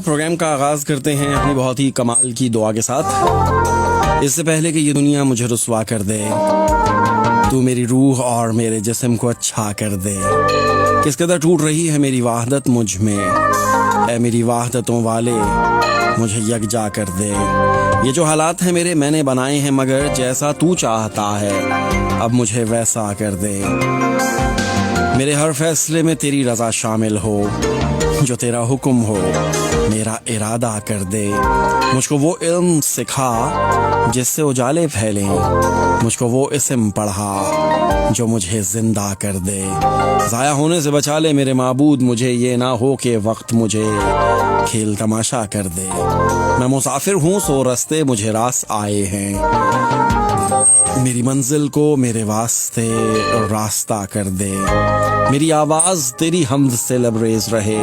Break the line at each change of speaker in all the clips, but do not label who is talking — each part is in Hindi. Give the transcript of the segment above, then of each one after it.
प्रोग्राम का आगाज़ करते हैं अपनी बहुत ही कमाल की दुआ के साथ। इससे पहले कि ये दुनिया मुझे रुसवा कर दे, तू मेरी रूह और मेरे जिस्म को अच्छा कर दे। किस कदर टूट रही है मेरी वाहदत मुझ में, ऐ मेरी वाहदतों वाले मुझे यकजा कर दे। ये जो हालात हैं मेरे मैंने बनाए हैं, मगर जैसा तू चाहता है अब मुझे वैसा कर दे। मेरे हर फैसले में तेरी रज़ा शामिल हो, जो तेरा हुक्म हो मेरा इरादा कर दे। मुझको वो इल्म सिखा जिससे उजाले फैलें, मुझको वो इस्म पढ़ा जो मुझे जिंदा कर दे। ज़ाया होने से बचा ले मेरे माबूद मुझे, ये ना हो कि वक्त मुझे खेल तमाशा कर दे। मैं मुसाफिर हूँ सो रस्ते मुझे रास आए हैं, मेरी मंजिल को मेरे वास्ते रास्ता कर दे। मेरी आवाज़ तेरी हमद से लबरेज रहे,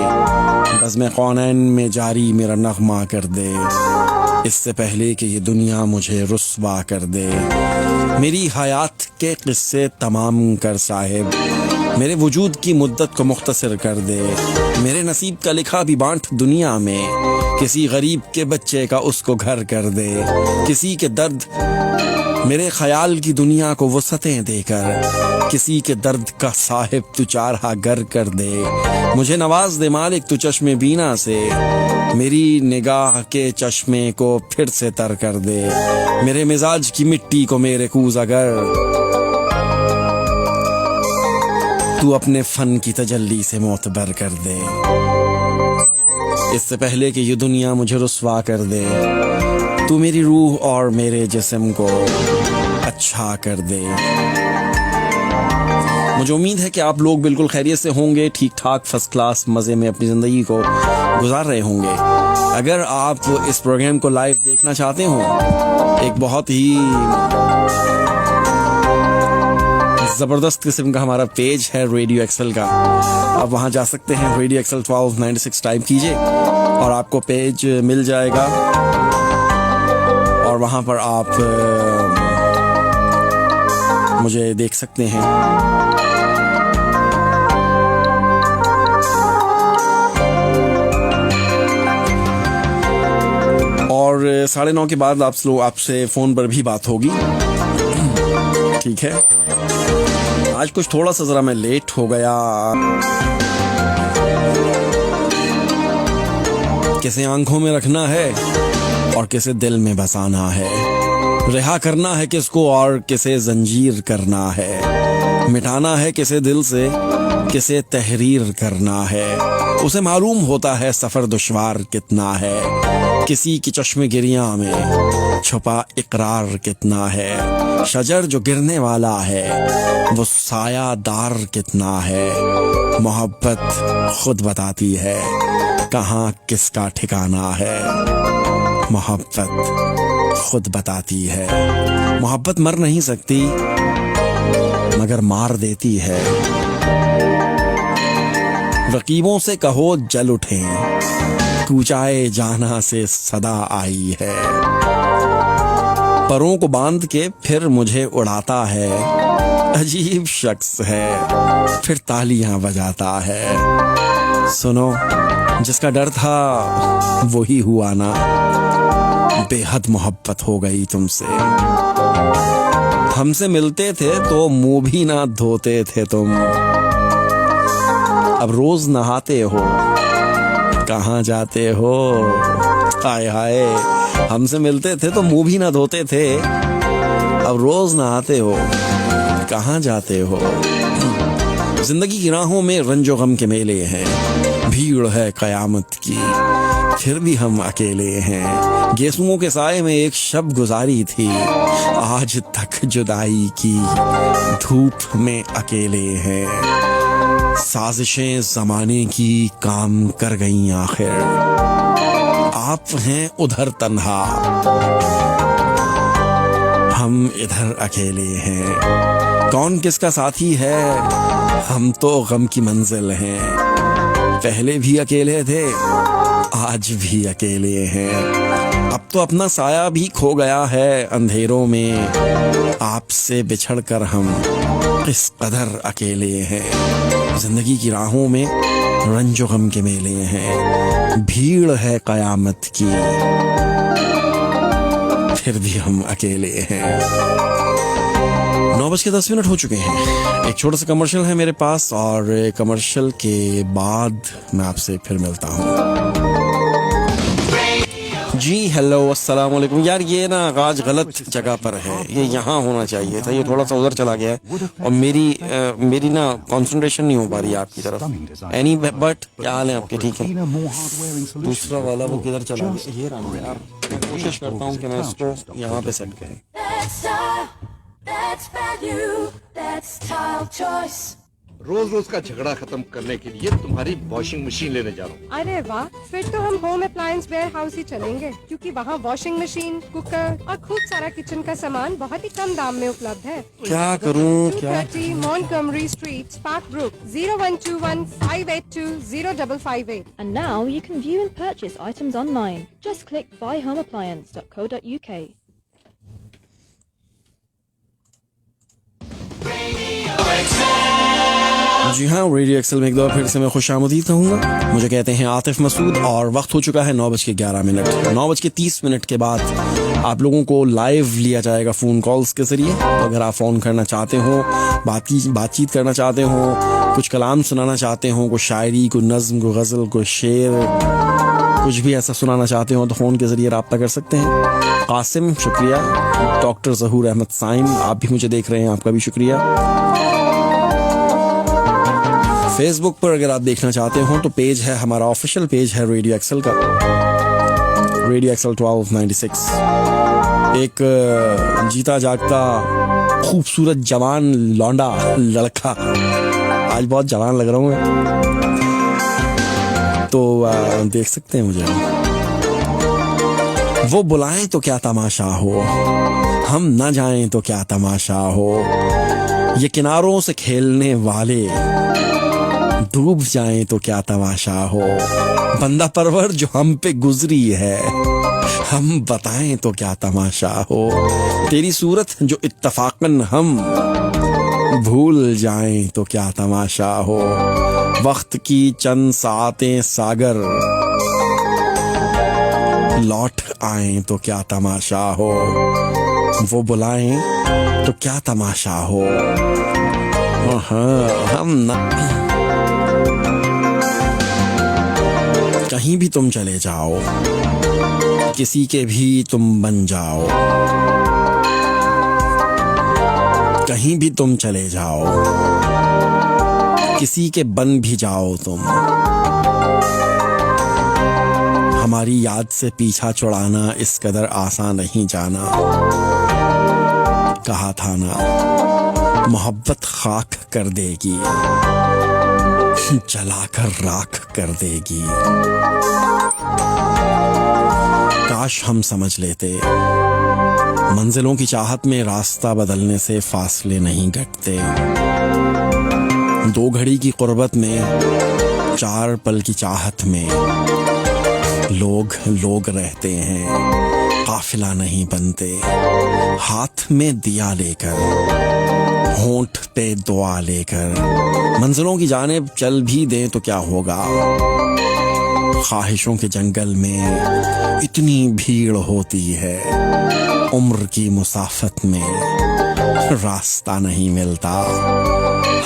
बज़्म कौनैन में जारी मेरा नगमा कर दे। इससे पहले कि ये दुनिया मुझे रुस्वा कर दे, मेरी हयात के किस्से तमाम कर साहिब, मेरे वजूद की मुद्दत को मुख्तसर कर दे। मेरे नसीब का लिखा भी बांट दुनिया में, किसी गरीब के बच्चे का उसको घर कर दे। किसी के दर्द मेरे ख्याल की दुनिया को वसअतें देकर, किसी के दर्द का साहिब तू चारहा गर कर दे। मुझे नवाज दे मालिक तू चश्मे बीना से, मेरी निगाह के चश्मे को फिर से तर कर दे। मेरे मिजाज की मिट्टी को मेरे कूज अगर तू अपने फन की तजल्ली से मोतबर कर दे। इससे पहले कि ये दुनिया मुझे रुस्वा कर दे, तू मेरी रूह और मेरे जिस्म को अच्छा कर दे। मुझे उम्मीद है कि आप लोग बिल्कुल खैरियत से होंगे, ठीक ठाक फर्स्ट क्लास मज़े में अपनी ज़िंदगी को गुजार रहे होंगे। अगर आप इस प्रोग्राम को लाइव देखना चाहते हो, एक बहुत ही ज़बरदस्त किस्म का हमारा पेज है रेडियो एक्सेल का, आप वहाँ जा सकते हैं। रेडियो एक्सेल 1296 टाइप कीजिए और आपको पेज मिल जाएगा और वहाँ पर आप मुझे देख सकते हैं। और 9:30 के बाद आपसे फ़ोन पर भी बात होगी, ठीक है। आज कुछ थोड़ा सा ज़रा मैं लेट हो गया, किसे आंखों में रखना है और किसे दिल में बसाना है, रिहा करना है किसको और किसे जंजीर करना है, मिटाना है किसे दिल से किसे तहरीर करना है। उसे मालूम होता है सफ़र दुश्वार कितना है, किसी की चश्मे गिरियां में छुपा इकरार कितना है। शजर जो गिरने वाला है वो सायादार कितना है, मोहब्बत खुद बताती है कहाँ किसका ठिकाना है। मोहब्बत खुद बताती है, मोहब्बत मर नहीं सकती मगर मार देती है। रकीबों से कहो जल उठें, कूचाए जाना से सदा आई है। परों को बांध के फिर मुझे उड़ाता है, अजीब शख्स है फिर तालियां बजाता है। सुनो जिसका डर था वही हुआ ना, बेहद मोहब्बत हो गई तुमसे। हमसे मिलते थे तो मुंह भी ना धोते थे तुम, अब रोज नहाते हो कहाँ जाते हो। हाय हाय, हमसे मिलते थे तो मुंह भी ना धोते थे, अब रोज नहाते हो कहाँ जाते हो। जिंदगी की राहों में रंजो गम के मेले हैं, भीड़ है कयामत की फिर भी हम अकेले हैं। गेसुओं के साए में एक शब गुजारी थी, आज तक जुदाई की धूप में अकेले हैं। साजिशें जमाने की काम कर गईं आखिर, आप हैं उधर तन्हा हम इधर अकेले हैं। कौन किसका साथी है, हम तो गम की मंजिल हैं। पहले भी अकेले थे आज भी अकेले हैं। अब तो अपना साया भी खो गया है अंधेरों में, आपसे बिछड़कर हम इस कदर अकेले हैं। जिंदगी की राहों में रंजो गम के मेले हैं, भीड़ है कयामत की, फिर भी हम अकेले हैं। 9:10 हो चुके हैं। एक छोटा सा कमर्शियल है मेरे पास और कमर्शियल के बाद मैं आपसे फिर मिलता हूँ। जी हेलो अस्सलाम वालेकुम। यार ये ना आगाज गलत जगह पर है, ये यहाँ होना चाहिए था, ये थोड़ा सा उधर चला गया है और मेरी ना कंसंट्रेशन नहीं हो पा रही है आपकी तरफ। एनी बट क्या हाल है आपके? ठीक है। दूसरा वाला वो किधर चला गया? ये रहा यार, मैं कोशिश करता हूँ कि मैं इसको यहाँ पे सेट करूँ।
रोज रोज का झगड़ा खत्म करने के लिए तुम्हारी वॉशिंग मशीन लेने जा रहा हूँ।
अरे वाह, फिर तो हम होम अप्लायंस वेयर हाउस ही चलेंगे, क्योंकि वहाँ वॉशिंग मशीन, कुकर और खूब सारा किचन का सामान बहुत ही कम दाम में उपलब्ध है।
क्या करूँ?
230 Montgomery Street, Sparkbrook, 0121-582-0558.
And now you can view and purchase items online. Just click buyhomeappliance.co.uk.
जी हाँ, रेडियो एक्सेल में एक बार फिर से मैं खुशामदीद कहूँगा। मुझे कहते हैं आतिफ मसूद और वक्त हो चुका है 9:11। 9:30 के बाद आप लोगों को लाइव लिया जाएगा फ़ोन कॉल्स के ज़रिए। तो अगर आप फ़ोन करना चाहते हो, बातचीत करना चाहते हो, कुछ कलाम सुनाना चाहते हो, कोई शायरी, कोई नज़्म, कोई गज़ल, कोई शेर, कुछ भी ऐसा सुनाना चाहते हो तो फ़ोन के ज़रिए रब्ता कर सकते हैं। कासिम शुक्रिया, डॉक्टर ज़हूर अहमद साइम आप भी मुझे देख रहे हैं, आपका भी शुक्रिया। फेसबुक पर अगर आप देखना चाहते हो तो पेज है, हमारा ऑफिशियल पेज है रेडियो एक्सेल का, रेडियो एक्सेल 1296। एक जीता जागता खूबसूरत जवान लौंडा लड़का, आज बहुत जवान लग रहा हूँ मैं, तो देख सकते हैं मुझे। वो बुलाएं तो क्या तमाशा हो, हम न जाएं तो क्या तमाशा हो, ये किनारों से खेलने वाले डूब जाएं तो क्या तमाशा हो, बंदा परवर जो हम पे गुजरी है, हम बताएं तो क्या तमाशा हो, तेरी सूरत जो इत्तफाकन हम भूल जाएं तो क्या तमाशा हो, वक्त की चंद सातें सागर लौट आएं तो क्या तमाशा हो, वो बुलाएं तो क्या तमाशा हो। हम ना कहीं भी तुम चले जाओ, किसी के भी तुम बन जाओ, कहीं भी तुम चले जाओ, किसी के बन भी जाओ तुम, हमारी याद से पीछा छुड़ाना इस कदर आसान नहीं जाना। कहा था ना मोहब्बत खाक कर देगी, जलाकर राख कर देगी। काश हम समझ लेते, मंजिलों की चाहत में रास्ता बदलने से फासले नहीं घटते। 2 घड़ी की कुर्बत में, 4 पल की चाहत में लोग रहते हैं, काफिला नहीं बनते। हाथ में दिया लेकर, होंठ पे दुआ लेकर, मंजिलों की जानिब चल भी दें तो क्या होगा। ख्वाहिशों के जंगल में इतनी भीड़ होती है, उम्र की मुसाफत में रास्ता नहीं मिलता,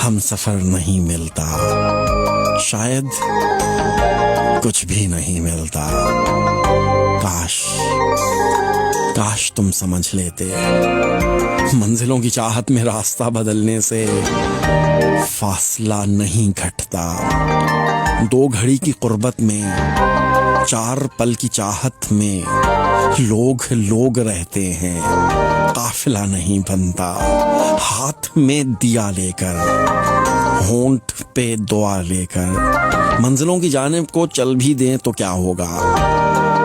हम सफर नहीं मिलता, शायद कुछ भी नहीं मिलता। काश तुम समझ लेते, मंजिलों की चाहत में रास्ता बदलने से फासला नहीं घटता। 2 घड़ी की कुर्बत में, 4 पल की चाहत में लोग रहते हैं, काफिला नहीं बनता। हाथ में दिया लेकर, होंठ पे दुआ लेकर, मंजिलों की जानिब को चल भी दें तो क्या होगा।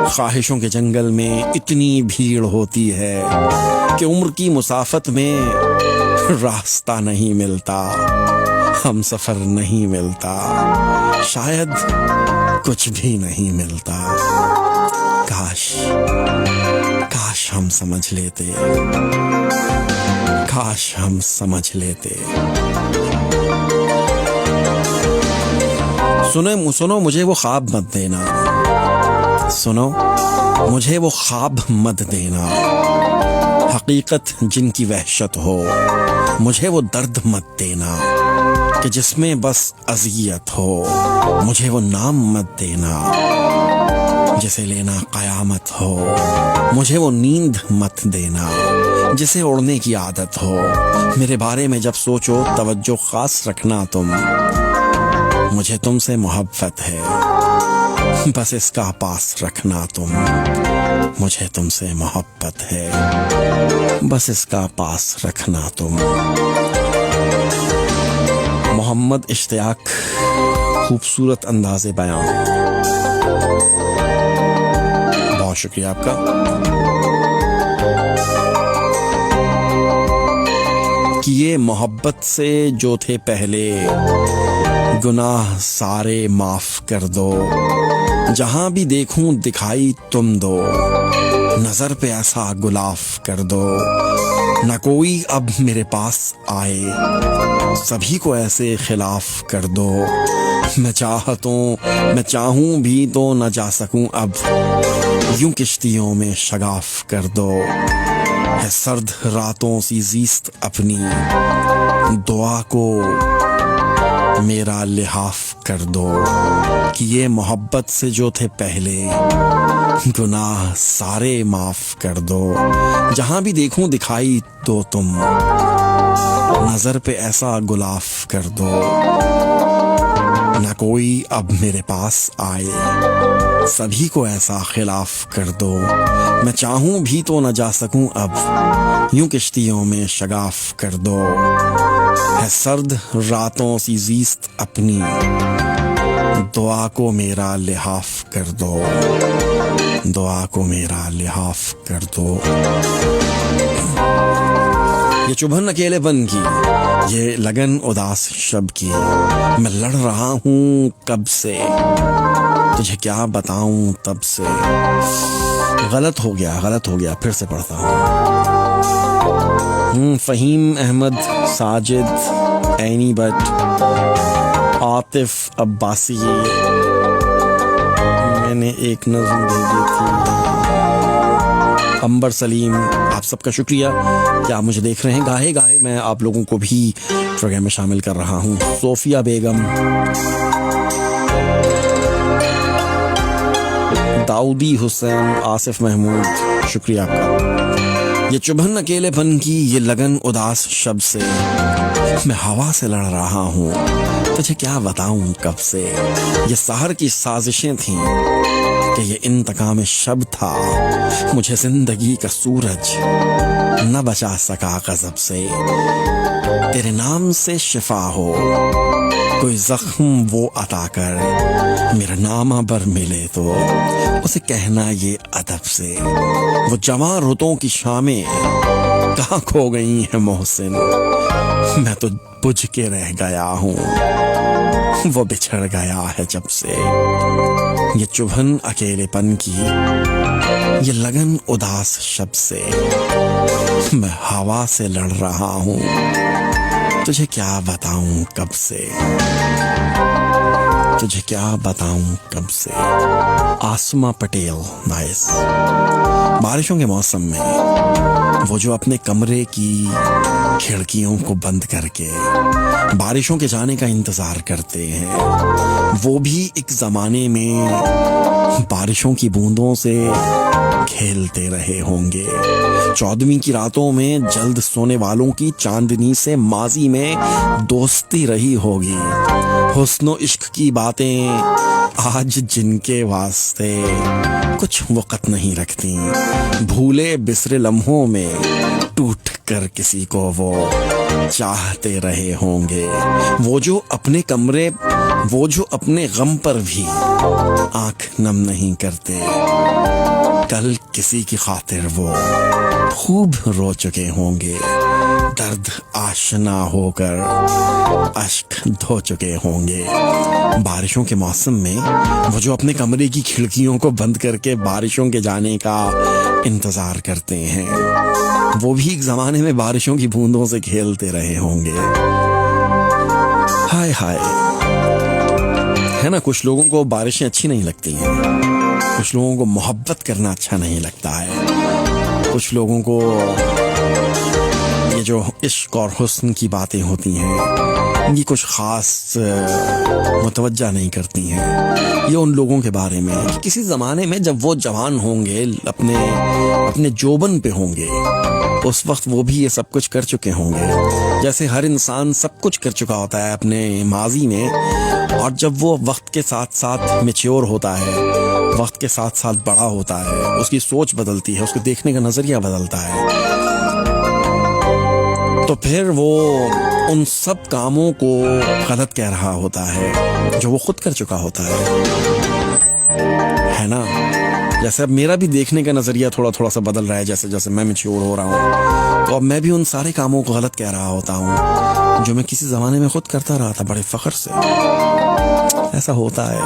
ख्वाहिशों के जंगल में इतनी भीड़ होती है कि उम्र की मुसाफत में रास्ता नहीं मिलता, हम सफर नहीं मिलता, शायद कुछ भी नहीं मिलता। काश हम समझ लेते, काश हम समझ लेते। सुनो मुझे वो ख्वाब मत देना सुनो, मुझे वो ख्वाब मत देना, हकीकत जिनकी वहशत हो। मुझे वो दर्द मत देना कि जिसमें बस अज़ियत हो। मुझे वो नाम मत देना जिसे लेना क़यामत हो। मुझे वो नींद मत देना जिसे उड़ने की आदत हो। मेरे बारे में जब सोचो तवज्जो ख़ास रखना तुम। मुझे तुमसे मोहब्बत है, बस इसका पास रखना तुम। मुझे तुमसे मोहब्बत है, बस इसका पास रखना तुम। मोहम्मद इश्तियाक, खूबसूरत अंदाज़े बयां। बहुत शुक्रिया आपका। कि ये मोहब्बत से जो थे पहले, गुनाह सारे माफ कर दो। जहां भी देखूं दिखाई तुम दो, नजर पे ऐसा गुलाफ कर दो। न कोई अब मेरे पास आए, सभी को ऐसे खिलाफ कर दो। मैं चाहूं भी तो न जा सकूं अब, यूं किश्तियों में शगाफ कर दो। है सर्द रातों सी ज़ीस्त अपनी, दुआ को मेरा लिहाफ कर दो। कि ये मोहब्बत से जो थे पहले, गुनाह सारे माफ कर दो। जहां भी देखूं दिखाई दो तुम, नजर पे ऐसा गुलाफ कर दो। ना कोई अब मेरे पास आए, सभी को ऐसा खिलाफ कर दो। मैं चाहूं भी तो न जा सकूं अब, यूं किश्तियों में शगाफ कर दो। है सर्द रातों सी ज़ीस्त अपनी, दुआ को मेरा लिहाफ कर दो। दुआ को मेरा लिहाफ कर दो। ये चुभन अकेलेपन की, ये लगन उदास शब की, मैं लड़ रहा हूँ कब से, तुझे क्या बताऊं तब से। गलत हो गया, फिर से पढ़ता हूँ। फ़हीम अहमद, साजिद, ऐनी बट, आतिफ अब्बासी, मैंने एक नज़्म भेजी थी। अंबर सलीम, आप सबका शुक्रिया कि आप मुझे देख रहे हैं। गाहे गाहे मैं आप लोगों को भी प्रोग्राम में शामिल कर रहा हूँ। सोफिया बेगम, दाऊदी हुसैन, आसिफ महमूद, शुक्रिया आपका। ये चुभन अकेलेपन की, ये लगन उदास शब से, मैं हवा से लड़ रहा हूँ, तुझे क्या बताऊं कब से। ये सहर की साजिशें थीं कि ये इंतकाम शब था, मुझे जिंदगी का सूरज न बचा सका गजब से। तेरे नाम से शिफा हो, कोई जख्म वो अता कर, मेरा नामा बर मिले तो उसे कहना ये अदब से। वो जवां रुतों की शामें कहाँ खो गई हैं मोहसिन, मैं तो बुझ के रह गया हूँ, वो बिछड़ गया है जब से। ये चुभन अकेलेपन की, ये लगन उदास शब से, मैं हवा से लड़ रहा हूँ, तुझे क्या बताऊं कब से, तुझे क्या बताऊं कब से। आसमा पटेल, नाइस। बारिशों के मौसम में वो जो अपने कमरे की खिड़कियों को बंद करके बारिशों के जाने का इंतजार करते हैं, वो भी एक जमाने में बारिशों की बूंदों से खेलते रहे होंगे। 14वीं की रातों में जल्द सोने वालों की चांदनी से माजी में दोस्ती रही होगी। हुस्नो इश्क की बातें आज जिनके वास्ते कुछ वक़्त नहीं रखती, भूले बिसरे लम्हों में टूट कर किसी को वो चाहते रहे होंगे। वो जो अपने कमरे, वो जो अपने गम पर भी आंख नम नहीं करते, कल किसी की खातिर वो खूब रो चुके होंगे, दर्द आशना होकर अश्क धो चुके होंगे। बारिशों के मौसम में वो जो अपने कमरे की खिड़कियों को बंद करके बारिशों के जाने का इंतजार करते हैं, वो भी एक जमाने में बारिशों की बूंदों से खेलते रहे होंगे। हाय हाय, है ना, कुछ लोगों को बारिशें अच्छी नहीं लगती हैं, कुछ लोगों को मोहब्बत करना अच्छा नहीं लगता है। कुछ लोगों को ये जो इश्क और हुस्न की बातें होती हैं ये कुछ ख़ास मुतवज्जा नहीं करती हैं। ये उन लोगों के बारे में है कि किसी ज़माने में जब वो जवान होंगे, अपने जोबन पे होंगे, उस वक्त वो भी ये सब कुछ कर चुके होंगे। जैसे हर इंसान सब कुछ कर चुका होता है अपने माजी में, और जब वो वक्त के साथ साथ मैच्योर होता है, वक्त के साथ साथ बड़ा होता है, उसकी सोच बदलती है, उसके देखने का नज़रिया बदलता है, तो फिर वो उन सब कामों को गलत कह रहा होता है जो वो खुद कर चुका होता है ना। जैसे अब मेरा भी देखने का नज़रिया थोड़ा थोड़ा सा बदल रहा है, जैसे जैसे मैं मैच्योर हो रहा हूँ, तो अब मैं भी उन सारे कामों को गलत कह रहा होता हूँ जो मैं किसी ज़माने में खुद करता रहा था बड़े फ़ख्र से। ऐसा होता है।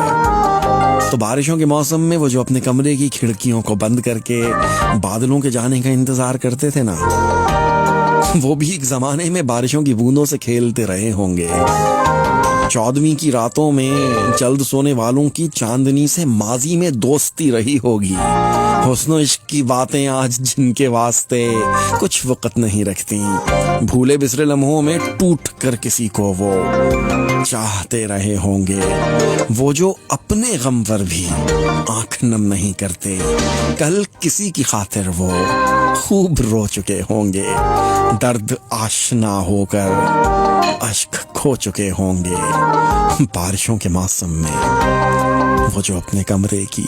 तो बारिशों के मौसम में वो जो अपने कमरे की खिड़कियों को बंद करके बादलों के जाने का इंतज़ार करते थे ना, वो भी एक ज़माने में बारिशों की बूंदों से खेलते रहे होंगे। 14वीं की रातों में जल्द सोने वालों की चांदनी से माजी में दोस्ती रही होगी। हुस्न इश्क की बातें आज जिनके वास्ते कुछ वक़्त नहीं रखती, भूले बिसरे लम्हों में टूट कर किसी को वो चाहते रहे होंगे। वो जो अपने गम पर भी आंख नम नहीं करते, कल किसी की खातिर वो खूब रो चुके होंगे। दर्द आशना होकर अश्क खो चुके होंगे बारिशों के मौसम में। वो जो अपने कमरे की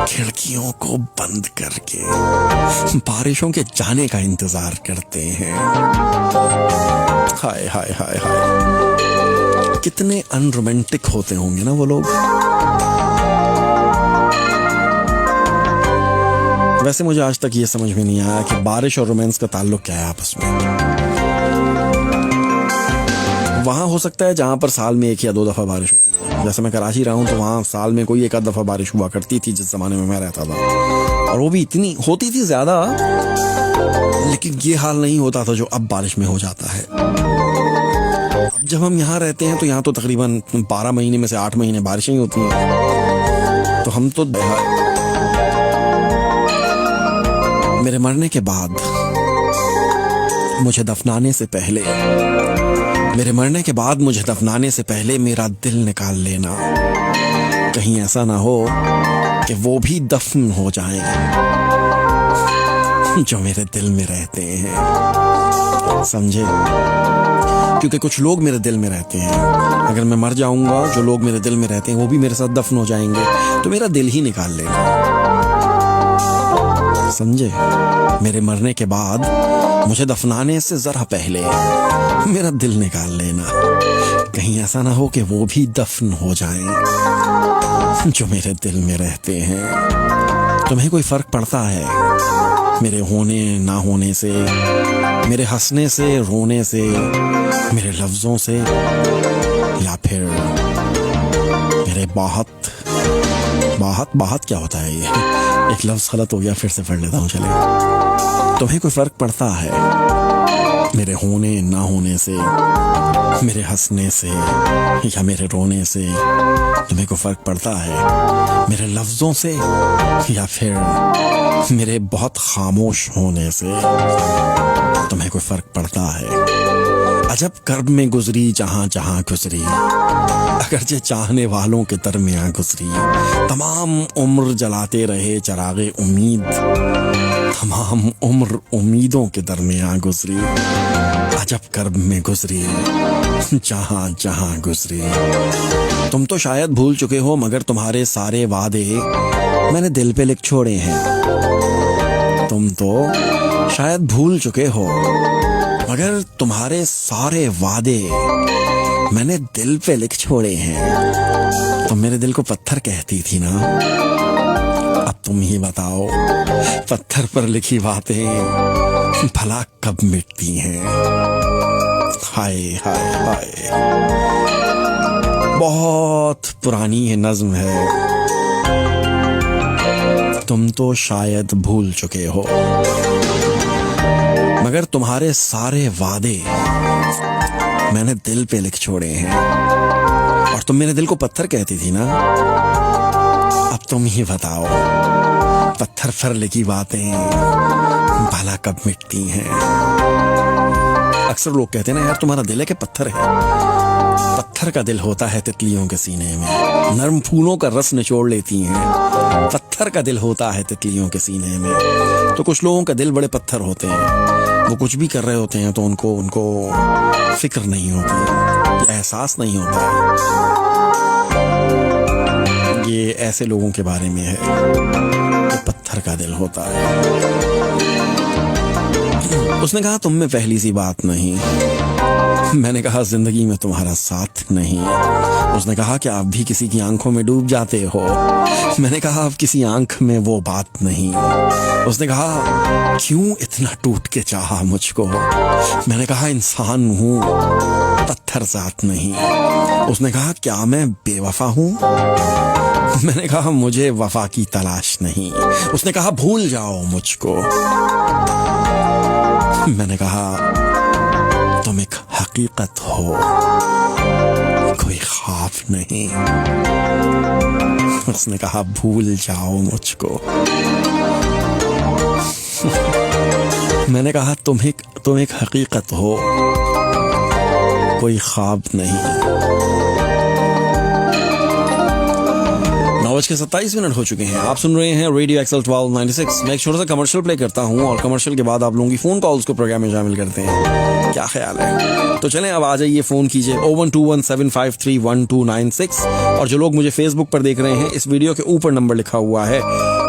खिड़कियों को बंद करके बारिशों के जाने का इंतजार करते हैं। हाय हाय हाय हाय, कितने अनरोमांटिक होते होंगे ना वो लोग। वैसे मुझे आज तक ये समझ में नहीं आया कि बारिश और रोमांस का ताल्लुक क्या है आपस में। वहाँ हो सकता है जहाँ पर साल में 1 या 2 दफ़ा बारिश होती है। जैसे मैं कराची रहा हूँ तो वहाँ साल में कोई 1 आध दफ़ा बारिश हुआ करती थी जिस ज़माने में मैं रहता था, और वो भी इतनी होती थी ज़्यादा, लेकिन ये हाल नहीं होता था जो अब बारिश में हो जाता है। अब जब हम यहाँ रहते हैं तो यहाँ तो तकरीबन 12 महीने में से 8 महीने बारिशें ही होती हैं। तो हम तो मेरे मरने के बाद मुझे दफनाने से पहले मेरा दिल निकाल लेना। कहीं ऐसा ना हो कि वो भी दफन हो जाएं जो मेरे दिल में रहते हैं, समझे? क्योंकि कुछ लोग मेरे दिल में रहते हैं। अगर मैं मर जाऊंगा, जो लोग मेरे दिल में रहते हैं वो भी मेरे साथ दफन हो जाएंगे, तो मेरा दिल ही निकाल लेना, समझे? मेरे मरने के बाद मुझे दफनाने से जरा पहले मेरा दिल निकाल लेना। कहीं ऐसा ना हो कि वो भी दफन हो जाएं जो मेरे दिल में रहते हैं। तुम्हें कोई फर्क पड़ता है मेरे होने ना होने से, मेरे हंसने से, रोने से, मेरे लफ्जों से, या फिर मेरे बाहत क्या होता है? ये एक लफ्ज गलत हो गया, फिर से पढ़ लेता हूँ, चले। तुम्हें कोई फर्क पड़ता है मेरे होने ना होने से, मेरे हंसने से या मेरे रोने से? तुम्हें कोई फर्क पड़ता है मेरे लफ्जों से या फिर मेरे बहुत खामोश होने से? तुम्हें कोई फर्क पड़ता है? अजब कर्ब में गुजरी जहां जहां गुजरी, अगरचे चाहने वालों के दरमियां गुजरी, तमाम उम्र जलाते रहे चरागे उम्मीद, तमाम उम्र उम्मीदों के दरमियां गुजरी। अजब कर्ब में गुजरी जहां जहां गुजरी। तुम तो शायद भूल चुके हो, मगर तुम्हारे सारे वादे मैंने दिल पे लिख छोड़े हैं। तुम तो शायद भूल चुके हो, मगर तुम्हारे सारे वादे मैंने दिल पे लिख छोड़े हैं। तुम मेरे दिल को पत्थर कहती थी ना, अब तुम ही बताओ, पत्थर पर लिखी बातें भला कब मिटती हैं? हाय हाय हाय, बहुत पुरानी ये नज्म है। तुम तो शायद भूल चुके हो, मगर तुम्हारे सारे वादे मैंने दिल पे लिख छोड़े हैं। और तुम मेरे दिल को पत्थर कहती थी ना, अब तुम ही बताओ, पत्थर पर लिखी बातें भला कब मिटती हैं। अक्सर लोग कहते हैं ना यार तुम्हारा दिल है कि पत्थर है। पत्थर का दिल होता है तितलियों के सीने में, नर्म फूलों का रस निचोड़ लेती हैं। पत्थर का दिल होता है तितलियों के सीने में। तो कुछ लोगों का दिल बड़े पत्थर होते हैं, वो कुछ भी कर रहे होते हैं तो उनको फिक्र नहीं होती, एहसास नहीं होता है। ये ऐसे लोगों के बारे में है कि पत्थर का दिल होता है। उसने कहा तुम में पहली सी बात नहीं। मैंने कहा जिंदगी में तुम्हारा साथ नहीं। उसने कहा कि आप भी किसी की आंखों में डूब जाते हो। मैंने कहा अब किसी आंख में वो बात नहीं। उसने कहा क्यों इतना टूट के चाहा मुझको। मैंने कहा इंसान हूँ, पत्थर जात नहीं। उसने कहा क्या मैं बेवफा हूँ। मैंने कहा मुझे वफा की तलाश नहीं। उसने कहा भूल जाओ मुझको। मैंने कहा तुम एक हकीकत हो, कोई ख्वाब नहीं। उसने कहा भूल जाओ मुझको। मैंने कहा तुम एक हकीकत हो, कोई ख्वाब नहीं। 9:27 हो चुके हैं। आप सुन रहे हैं रेडियो एक्सल 1296। मैं एक छोटा सा कमर्शियल प्ले करता हूं और कमर्शियल के बाद आप लोगों की फोन कॉल्स को प्रोग्राम में शामिल करते हैं। क्या ख्याल है? तो चलें अब आ जाइए, फोन कीजिए 01217531296। और जो लोग मुझे फेसबुक पर देख रहे हैं, इस वीडियो के ऊपर नंबर लिखा हुआ है,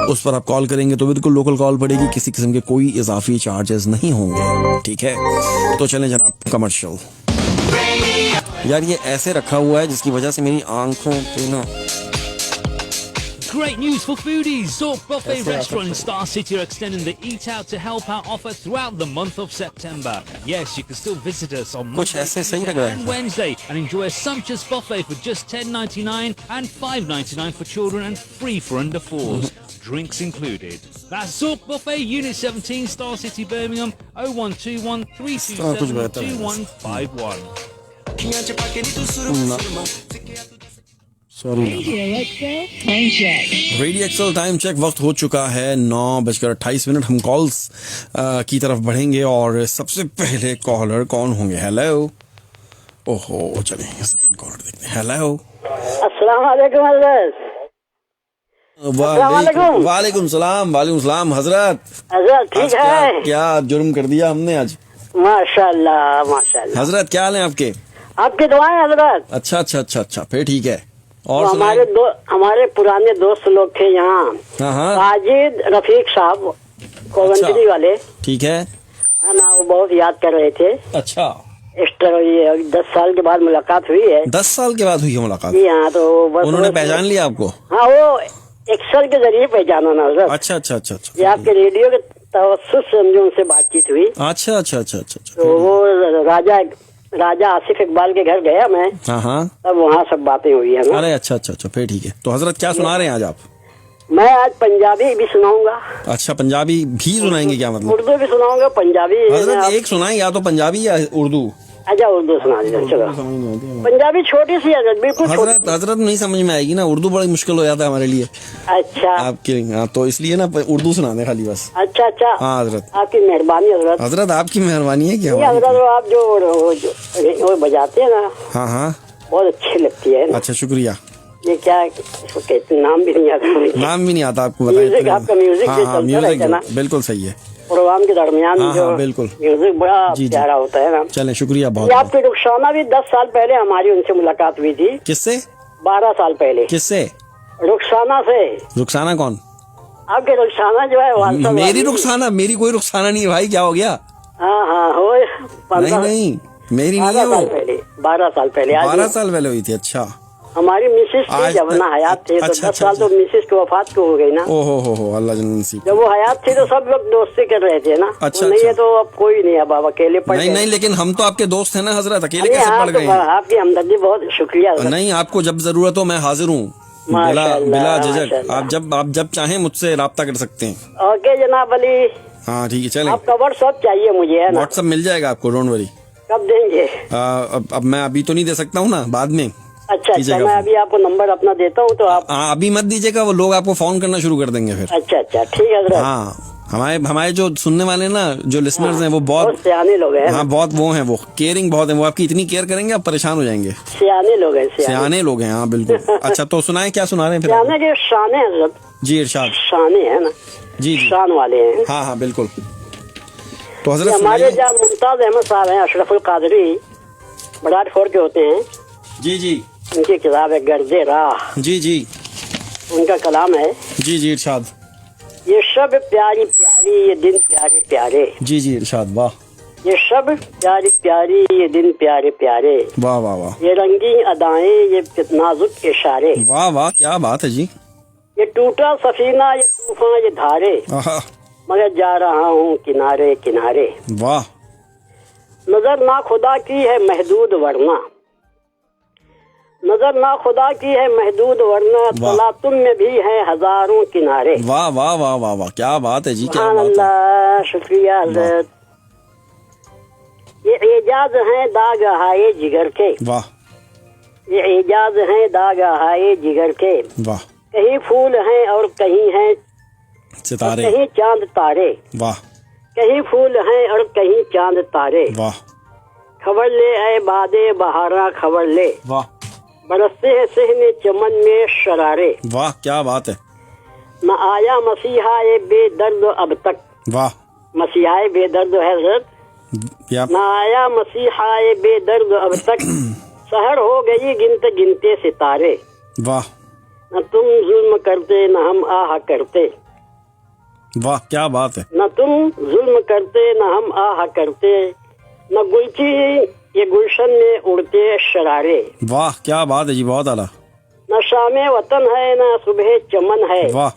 उस पर आप कॉल करेंगे तो बिल्कुल लोकल कॉल पड़ेगी, किसी किस्म के कोई इजाफी चार्जेस नहीं होंगे। ठीक है, तो चलें जनाब कमर्शियल। यार ये ऐसे रखा हुआ है जिसकी वजह से मेरी आंखों पे ना।
Great news for foodies! Zork Buffet Restaurant in Star City are extending the Eat Out to Help Out offer throughout the month of September. Yes, you can still visit us on Monday and Wednesday and enjoy a sumptuous buffet for just $10.99 and $5.99 for children and free for under 4s. Drinks included. That's Zork Buffet, Unit 17, Star City, Birmingham, 0121 327 2151.
Radio Excel time check. वक्त हो चुका है 9:28। हम कॉल्स की तरफ बढ़ेंगे और सबसे पहले कॉलर कौन होंगे? हेलो। ओहो चलिए सेकंड कॉलर देखते हैं। हेलो,
अस्सलाम वालेकुम हजरत।
वालेकुम सलाम। वालेकुम सलाम हजरत।
हजरत ठीक है?
क्या जुर्म कर दिया हमने आज?
माशाल्लाह माशाल्लाह।
हजरत क्या हाल है आपके?
आपकी दुआएं हजरत।
अच्छा फिर ठीक है। और
तो हमारे पुराने दोस्त लोग थे यहाँ, वाजिद रफीक साहब कोवंतरी वाले,
ठीक है
ना, वो बहुत याद कर रहे थे।
अच्छा,
इस तरह ये 10 साल के बाद मुलाकात हुई है।
10 साल के बाद हुई है मुलाकात?
जी हाँ। तो बस
उन्होंने पहचान लिया आपको?
हाँ, वो एक्सल के जरिए पहचाना ना हजरत।
अच्छा।
ये आपके रेडियो के तवस्सुस से उनसे बातचीत हुई।
अच्छा।
तो वो राजा आसिफ इकबाल के घर गया मैं।
हाँ।
तब वहाँ सब बातें हुई है ना।
अरे अच्छा फिर ठीक है। तो हजरत क्या सुना रहे हैं आज आप?
मैं आज पंजाबी भी सुनाऊंगा।
अच्छा, पंजाबी भी सुनाएंगे? क्या मतलब?
उर्दू भी सुनाऊंगा, पंजाबी।
हजरत एक सुनाएं, या तो पंजाबी या उर्दू।
अच्छा उर्दू सुना दीजिए। चलो, पंजाबी छोटी सी है बिल्कुल।
हजरत नहीं समझ में आएगी ना, उर्दू बड़ी मुश्किल हो जाता है हमारे लिए।
अच्छा
आपके? हाँ, तो इसलिए ना उर्दू सुना दे खाली बस।
अच्छा।
हाँ हजरत,
आपकी मेहरबानी हजरत।
हजरत आपकी मेहरबानी है। क्या
हजरत आप जो बजाते हैं ना,
हाँ
बहुत अच्छी लगती है।
अच्छा शुक्रिया।
ये क्या इसको कहते, नाम भी नहीं आता।
नाम भी नहीं आता आपको?
म्यूजिक, आपका म्यूजिक
बिल्कुल सही है।
प्रोग्राम के दरमियान जो
बिल्कुल
म्यूजिक बड़ा प्यारा होता है ना।
चलें, शुक्रिया बहुत।
आपकी रुखसाना भी 10 साल पहले हमारी उनसे मुलाकात हुई थी।
किससे?
12 साल पहले।
किससे? रुखसाना
से।
रुखसाना कौन?
आपके रुखसाना जो है
मेरी रुखसाना? मेरी कोई रुखसाना नहीं है भाई, क्या हो गया?
हाँ हो।
नहीं मेरी नहीं है वो।
12 साल पहले
12 साल पहले हुई थी। अच्छा,
हमारी मिसेस थी जब ना हयात थे। तो 10 साल तो मिसेस की वफात को हो गई ना।
ओहो अल्लाह नसीब।
जब वो हयात थी तो सब लोग दोस्ती कर रहे थे ना।
अच्छा,
नहीं है तो अब कोई नहीं है, अब अकेले पड़ गए।
नहीं, लेकिन हम तो आपके दोस्त हैं ना हजरत, अकेले कैसे पड़ गए?
आपकी हमदर्दी, बहुत शुक्रिया।
नहीं, आपको जब जरूरत हो मैं हाजिर हूँ, बिला झिझक। आप जब चाहें मुझसे राब्ता कर सकते हैं।
ओके जनाब अली।
हाँ ठीक है, चलें।
आपका व्हाट्सएप चाहिए मुझे, है ना?
व्हाट्सएप मिल जाएगा आपको, डोंट वरी।
कब देंगे?
अब मैं अभी तो नहीं दे सकता हूँ ना, बाद में।
अच्छा,
कीजिएगा
मैं
फोन।
अभी आपको नंबर अपना देता हूँ, तो आप।
हाँ, अभी मत दीजिएगा, वो लोग आपको फोन करना शुरू कर देंगे फिर।
अच्छा अच्छा, ठीक है हजरत।
हाँ, हमारे जो सुनने वाले ना, जो लिसनर्स हैं, वो बहुत
सियाने लोग हैं।
हाँ, बहुत वो हैं, वो केयरिंग बहुत है, वो आपकी इतनी केयर करेंगे आप परेशान हो जाएंगे।
सियाने लोग हैं,
सियाने लोग हैं, हाँ बिल्कुल। अच्छा, तो सुनाए, क्या सुना रहे हैं फिर?
सियाने के शाने हजरत।
जी इरशाद।
शाने है ना,
जी जी,
शान वाले हैं।
हाँ हाँ बिल्कुल। तो हजरत
हमारे
सुनाइए।
जहाँ मुमताज अहमद साहब हैं, अशरफुल कादरी, बड़ाटफोर के होते हैं।
जी जी
उनकी किताब है गर्दे राह,
जी जी
उनका कलाम है।
जी जी इरशाद।
ये शब प्यारी प्यारी, ये दिन प्यारे प्यारे।
जी जी इरशाद, वाह
ये शब प्यारी प्यारी, ये दिन प्यारे प्यारे।
वाह वाह वाह
ये रंगी अदाएं, ये नाजुक इशारे।
वाह वाह, क्या बात है जी।
ये टूटा सफीना, ये तूफान, ये धारे,
आहा,
मगर जा रहा हूँ किनारे किनारे।
वाह
नजर ना खुदा की है महदूद वरना, नजर ना खुदा की है महदूद वरना,
वाह।
तलातुम में भी है हजारों किनारे।
वाह वाह वाह वाह वाह, क्या बात है जी, क्या
सुभान
बात है।
अल्लाह, शुक्रिया हज़रत। ये एजाज हैं दाग हाय जिगर के,
वाह
ये एजाज हैं दाग हाय जिगर के।
वाह,
कहीं फूल हैं और कहीं हैं
सितारे,
कहीं चांद तारे।
वाह
कहीं फूल हैं और कहीं चांद तारे।
वाह
खबर ले ऐ बादे बहारा, खबर ले,
वाह
बरसते हैं सहने चमन में शरारे।
वाह, क्या बात है।
न आया मसीहा ये बेदर्द अब तक,
वाह,
मसीहा ये बेदर्द है हज़रत।
या
न आया मसीहा ये बेदर्द अब तक, सहर हो गई गिनते गिनते सितारे।
वाह
न तुम जुल्म करते न हम आह करते,
वाह, क्या बात है।
न तुम जुल्म करते न हम आह करते, न गुलची ये गुलशन में उड़ते शरारे।
वाह, क्या बात है जी, बहुत आला।
न शामे वतन है न सुबह चमन है,
वाह,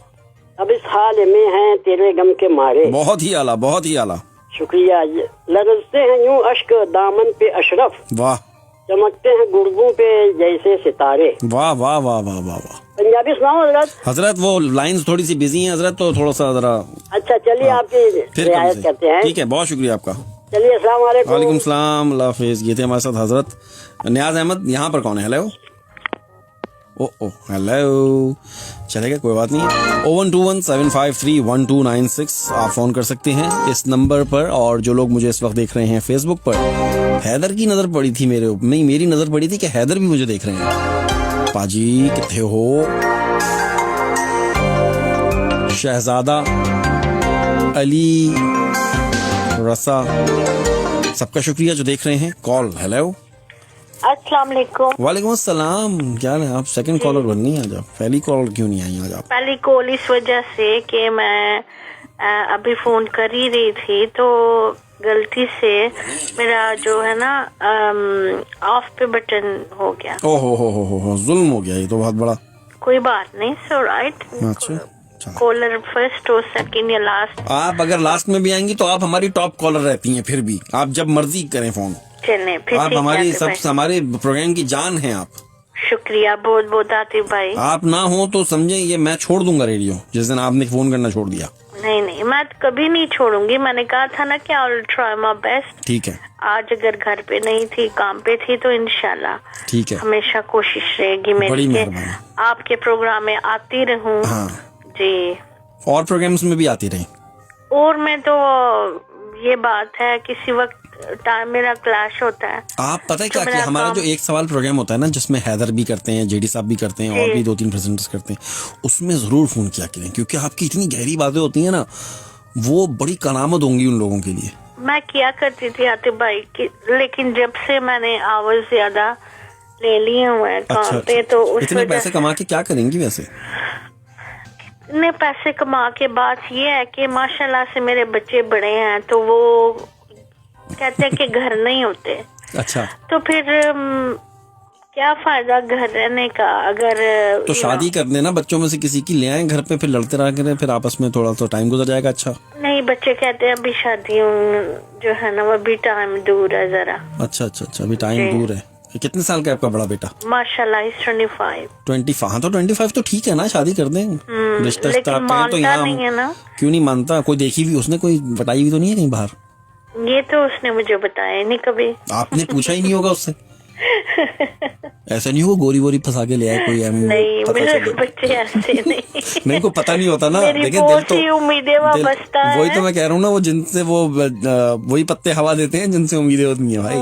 अब इस हाल में हैं तेरे गम के मारे।
बहुत ही आला, बहुत ही आला।
शुक्रिया। लरजते हैं यूं अश्क दामन पे अशरफ,
वाह
चमकते हैं गुर्गों पे जैसे सितारे।
वाह वाह वाह वाह वाह वाह।
पंजाबी सुनाओ हजरत।
हजरत वो लाइंस थोड़ी सी बिजी हैं हजरत, तो थोड़ा सा जरा
अच्छा चलिए, आपकी
फिर
रियायत
कभी
करते
से।
हैं।
ठीक है, बहुत शुक्रिया आपका।
चलिए, अस्सलाम वालेकुम।
वालेकुम सलाम, अल्लाह हाफिज। ये थे हमारे साथ हजरत नियाज अहमद। यहाँ पर कौन है? हेलो, ओ हेलो, चलेगा, कोई बात नहीं। 01217531296 आप फोन कर सकते हैं इस नंबर पर। और जो लोग मुझे इस वक्त देख रहे हैं फेसबुक पर, हैदर की नजर पड़ी थी मेरे ऊपर, नहीं मेरी नजर पड़ी थी कि हैदर भी मुझे देख रहे हैं। पाजी किथे हो? शहजादा अली रसा, सबका शुक्रिया जो देख रहे हैं। कॉल, हेलो,
अस्सलाम वालेकुम।
वालेकुम अस्सलाम, क्या है? आप सेकंड कॉलर बननी है आज, आप पहली कॉलर क्यों नहीं आई आज आप?
पहली कॉल इस वजह से कि मैं अभी फोन कर ही रही थी, तो गलती से मेरा जो है ना ऑफ पे बटन हो गया।
ओहो हो, जुल्म हो गया ये तो बहुत बड़ा।
कोई बात नहीं, सो राइट।
अच्छा,
कॉलर फर्स्ट हो, सेकंड या लास्ट।
आप अगर लास्ट में भी आएंगी तो आप हमारी टॉप कॉलर रहती हैं, फिर भी आप जब मर्जी करें फोन।
चलें फिर,
आप
ठीक है,
हमारी
तो
सब
भाई।
हमारे प्रोग्राम की जान हैं आप।
शुक्रिया बहुत बहुत आतिफ भाई।
आप ना हो तो समझे ये मैं छोड़ दूंगा रेडियो, जिस दिन आपने फोन करना छोड़ दिया।
नहीं नहीं, मैं कभी नहीं छोड़ूंगी। मैंने कहा था ना कि I will try my best.
ठीक है,
आज अगर घर पे नहीं थी, काम पे थी, तो इंशाल्लाह
ठीक है,
हमेशा कोशिश रहेगी
बड़ी
मेरी कि
मेहरबानी।
आपके प्रोग्राम में आती रहूं।
हाँ,
जी,
और प्रोग्राम्स में भी आती रही।
और मैं तो ये बात है, किसी वक्त टाइम मेरा क्लैश होता है।
आप पता है क्या कि
मेरा
हमारा
काम-
जो एक सवाल प्रोग्राम होता है ना, जिसमें हैदर भी करते हैं, जेडी साहब भी करते हैं, और भी 2-3 प्रेजेंटर्स करते हैं, उसमें जरूर फोन किया करें, क्योंकि आपकी इतनी गहरी बातें होती हैं ना, वो बड़ी करामत होंगी उन लोगों के लिए।
मैं किया करती थी आतिफ भाई की, लेकिन जब से मैंने आवाज ज्यादा ले लिए हुए हैं काम पे, तो उस
इतने
वजह
पैसे कमा के क्या करेंगी वैसे?
इतने पैसे कमा के बात ये है कि माशाल्लाह से मेरे बच्चे बड़े हैं, तो वो कहते हैं कि घर नहीं होते,
अच्छा,
तो फिर क्या फायदा घर रहने का। अगर
तो शादी कर देना, बच्चों में से किसी की ले आए घर पे, फिर लड़ते रहा करें, फिर आपस में थोड़ा तो टाइम गुजर जाएगा। अच्छा,
नहीं, बच्चे कहते हैं अभी शादी जो है ना, वो अभी टाइम दूर है जरा।
अच्छा अच्छा अच्छा, अभी टाइम दूर है। कितने साल का है आपका बड़ा बेटा?
माशाल्लाह इस 25।
25। हाँ, तो 25 तो ठीक है ना, शादी कर दें। रिश्ता
लेकिन
आते हैं तो
मानता नहीं है
यहाँ
ना।
क्यों नहीं मानता? कोई देखी भी उसने, कोई बताई भी तो नहीं है कहीं बाहर?
ये तो उसने मुझे बताया नहीं कभी।
आपने पूछा ही नहीं होगा उससे। ऐसा नहीं हो गोरी वोरी फंसा के ले आए कोई
नहीं, मेरे बच्चे ऐसे नहीं।
नहीं को पता नहीं होता ना।
मेरी
देखिए
बहुत सी उम्मीदें वाबस्ता है।
वही तो मैं कह रहा हूँ ना, वो जिनसे वो वही पत्ते हवा देते हैं जिनसे उम्मीदें होती हैं भाई।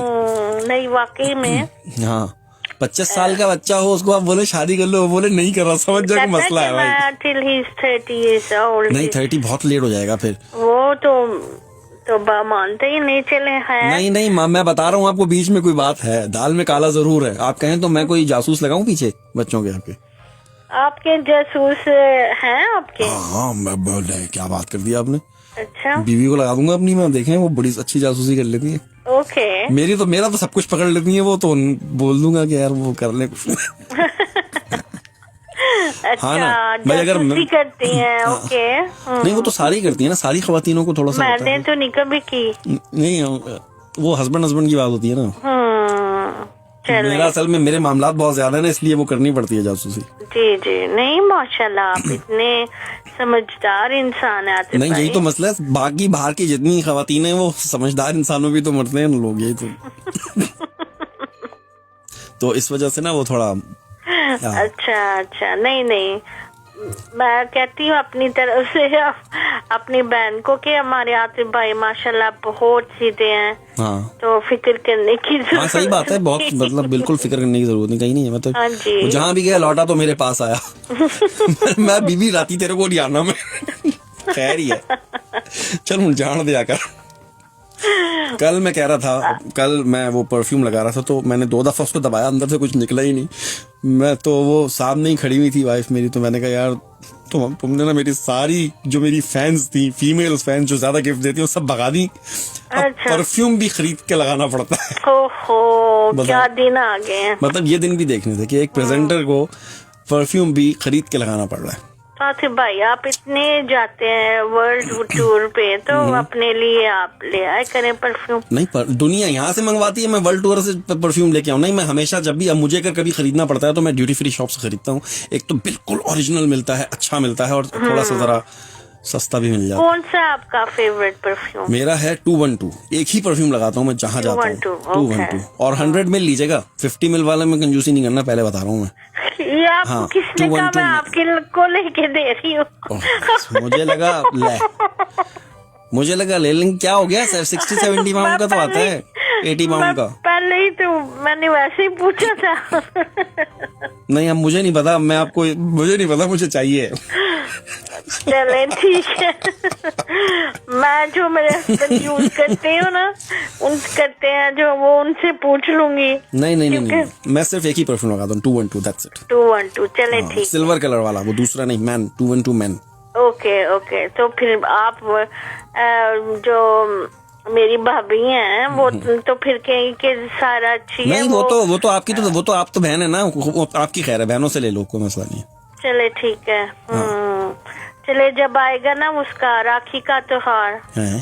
नहीं वाकई में।
हाँ 25 साल का बच्चा हो उसको आप बोले शादी कर लो, वो बोले नहीं कर रहा, समझ जाओ मसला है भाई।
Till he's 30 years old।
नहीं 30 बहुत लेट हो जाएगा फिर।
वो तो मानते ही नहीं चले हैं।
नहीं मैं बता रहा हूँ आपको, बीच में कोई बात है, दाल में काला जरूर है। आप कहें तो मैं कोई जासूस लगाऊं पीछे बच्चों के
आपके जासूस हैं आपके?
हाँ मैं क्या बात कर दी आपने।
अच्छा
बीवी को लगा दूंगा अपनी, मैं देखें वो बड़ी अच्छी जासूसी कर लेती है।
ओके।
मेरा तो सब कुछ पकड़ लेती है वो, तो बोल दूंगा कि यार वो कर ले कुछ।
अच्छा
हाँ ना भाई, अगर
करती हैं। ओके।
नहीं वो तो सारी करती है ना, सारी खवातीनों को थोड़ा सा
मैंने तो नहीं कभी की।
नहीं वो हस्बैंड की बात होती है ना। मेरा असल में मेरे मामलात बहुत ज्यादा है ना, इसलिए वो करनी पड़ती है जासूसी।
जी नहीं माशाल्लाह, आप इतने समझदार इंसान है।
नहीं यही तो मसला है, बाकी बाहर की जितनी खवातीन है वो समझदार इंसानों भी तो मरते हैं लोग, यही तो। तो इस वजह से ना वो थोड़ा
अच्छा नहीं मैं कहती हूँ अपनी तरफ से अपनी बहन को कि हमारे आतिफ भाई माशाल्लाह बहुत सीधे हैं।
हाँ
तो फिक्र करने की जरूरत।
हाँ सही बात है, बहुत मतलब बिल्कुल फिक्र करने की जरूरत नहीं, कहीं नहीं है। मतलब
हाँ जी।
जहाँ भी गया लौटा तो मेरे पास आया। मैं बीबी राती तेरे को नहीं आना मैं। खैर ही है, चल जान दे आकर। कल मैं कह रहा था, कल मैं वो परफ्यूम लगा रहा था तो मैंने 2 दफा उसको दबाया, अंदर से कुछ निकला ही नहीं। मैं तो वो सामने ही खड़ी हुई थी वाइफ मेरी, तो मैंने कहा यार तुमने ना मेरी सारी जो मेरी फैंस थी, फीमेल फैंस जो ज्यादा गिफ्ट देती है, वो सब भगा दी। अब परफ्यूम भी खरीद के लगाना पड़ता है।
ओहो क्या दिन आ गए हैं।
मतलब ये दिन भी देखने थे कि एक प्रेजेंटर को परफ्यूम भी खरीद के लगाना पड़ रहा है।
आतिफ भाई आप इतने जाते हैं वर्ल्ड टूर पे, तो अपने लिए आप ले आए करें परफ्यूम।
नहीं पर दुनिया यहाँ से मंगवाती है, मैं वर्ल्ड टूर से परफ्यूम लेके आऊँ। नहीं मैं हमेशा जब भी, अब मुझे अगर कभी खरीदना पड़ता है तो मैं ड्यूटी फ्री शॉप से खरीदता हूँ। एक तो बिल्कुल ओरिजिनल मिलता है, अच्छा मिलता है, और थोड़ा सा जरा सस्ता भी मिल जाता है।
कौन सा आपका फेवरेट परफ्यूम?
मेरा है 212। एक ही परफ्यूम लगाता हूँ मैं जहाँ जाता हूँ, 212। और 100 मिल लीजिएगा, 50 मिल वाला में कंजूसी नहीं करना, पहले बता रहा हूँ मैं।
हाँ, किसने कहा मैं आपके को लेके दे रही हूँ?
मुझे लगा ले लेंगे, क्या हो गया सर, 60-70 पाउंड का तो आता है, 80 पाउंड का।
पहले ही तो मैंने वैसे ही पूछा था।
नहीं अब मुझे नहीं पता, मुझे नहीं पता, मुझे चाहिए।
चले ठीक है। मैं जो मेरे हस्बैंड यूज करते हो ना, करते हैं जो, वो उनसे पूछ लूंगी।
नहीं मैं सिर्फ एक ही परफ्यूम लगाता हूँ, 212, दैट्स इट।
212 चले ठीक।
सिल्वर कलर वाला, वो दूसरा नहीं, मैन 212 मैन।
ओके तो फिर आप जो मेरी भाभी हैं वो तो फिर कहीं के सारा अच्छी है।
नहीं वो तो आपकी वो तो आप तो बहन है ना, वो आपकी खैर है, बहनों से ले लो, कोई मसला नहीं है।
चले ठीक है। चले जब आएगा ना उसका राखी का त्योहार है,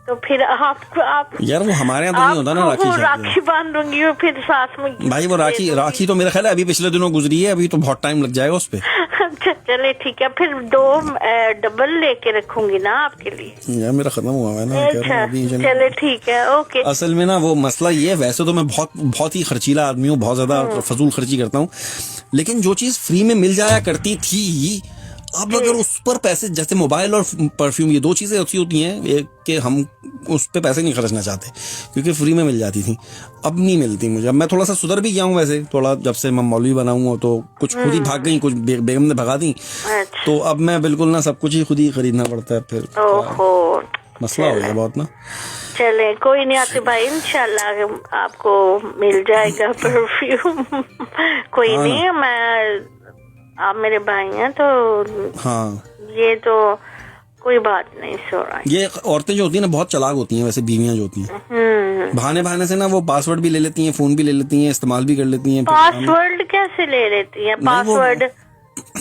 तो फिर आप
यार वो हमारे यहाँ तो नहीं होता ना
राखी बांधूंगी फिर साथ में।
भाई वो राखी तो मेरा ख्याल है अभी पिछले दिनों गुजरी है, अभी तो बहुत टाइम लग जाएगा उस पे।
अच्छा चले ठीक है, फिर 2 डबल लेके रखूंगी ना आपके लिए।
यार मेरा खत्म हुआ है ना।
अच्छा चले ठीक है ओके।
असल में ना वो मसला ये है, वैसे तो मैं बहुत ही खर्चीला आदमी हूँ, बहुत ज्यादा फजूल खर्ची करता हूँ, लेकिन जो चीज फ्री में मिल जाया करती थी, अब अगर उस पर पैसे, जैसे मोबाइल और परफ्यूम, ये 2 चीजें ऐसी होती हैं एक कि हम उस पे पैसे नहीं खर्चना चाहते क्योंकि फ्री में मिल जाती थी, अब नहीं मिलती मुझे। अब मैं थोड़ा सा सुधर भी गया हूँ वैसे, थोड़ा जब से मैं मौलवी बना हूँ, तो कुछ खुद ही भाग गई, कुछ बेगम ने भगा दी। तो अब मैं बिल्कुल ना सब कुछ ही खुद ही खरीदना पड़ता है, फिर मसला हो गया बहुत ना।
चले कोई नहीं आते भाई, इंशाल्लाह आपको मिल जाएगा परफ्यूम। कोई नहीं, मैं आप मेरे भाई हैं तो
हाँ,
ये तो कोई बात नहीं। सो
ये औरतें जो होती है ना बहुत चालाक होती हैं, वैसे बीवियां जो होती हैं, बहाने से ना वो पासवर्ड भी ले लेती हैं, फोन भी ले लेती हैं, इस्तेमाल भी कर लेती हैं।
पासवर्ड कैसे ले लेती हैं? पासवर्ड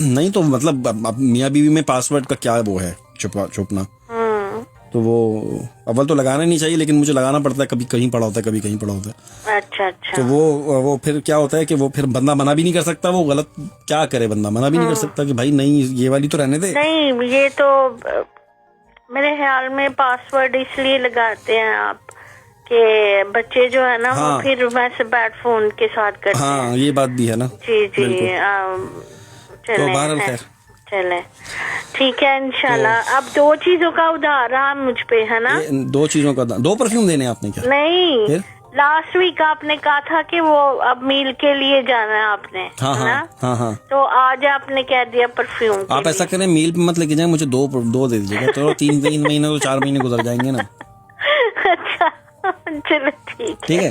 नहीं तो मतलब अब मियाँ बीवी में पासवर्ड का क्या वो है छुपना, तो वो अव्वल तो लगाना नहीं चाहिए, लेकिन मुझे लगाना पड़ता है, कभी कहीं पड़ा होता है, कभी कहीं पड़ा होता है।
अच्छा
तो वो फिर क्या होता है कि वो फिर बंदा मना भी नहीं कर सकता, वो गलत क्या करे, बंदा मना भी नहीं कर सकता कि भाई नहीं ये वाली तो रहने दे।
नहीं ये तो मेरे ख्याल में पासवर्ड इसलिए लगाते हैं आप कि बच्चे जो है ना
हाँ।
वो फिर वैसे बैट फोन के साथ करते हैं।
हाँ ये बात भी है ना।
जी जी
तो
चले
बहरहाल खैर
चले ठीक है इंशाल्लाह। अब 2 चीजों का उधार रहा मुझ पे है ना।
2 चीजों का 2 परफ्यूम देने हैं आपने क्या?
नहीं
फिर?
लास्ट वीक आपने कहा था कि वो अब मील के लिए जाना है आपने,
हाँ
है ना?
हाँ हाँ हाँ।
तो आज आपने कह दिया परफ्यूम के
आप ऐसा
लिए।
करें मील पे मत लेके जाए, मुझे 2 दे दीजिएगा। तो 3 महीने तो 4 महीने गुजर जाएंगे ना।
अच्छा चलो ठीक है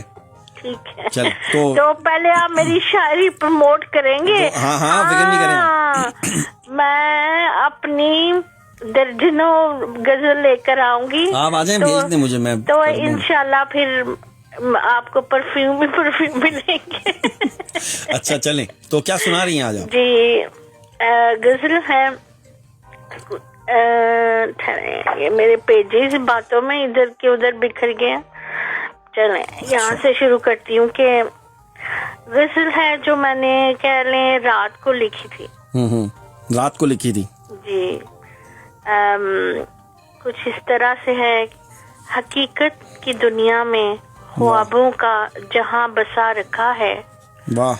ठीक है।
चल
तो पहले आप मेरी शायरी प्रमोट करेंगे।
हाँ हाँ फिक्र नहीं करें।
मैं अपनी दर्जनों गजल लेकर आऊंगी।
आप आ जाएं, भेज दें मुझे, मैं
तो
कर दूंगा।
इंशाल्लाह फिर आपको परफ्यूम मिलेंगे।
अच्छा चलें, तो क्या सुना रही हैं आज आप?
जी गजल है। ठहरे, ये मेरे पेजेस बातों में इधर के उधर बिखर गए। चलें यहाँ से शुरू करती हूँ कि गजल है जो मैंने कह लें रात को लिखी थी।
रात को लिखी थी
जी। कुछ इस तरह से है। हकीकत की दुनिया में ख्वाबों का जहां बसा रखा है।
वाह।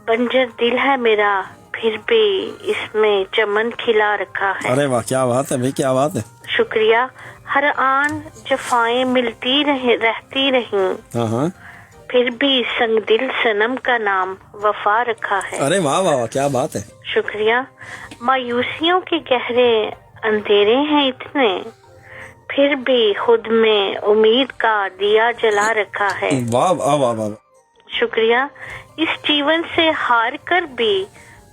बंजर दिल है मेरा फिर भी इसमें चमन खिला रखा है।
अरे वाह क्या बात है भाई, क्या बात है।
शुक्रिया। हर आन जफाएं मिलती रहती रही,
हाँ
फिर भी संग दिल सनम का नाम वफा रखा है।
अरे वाह वाह वाह क्या बात है।
शुक्रिया। मायूसियों के गहरे अंधेरे हैं इतने, फिर भी खुद में उम्मीद का दिया जला रखा है।
वाह वाह वाह वाह।
शुक्रिया। इस जीवन से हार कर भी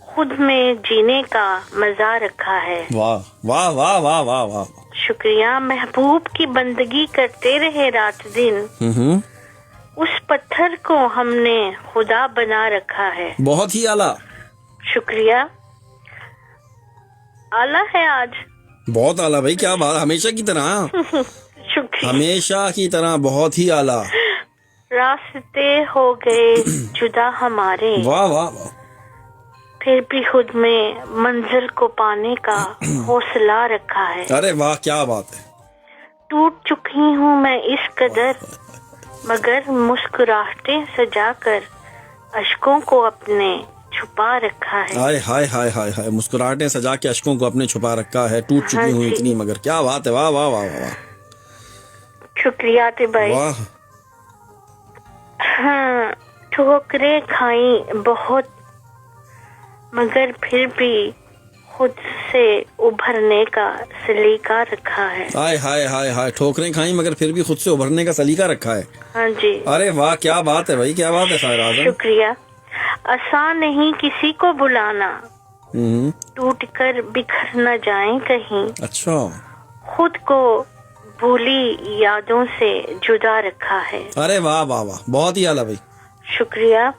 खुद में जीने का मजा रखा है।
वाह वाह वाह वाह वाह वाह।
शुक्रिया। महबूब की बंदगी करते रहे रात दिन, उस पत्थर को हमने खुदा बना रखा है।
बहुत ही आला।
शुक्रिया। आला है आज।
बहुत आला भाई, क्या बात, हमेशा की तरह।
शुक्रिया।
हमेशा की तरह बहुत ही आला।
रास्ते हो गए जुदा हमारे,
वाह वाह वाह।
फिर भी खुद में मंजिल को पाने का हौसला रखा है।
अरे वाह क्या बात है।
टूट चुकी हूँ मैं इस कदर, मगर मुस्कुराहटें सजाकर अशकों को अपने छुपा रखा है।
हाय हाय हाय हाय हाय, मुस्कुराहटें सजा के अशकों को अपने छुपा रखा है। टूट चुकी हूँ इतनी मगर, क्या बात है। वाह वाह वाह वाह।
शुक्रिया थे भाई।
वाह।
हाँ, ठोकरें खाई बहुत, मगर फिर भी खुद से उभरने का सलीका रखा है।
हाय हाय हाय हाय, ठोकरें खाई मगर फिर भी खुद से उभरने का सलीका रखा है।
हाँ जी।
अरे वाह क्या बात है भाई, क्या बात है शायर आज़म।
शुक्रिया। आसान नहीं किसी को बुलाना, टूट कर बिखर न जाए कहीं।
अच्छा।
खुद को भूली यादों से जुदा रखा है।
अरे वाह वाह वाह, बहुत ही आला भाई।
शुक्रिया।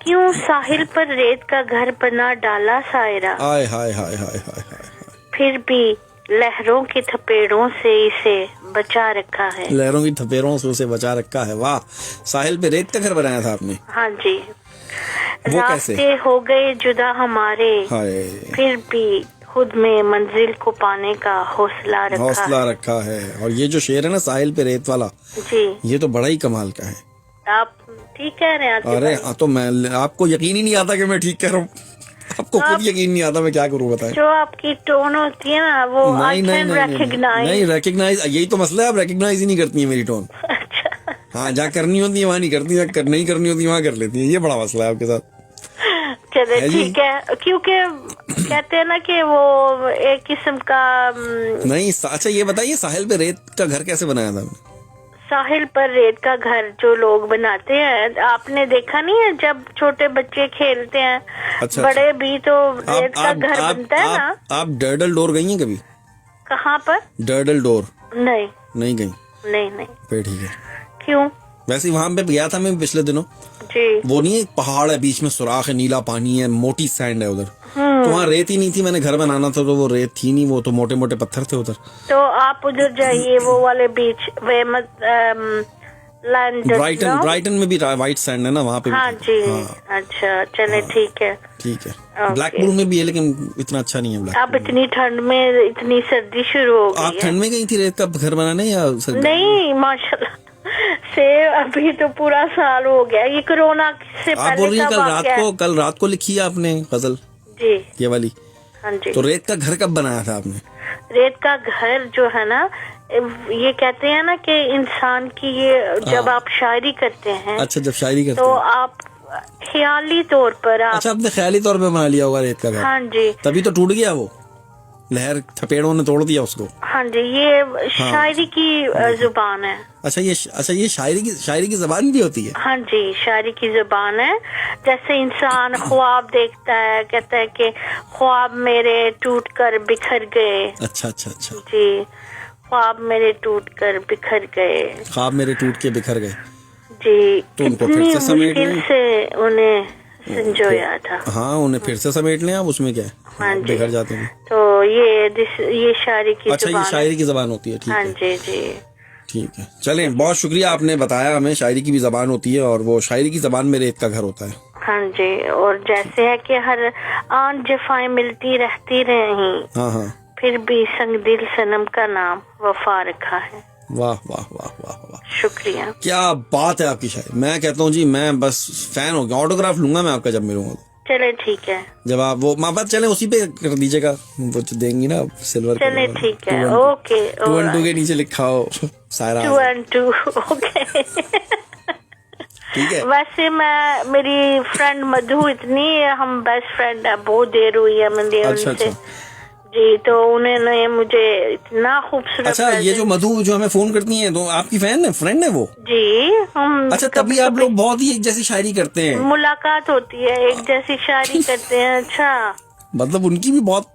क्यों साहिल पर रेत का घर बना डाला सायरा,
हाय हाय हाय हाय हाय हाय।
फिर भी लहरों के थपेड़ों से इसे बचा रखा है।
लहरों की थपेड़ों से उसे बचा रखा है। वाह। साहिल पे रेत का घर बनाया था आपने।
हाँ जी।
वो
रास्ते
कैसे?
हो गए जुदा हमारे,
हाय।
फिर भी खुद में मंजिल को पाने का हौसला
रखा है। और ये जो शेर है ना साहिल पे रेत वाला,
जी,
ये तो बड़ा ही कमाल का है।
आप ठीक कह रहे हैं।
अरे हाँ, तो मैं, आपको यकीन ही नहीं आता कि मैं ठीक कह रहा हूँ। आपको खुद यकीन नहीं आता, मैं क्या करूँ बताएं।
जो आपकी टोन होती है ना वो आई कैन रिकॉग्नाइज।
नहीं रिकॉग्नाइज, यही तो मसला है, आप रिकॉग्नाइज ही नहीं करती है मेरी टोन।
अच्छा।
हाँ, जहाँ करनी होती है वहाँ नहीं करती, जहाँ नहीं करनी होती वहाँ कर लेती है। ये बड़ा मसला है आपके साथ।
चले ठीक है, क्योंकि कहते हैं ना कि वो एक किस्म का
नहीं। अच्छा ये बताइए, साहिल पे रेत का घर कैसे बनाया था आपने?
साहिल पर रेत का घर जो लोग बनाते हैं, आपने देखा नहीं है जब छोटे बच्चे खेलते हैं।
अच्छा,
बड़े भी तो रेत का घर बनता है ना।
आप डर्डल डोर गई हैं कभी?
कहाँ पर?
डर्डल डोर
नहीं
गई?
नहीं।
फिर ठीक है।
क्यों?
वैसे वहां पे गया था मैं पिछले दिनों।
जी।
वो नहीं, एक पहाड़ है, बीच में सुराख है, नीला पानी है, मोटी सैंड है उधर। तो वहाँ रेत ही नहीं थी। मैंने घर बनाना था तो वो रेत थी नहीं, वो तो मोटे मोटे पत्थर थे उधर।
तो आप उधर जाइए, वो वाले बीच
ब्राइटन में भी वाइट सैंड है ना वहाँ पे।
हाँ जी। हाँ। अच्छा चले ठीक है।
ठीक है। ब्लैकपूल में भी है लेकिन इतना अच्छा नहीं है ब्लैक।
अब इतनी ठंड में इतनी सर्दी शुरू हो गई
आप ठंड में गई थी रेत का घर बनाने या सर्दी?
नहीं माशाल्लाह। से अभी तो पूरा साल हो गया, ये कोरोना से
आप
पहले
बोल रही हैं
का
कल रात को लिखी है आपने गजल
जी
ये वाली?
हाँ जी।
तो रेत का घर कब बनाया था आपने?
रेत का घर जो है ना, ये कहते हैं ना कि इंसान की ये जब आप शायरी करते हैं,
अच्छा, जब शायरी करते
तो
हैं,
आप ख्याली तौर पर आप,
अच्छा, आपने ख्याली तौर पे बना लिया होगा रेत का घर।
हाँ जी,
तभी तो टूट गया वो, लहर थपेड़ों ने तोड़ दिया उसको।
हाँ जी, ये शायरी की जुबान है।
अच्छा, ये शायरी की जबान भी होती है?
हाँ जी, शायरी की जुबान है। जैसे इंसान ख्वाब देखता है, कहता है कि ख्वाब मेरे टूट कर बिखर गए।
अच्छा अच्छा अच्छा,
जी, ख्वाब मेरे टूट कर बिखर गए।
ख्वाब मेरे टूट के बिखर गए।
जी,
तो उनको
कितनी
फिर से समेट
मुश्किल
लें।
से उन्हें संजोया था।
हाँ, उन्हें फिर से समेट लें आप, उसमें क्या है,
हाँ जी।
बिखर जाते हैं।
तो ये शायरी की
अच्छा, ये
जुबान है।
शायरी की जबान होती है, ठीक
हाँ
है
जी जी।
ठीक है। चलें, बहुत शुक्रिया, आपने बताया हमें शायरी की भी जबान होती है और वो शायरी की जबान में रेत का घर होता है।
हाँ जी, और जैसे है कि हर आन जफाएं मिलती रहती रही,
हाँ हाँ,
फिर भी संग दिल सनम का नाम वफा रखा है।
वाह वाह वाह वाह वाह,
शुक्रिया।
क्या बात है आपकी शायरी। मैं कहता हूँ जी, मैं बस फैन हो गया। ऑटोग्राफ लूंगा मैं आपका जब मिलूंगा तो।
चले ठीक है।
जब आप वो माँ बाप चले उसी पे कर दीजिएगा, वो जो देंगी ना सिल्वर।
चले ठीक है, ओके।
2 and 2 के नीचे लिखा हो सायरा।
2 and 2, okay.
ठीक है।
वैसे मेरी फ्रेंड मधु, इतनी हम बेस्ट फ्रेंड है, बहुत देर हुई है मिले
अच्छा
उनसे।
अच्छा
जी, तो उन्होंने मुझे इतना खूबसूरत।
अच्छा, ये जो मधु जो हमें फोन करती हैं, तो आपकी फ्रेंड है वो?
जी, हम
अच्छा, तभी आप लोग बहुत ही एक जैसी शायरी करते हैं।
मुलाकात होती है, एक जैसी शायरी करते हैं। अच्छा,
मतलब उनकी भी बहुत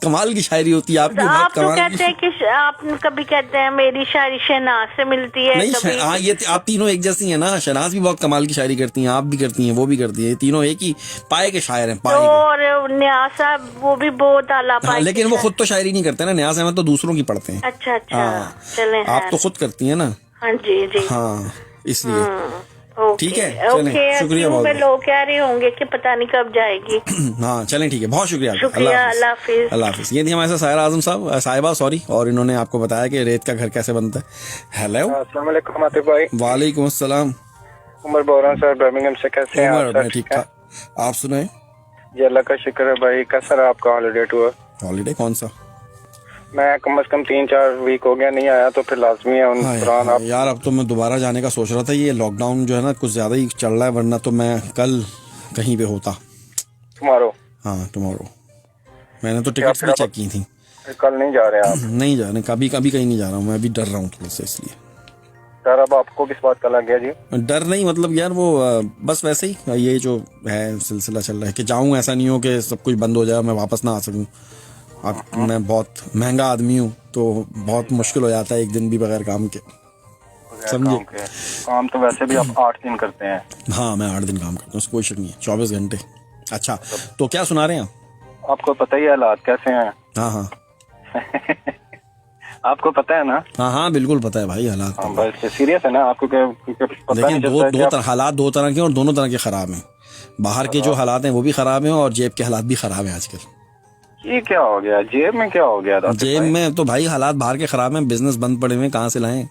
कमाल की शायरी होती है, आपकी बहुत
आप तो
कमाल
कहते
की।
हैं कि आप कभी कहते हैं मेरी शायरी शहनाज से मिलती है,
नहीं,
कभी
हाँ, ये आप तीनों एक जैसी हैं ना। शहनाज भी बहुत कमाल की शायरी करती हैं, आप भी करती हैं, वो भी करती है। ये तीनों एक ही पाए के शायर हैं, पाए
तो,
के।
और न्याज साहब वो भी बहुत आला
हाँ,
पाए
लेकिन
के
वो
शायर।
खुद तो शायरी नहीं करते ना, न्याज अहमद तो दूसरों की पढ़ते हैं।
अच्छा अच्छा,
हाँ,
चले
आप तो खुद करती हैं ना।
हाँ जी जी।
हाँ, इसलिए
ओके,
ठीक है, चलें,
ओके।
शुक्रिया बहुत
में लोग कह रहे होंगे कि पता नहीं कब जाएगी।
हाँ, चलें, ठीक है, बहुत शुक्रिया आपका।
शुक्रिया, अल्लाह हाफिज।
अल्लाह हाफिज। ये थी हमारे साथ सायरा आजम साहिबा, सॉरी, और इन्होंने आपको बताया कि रेत का घर कैसे बनता है। हेलो,
अस्सलाम वालेकुम आतिफ भाई।
वालेकुम अस्सलाम।
उमर बोल रहा हूँ सर, बर्मिंघम से। कैसे हैं
उमर,
आप?
मैं ठीक ठाक, आप सुनाए?
जी अल्लाह का शुक्र है भाई। कैसा रहा आपका हॉलीडे टूर?
हॉलीडे कौन सा?
मैं कम से कम 3-4 वीक हो गया नहीं आया, तो फिर लाजमी है उन दौरान आप।
यार, अब तो मैं दोबारा जाने का सोच रहा था। ये लॉकडाउन जो है ना कुछ ज्यादा ही चल रहा है, वरना तो मैं कल कहीं पे होता।
टुमारो?
हाँ, टुमारो। मैंने तो टिकट्स भी चेक की थी।
कल नहीं जा रहे आप?
नहीं जा रहे, कभी कहीं नहीं जा रहा हूँ मैं, अभी डर रहा हूँ थोड़ा सा, इसलिए।
सर, अब आपको किस बात का लग गया जी?
डर नहीं, मतलब यार वो बस वैसे ही ये जो है सिलसिला चल रहा है कि जाऊं, ऐसा नहीं हो कि सब कुछ बंद हो जाए, मैं वापस ना आ सकूं। अब मैं बहुत महंगा आदमी हूँ, तो बहुत मुश्किल हो जाता है एक दिन भी बगैर काम के, समझे?
काम तो वैसे भी आप 8 दिन करते हैं।
हाँ, मैं 8 दिन काम करता हूँ, कोई शक नहीं है, 24 घंटे। अच्छा, तो क्या सुना रहे हैं आप?
आपको पता ही है हालात कैसे हैं।
हाँ हाँ
आपको पता है ना?
हाँ हाँ, बिल्कुल पता है भाई, हालात।
हाँ, बस सीरियस है ना आपको?
लेकिन हालात दो तरह के और दोनों तरह के खराब हैं। बाहर के जो हालात हैं वो भी खराब हैं, और जेब के हालात भी खराब हैं आजकल।
ये क्या हो गया? जेब में क्या हो गया?
जेब में तो भाई हालात बाहर के खराब हैं, बिजनेस बंद पड़े हुए, कहाँ से लाएं?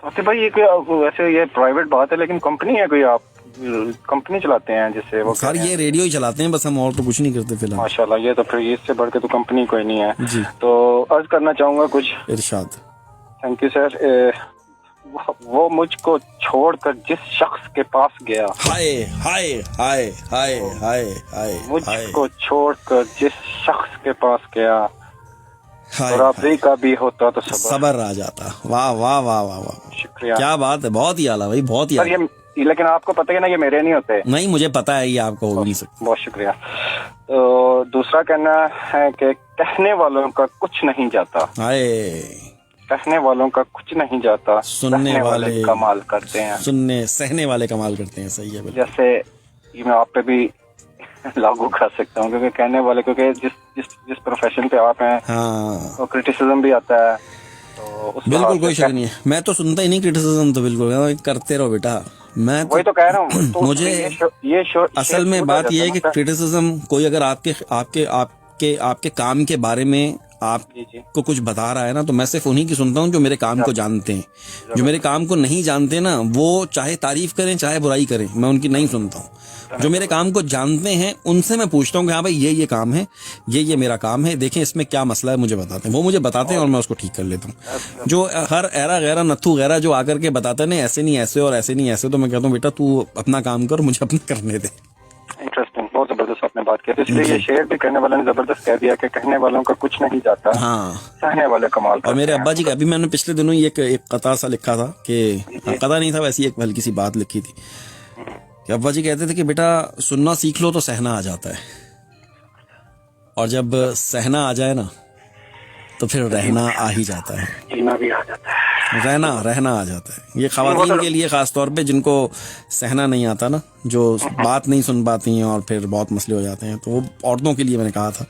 तो भाई ये वैसे ये प्राइवेट बात है, लेकिन कंपनी है कोई, आप कंपनी चलाते हैं जिससे वो?
सर, ये रेडियो ही चलाते हैं बस हम, और तो कुछ नहीं करते फिलहाल।
माशाल्लाह, ये तो फिर इससे बढ़ के तो कंपनी कोई नहीं है
जी।
तो अर्ज करना चाहूंगा कुछ।
इरशाद।
Thank you sir. वो मुझको छोड़कर जिस शख्स के पास गया,
हाय हाय हाय हाय हाय हाय,
मुझको छोड़कर जिस शख्स के पास गया,
हाय,
बराबरी का भी होता तो
सबर आ जाता। वाह वाह वाह वाह वाह,
शुक्रिया,
क्या बात है, बहुत ही आला भाई, बहुत ही आला।
लेकिन आपको पता है ना, ये मेरे नहीं होते।
नहीं, मुझे पता है, ये आपको हो नहीं सकता।
बहुत शुक्रिया। तो दूसरा कहना है कि कहने वालों का कुछ नहीं जाता,
हाय,
कहने वालों का कुछ नहीं जाता,
सुनने वाले
कमाल करते हैं।
सहने वाले कमाल करते हैं, सही है बिल्कुल।
जैसे ये मैं आप पे भी लागू कर सकता हूँ, क्योंकि कहने वाले, क्योंकि जिस प्रोफेशन पे आप हैं,
हाँ,
तो क्रिटिसिज्म भी आता है, तो
बिल्कुल कोई शक नहीं है। मैं तो सुनता ही नहीं क्रिटिसिज्म, तो बिल्कुल करते रहो बेटा। मैं
वही तो कह रहा हूँ। तो
मुझे असल में बात यह है कि क्रिटिसिज्म कोई अगर आपके काम के बारे में आपको कुछ बता रहा है ना, तो मैं सिर्फ उन्हीं की सुनता हूँ जो मेरे काम को जानते हैं। जो मेरे काम को नहीं जानते ना, वो चाहे तारीफ करें चाहे बुराई करें, मैं उनकी नहीं सुनता हूँ। जो मेरे काम को जानते हैं उनसे मैं पूछता हूँ कि हाँ भाई ये काम है, ये मेरा काम है, देखें इसमें क्या मसला है, मुझे बताते हैं। वो मुझे बताते हैं और मैं उसको ठीक कर लेता हूँ। जो हर एरा गैरा नत्थू गैरा जो आकर के बताते हैं ना ऐसे नहीं ऐसे और ऐसे नहीं ऐसे, तो मैं कहता हूँ बेटा तू अपना काम कर, मुझे अपना करने दे।
इंटरेस्टिंग, बहुत जबरदस्त आपने बात की। तो इसलिए ये शेर भी कहने वाले ने जबरदस्त कह दिया कि कहने वालों का कुछ नहीं जाता,
हाँ,
सहने वाले कमाल।
और मेरे अब्बा जी का अभी मैंने पिछले दिनों ही एक कथा सा लिखा था कि कथा नहीं था, वैसी एक हल्की सी बात लिखी थी कि अब्बा जी कहते थे कि बेटा सुनना सीख लो तो सहना आ जाता है, और जब सहना आ जाए ना तो फिर रहना आ ही जाता है,
जीना भी आ जाता है,
रहना आ जाता है। ये खवातीन के लिए खास तौर पे जिनको सहना नहीं आता ना, जो बात नहीं सुन पाती हैं और फिर बहुत मसले हो जाते हैं, तो वो औरतों के लिए मैंने कहा था।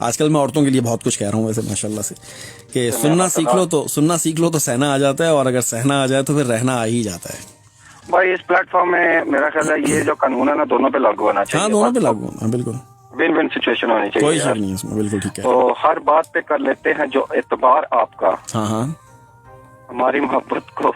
आजकल मैं औरतों के लिए बहुत कुछ कह रहा हूँ वैसे माशाल्लाह से, कि सुनना सीख लो तो सहना आ जाता है, और अगर सहना आ जाए तो फिर रहना आ ही जाता है।
भाई इस प्लेटफॉर्म में मेरा ख्याल है ये जो कानून है ना दोनों पे लागू होना चाहिए।
हाँ, दोनों पे लागू होना, बिल्कुल
विन विन सिचुएशन होनी चाहिए,
कोई शक नहीं है इसमें, बिल्कुल ठीक है।
तो हर बात पे कर लेते हैं जो एतबार आपका,
हाँ हाँ,
हमारी मोहब्बत को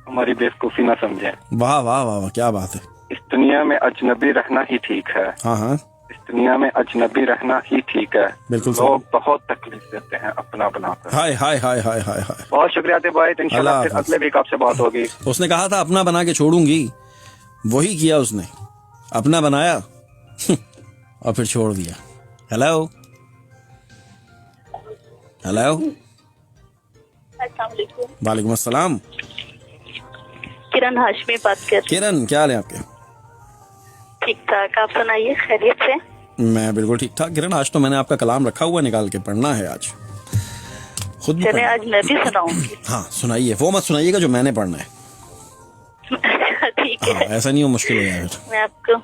हमारी बेवकूफी ना समझे।
वाह वाह वाह वाह, क्या बात है।
इस दुनिया में अजनबी रहना ही ठीक है,
हाँ हाँ,
इस दुनिया में अजनबी रहना ही ठीक है।
बिल्कुल
लोग बहुत तकलीफ देते हैं अपना बनाकर।
हाय हाय हाय हाय हाय हाय।
बहुत शुक्रिया आतिफ भाई, तो इंशाल्लाह फिर अगले वीक आपसे बात होगी।
उसने कहा था अपना बना के छोड़ूंगी, वही किया उसने, अपना बनाया और फिर छोड़ दिया। हेलो हेलो, वालेकुम अस्सलाम।
किरण हाशमी बात कर।
किरण, क्या हाल है आपके?
ठीक ठाक, आप सुनाइए, खैरियत से?
मैं बिल्कुल ठीक ठाक। किरण, आज तो मैंने आपका कलाम रखा हुआ, निकाल के पढ़ना है आज, खुद
चले आज मैं भी सुनाऊंगी।
हाँ सुनाइए, वो मत सुनाइएगा जो मैंने पढ़ना है।
ठीक है,
ऐसा नहीं हो मुश्किल हो जाए फिर।
मैं आपको,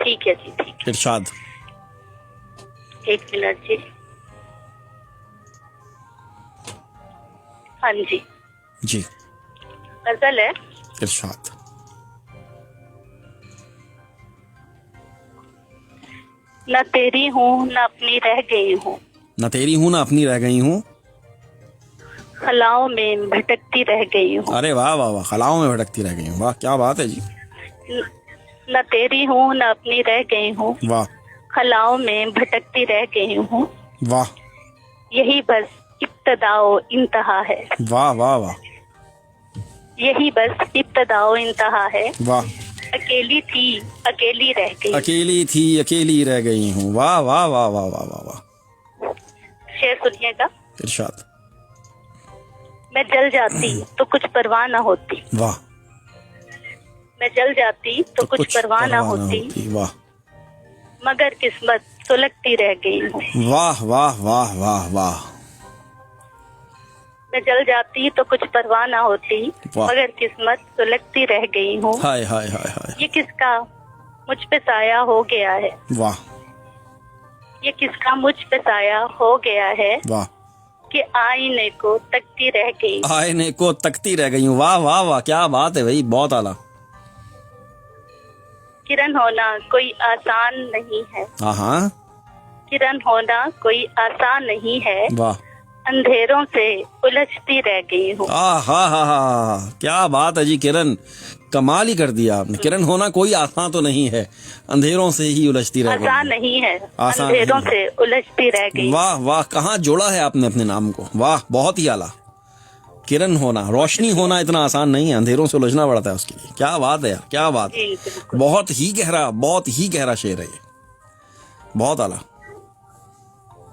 ठीक है जी, ठीक है।
इरशाद।
एक मिनट जी, हाँ जी
जी,
गजल है।
इरशाद।
न तेरी हूँ न अपनी रह गई हूँ,
न तेरी हूँ ना अपनी रह गई हूँ,
खलाओं में भटकती रह गई हूँ।
अरे वाह वाह वाह, खलाओं में भटकती रह गई हूँ, वाह क्या बात है जी।
न तेरी हूँ न अपनी रह गई हूँ,
वाह
खलाओं में भटकती रह गई हूँ,
वाह
यही बस इब्तदाओ इंतहा है,
वाह वाह वाह,
यही बस इब्तदाओ इंतहा है।
वाह,
अकेली थी अकेली रह गई,
अकेली थी अकेली रह गई हूँ, वाह वाह वाह वाह वाह वाह वाह।
शेर सुनिएगा।
इरशाद।
मैं जल जाती तो कुछ परवाह न होती,
वाह,
मैं जल जाती तो कुछ परवाह न होती,
वाह,
मगर किस्मत सुलगती रह गई हूँ।
वाह वाह वाह वाह वाह,
मैं जल जाती तो कुछ परवाह न होती,
वाह।
मगर किस्मत सुलगती रह गई हूँ।
हाय हाय हाय हाय,
ये किसका मुझ पे साया हो गया है,
वाह,
ये किसका मुझ पे साया हो गया है,
वाह,
कि आईने को तकती रह गई।
आईने को तकती रह गई हूँ, वाह वाह वाह, क्या बात है भाई, बहुत आला।
किरण होना कोई आसान नहीं है,
हाँ हाँ,
किरण होना कोई आसान नहीं है,
वाह,
अंधेरों से उलझती रह गई हूँ।
हाँ हाँ हाँ हाँ, क्या बात है जी किरण, कमाल ही कर दिया आपने। किरण होना कोई आसान तो नहीं है, अंधेरों से ही उलझती रह गई।
आसान नहीं है,
आसान
अंधेरों
नहीं
से उलझती रह गई।
वाह वाह, कहाँ जोड़ा है आपने अपने नाम को, वाह, बहुत ही आला। किरण होना, रोशनी होना इतना आसान नहीं है, अंधेरों से उलझना पड़ता है उसके लिए। क्या बात है यार, क्या बात,
जी, बिल्कुल।
बहुत ही गहरा शेर है ये, बहुत आला।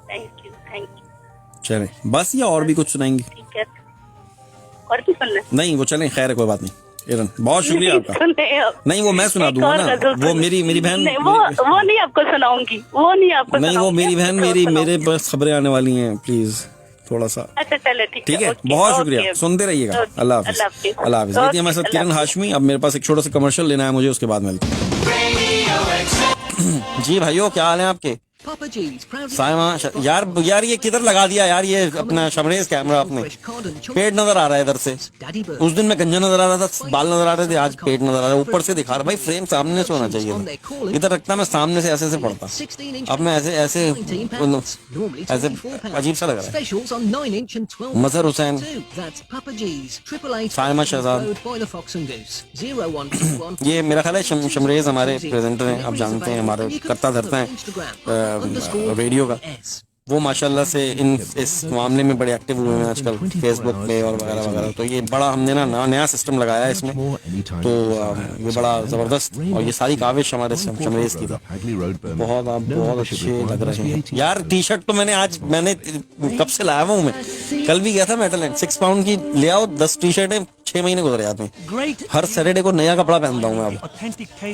Thank you, thank you.
चले बस, या और भी कुछ सुनाएंगे?
ठीक है, और भी सुनना?
नहीं वो चलें, खैर है, कोई बात नहीं। किरण, बहुत शुक्रिया आपका। नहीं वो मैं सुना दूंगा ना, वो मेरी बहन,
वो नहीं आपको सुनाऊंगी, वो नहीं आपको
नहीं, वो मेरी बहन, मेरे पास खबरें आने वाली हैं, प्लीज थोड़ा सा।
अच्छा चलो, ठीक
है, बहुत शुक्रिया, सुनते रहिएगा। अल्लाह हाफिज, अल्लाह हाफिज। ये थी हमारे साथ किरण हाशमी। अब मेरे पास एक छोटा सा कमर्शियल लेना है मुझे, उसके बाद मिलते हैं। जी भाइयों, क्या हाल है आपके? साइमा यार ये किधर लगा दिया यार, ये अपना शमरेज कैमरा आपने, पेट नजर आ रहा है इधर से। उस दिन मैं गंजा नजर आ रहा था, बाल नजर आ रहे थे, आज पेट नजर आ रहा है, ऊपर से दिखा रहा। भाई फ्रेम सामने से होना चाहिए था, इधर रखता मैं सामने से ऐसे पड़ता। अब मैं ऐसे ऐसे अजीब सा लग रहा है। मजहर हुसैन, साइमा शहजाद, ये मेरा ख्याल है शमरेज हमारे प्रेजेंटर हैं, आप जानते हैं, हमारे करता धरता है रेडियो का। वो माशाल्लाह से इस मामले में बड़े एक्टिव हुए हैं आजकल, फेसबुक पे और वगैरह वगैरह। तो ये बड़ा हमने ना नया सिस्टम लगाया है इसमें, तो ये बड़ा ज़बरदस्त, और ये सारी काविश हमारे शमरेज की थी। बहुत आप बहुत अच्छे लग रहे हैं यार। टी शर्ट तो मैंने कब से लाया हुआ हूँ मैं, कल भी गया था मेटल एंड 6 पाउंड की ले आओ, 10 टी शर्टें 6 महीने गुजर जाते हैं। हर सैटरडे को नया कपड़ा पहनता हूँ मैं अब,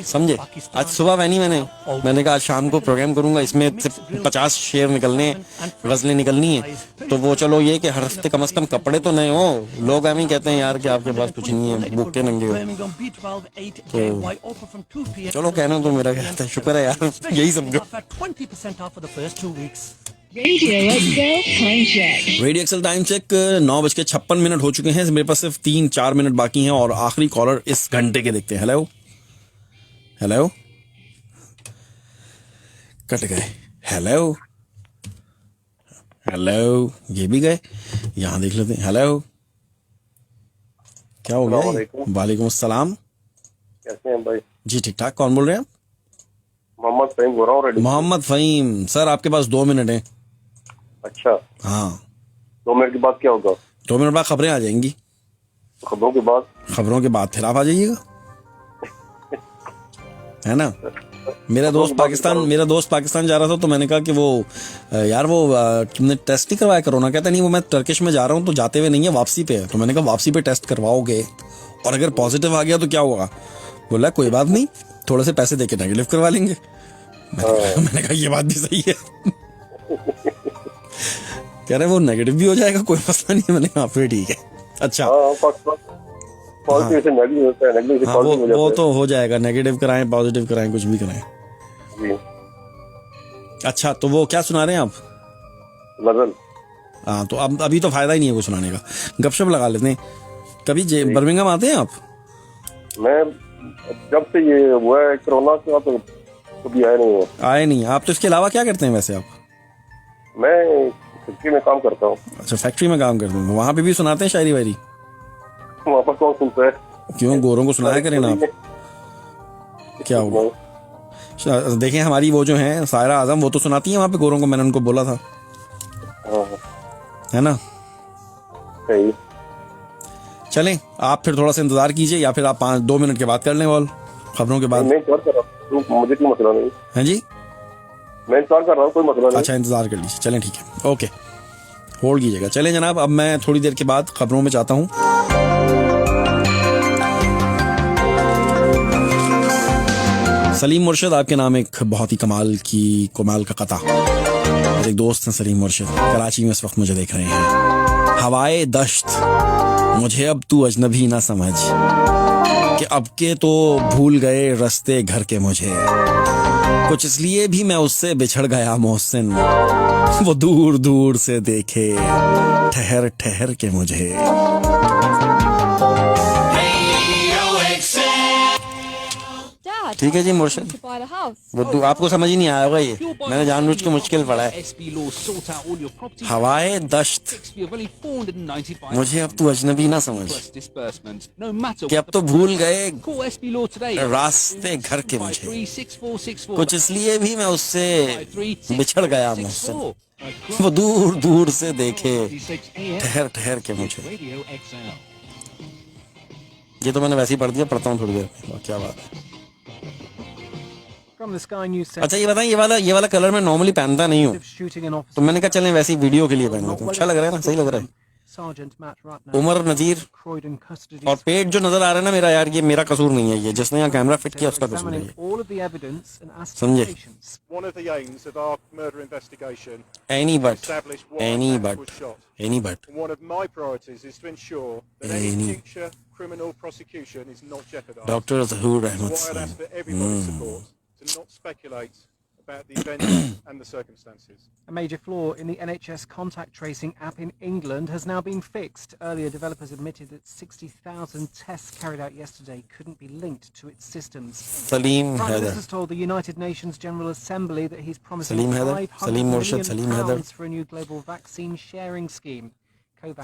समझे। आज सुबह पहनी मैंने कहा आज शाम को प्रोग्राम करूंगा, इसमें से 50 शेर निकलने, गजलें निकलनी है। तो वो चलो ये कि हर हफ्ते कम से कम कपड़े तो नए हो। लोग एम ही कहते हैं यार कि आपके पास कुछ नहीं है, भूखे नंगे हो। तो चलो कहना तो मेरा कहता है, शुक्र है यार, यही समझो। रेडियो एक्सल टाइम चेक 9:56 हो चुके हैं। मेरे पास सिर्फ 3-4 मिनट बाकी हैं और आखिरी कॉलर इस घंटे के देखते हैं। हेलो हेलो, कट गए। हेलो हेलो, ये भी गए। यहाँ देख लेते हैं। हेलो, क्या हो गया? वालेकुम अस्सलाम,
कैसे हैं भाई?
जी ठीक ठाक। कौन बोल रहे हैं आप?
मोहम्मद फहीम बोल रहा हूँ।
मोहम्मद फहीम सर, आपके पास 2 मिनट हैं।
अच्छा,
हाँ।
2 मिनट के बाद क्या होगा?
2 मिनट बाद खबरें आ जाएंगी।
खबरों के बाद?
खबरों के बाद फिर आप आ जाइएगा, है ना। मेरा दोस्त पाकिस्तान जा रहा था, तो मैंने कहा कि वो यार वो तुमने टेस्ट नहीं करवाया कोरोना? कहता नहीं, वो मैं टर्किश में जा रहा हूँ तो जाते हुए नहीं है, वापसी पे है। तो मैंने कहा वापसी पे टेस्ट करवाओगे और अगर पॉजिटिव आ गया तो क्या होगा? बोला कोई बात नहीं, थोड़े से पैसे देके नेगेटिव करवा लेंगे। मैंने कहा ये बात भी सही है। कह रहे वो नेगेटिव भी हो जाएगा, कोई मसला नहीं है। मैंने कहा फिर ठीक है। अच्छा, वो तो हो जाएगा, नेगेटिव कराएं पॉजिटिव कराएं कुछ भी कराएं। अच्छा, तो वो क्या सुना रहे हैं आप?
गजल।
हाँ, तो अब अभी तो फायदा ही नहीं है कुछ सुनाने का, गपशप लगा लेते हैं। कभी बर्मिंघम आते हैं आप?
मैं जब से ये हुआ है कोरोना का तो कभी आए नहीं। आप तो इसके अलावा क्या करते हैं वैसे आप? मैं फैक्ट्री में काम करता हूँ। अच्छा,
फैक्ट्री में काम करते हैं, वहाँ पे भी सुनाते हैं शायरी वायरी?
वहाँ पर कौन सुनता है?
क्यों, गोरों को सुनाया करें ना आप। क्या हुआ? देखें हमारी वो जो है सायरा आजम, वो तो सुनाती है वहाँ पे गोरों को, मैंने उनको बोला था, है ना।
सही।
चलें, आप फिर थोड़ा सा इंतजार कीजिए, या फिर आप 2 मिनट के बाद कर लें कॉल, खबरों के बाद।
मुझे कोई मसला नहीं
है जी,
मैं इंतजार कर रहा हूँ, कोई मसला नहीं।
अच्छा, इंतजार कर लीजिए। चलें ठीक है, ओके, होल्ड कीजिएगा। चलें जनाब, अब मैं थोड़ी देर के बाद खबरों में चाहता हूँ। सलीम मुर्शिद, आपके नाम एक बहुत ही कमाल का कता। और एक दोस्त हैं सलीम मुर्शिद, कराची में इस वक्त मुझे देख रहे हैं। हवाए दश्त मुझे अब तू अजनबी ना समझ, कि अब के तो भूल गए रास्ते घर के मुझे, कुछ इसलिए भी मैं उससे बिछड़ गया मोहसिन, वो दूर दूर से देखे ठहर ठहर के मुझे। ठीक है जी मुर्शिद, वो आपको समझ ही नहीं आया होगा, ये मैंने जानबूझ के मुश्किल पड़ा है। हवाए दश्त मुझे अब तू अजनबी ना समझ, कि अब तो भूल गए रास्ते घर के मुझे, कुछ इसलिए भी मैं उससे बिछड़ गया मुझसे, वो दूर दूर से देखे ठहर ठहर के मुझे। ये तो मैंने वैसे ही पढ़ दिया, पढ़ता हूँ थोड़ी देर में। क्या बात है। अच्छा ये बताएं, ये वाला कलर मैं नॉर्मली पहनता नहीं हूँ, तो मैंने कहा चलें वैसे ही वीडियो के लिए पहन लेता हूँ। अच्छा लग रहा है ना, सही लग रहा है। उमर नजीर, और पेट जो नजर आ रहा है ना मेरा, यार ये मेरा कसूर नहीं है, ये जिसने यहाँ कैमरा फिट किया उसका कसूर है, समझे। एनी बट doctor Zahoor Ahmed,
to not speculate about the events and the circumstances.
A major flaw in the NHS contact tracing app in England has now been fixed. Earlier, developers admitted that 60,000 tests carried out yesterday couldn't be linked to its systems.
Salim
Prime
Haider.
Minister told the United Nations General Assembly that he's promising
Salim Haider.
£500
Salim Murshid.
million
Salim Haider.
for a new global vaccine sharing scheme.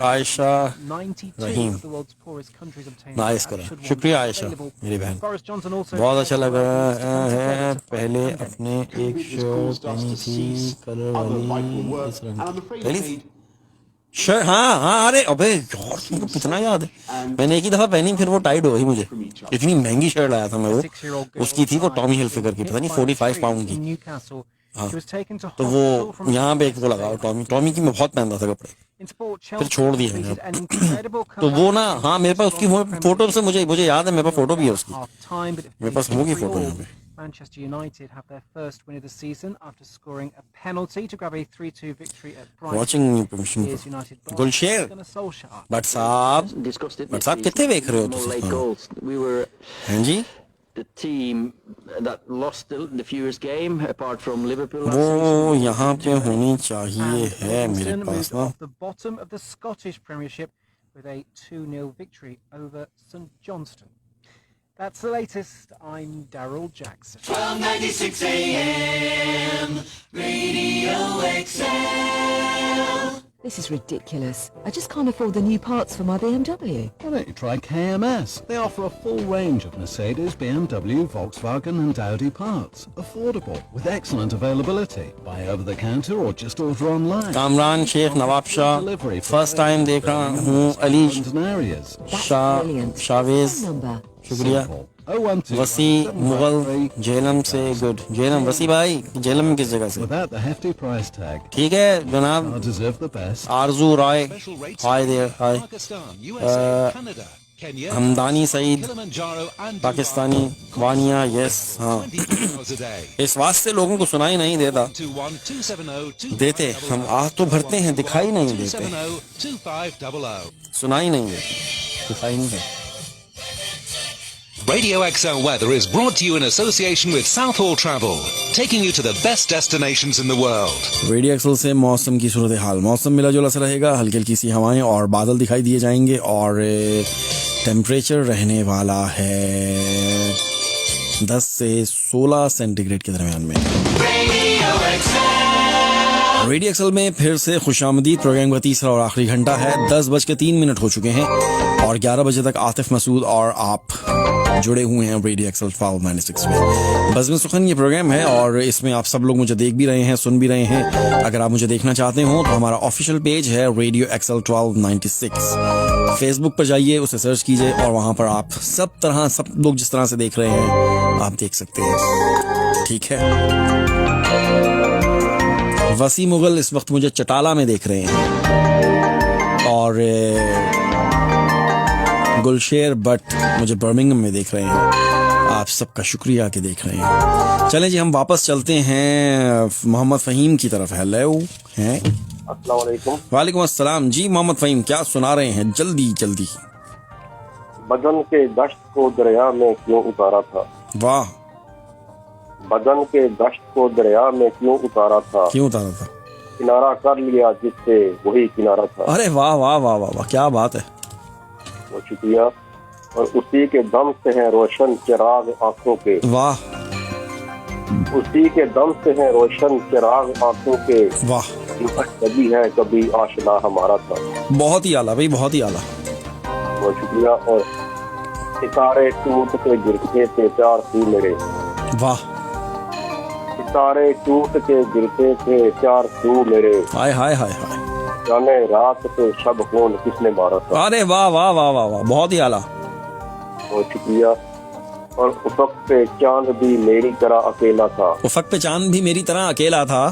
Aisha
92
Rahim.
of the world's poorest countries obtained
nice
that
करा,
should want
शुक्रिया
to be
आयशा
available.
मेरी बहन,
Boris Johnson also
बहुत अच्छा लगा
said
है।
that
पहले अपने एक शर्ट पहनी थी कलर वाली इस रंग पहली थी शर्ट, हाँ हाँ, अरे अबे यार तुमको कितना याद है, मैंने एक ही दफा पहनी, फिर वो टाइट हो गई मुझे, इतनी महंगी शर्ट लाया था मैं, वो उसकी थी, वो टॉमी हिल्फिगर की, पता नहीं 45 पाउंड की। हाँ, तो वो यहाँ पे एक को लगाओ, टॉमी की मैं बहुत पहनता था कपड़े, फिर छोड़ दिए मैंने। तो वो ना, हाँ मेरे पास उसकी फोटो से मुझे याद है, मेरे पास फोटो भी है उसकी, मेरे पास होगी फोटो यहाँ पे।
Manchester United have their first win of the season after scoring a penalty to grab a 3-2 victory at Brighton.
Watching Gulsher, but साहब कितने देख रहे हो तुम? हैं जी?
The team that lost the fewest game apart from Liverpool.
वो यहाँ पे होनी चाहिए है मेरे पास ना।
The bottom of the Scottish Premiership with a 2-0 victory over St Johnstone. That's the latest. I'm Daryl Jackson.
1296 AM, Radio XL.
This is ridiculous. I just can't afford the new parts for my BMW.
Why don't you try KMS? They offer a full range of Mercedes, BMW, Volkswagen and Audi parts. Affordable, with excellent availability. Buy over the counter or just order online.
Kamran Sheikh Nawab Shah, first time देख रहा हूँ। अली शावेज, शुक्रिया। वसी मुगल जेलम से गुड, जेलम वसी भाई, जेलम में किस जगह से? ठीक है जनाब। Arzoo Rai, hi there, hi. Hamdani Saeed, Pakistani Vania, yes हाँ। इस वास्ते लोगों को सुनाई नहीं देता, देते हम आह तो भरते हैं, दिखाई नहीं देते, सुनाई नहीं देते, दिखाई नहीं देते।
Radio XL weather is brought to you in association with Southall Travel, taking you to the best destinations in the world.
Radio XL से मौसम की सूरत हाल, मौसम मिला जुला सा रहेगा, हल्की हल्की सी हवाएं और बादल दिखाई दिए जाएंगे और टेम्परेचर रहने वाला है 10 से 16 सेंटीग्रेड के दरमियान में। रेडियो एक्सल में फिर से खुशामदीद। प्रोग्राम का तीसरा और आखिरी घंटा है, 10:03 हो चुके हैं और 11 बजे तक आतिफ मसूद और आप जुड़े हुए हैं रेडियो एक्सल 1296 में। बज़्म सुखन ये प्रोग्राम है और इसमें आप सब लोग मुझे देख भी रहे हैं, सुन भी रहे हैं। अगर आप मुझे देखना चाहते हो तो हमारा ऑफिशियल पेज है रेडियो एक्सल 1296। फेसबुक पर जाइए, उसे सर्च कीजिए और वहां पर आप सब लोग जिस तरह से देख रहे हैं आप देख सकते हैं, ठीक है। वसी मुगल इस वक्त मुझे चटाला में देख रहे हैं और गुलशेर भट्ट मुझे बर्मिंघम में देख रहे हैं। आप सबका शुक्रिया कि देख रहे हैं। चलें जी, हम वापस चलते हैं मोहम्मद फ़हीम की तरफ। हेलो हैं,
अस्सलाम वालेकुम।
वालेकुम अस्सलाम जी। मोहम्मद फ़हीम क्या सुना रहे हैं? जल्दी जल्दी।
बदन के दश्त को दरिया में क्यों उतारा था?
वाह।
बदन के दश्त को दरिया में क्यों उतारा था?
क्यों उतारा था?
किनारा कर लिया जिससे वही किनारा था।
अरे वाह वाह वाह वाह वाह, क्या बात है।
वो शुक्रिया। और उसी के दम से है रोशन चिराग आंखों के।
वाह।
उसी के दम से है रोशन चिराग आंखों के।
वाह।
कभी है कभी आशना हमारा था।
बहुत ही आला भाई, बहुत ही आला।
बहुत शुक्रिया। और सितारे टूट के गिरते थे प्यार तू मेरे।
वाह।
सितारे टूट के गिरते थे प्यार तू मेरे।
हाय हाय हाय हाय।
जाने रात पे शब कौन किसने मारा था।
अरे वाह वाह वाह वाह वाह, बहुत ही आला।
बहुत शुक्रिया। और उफक पे चांद भी मेरी तरह अकेला था।
उफक पे चांद भी मेरी तरह अकेला था।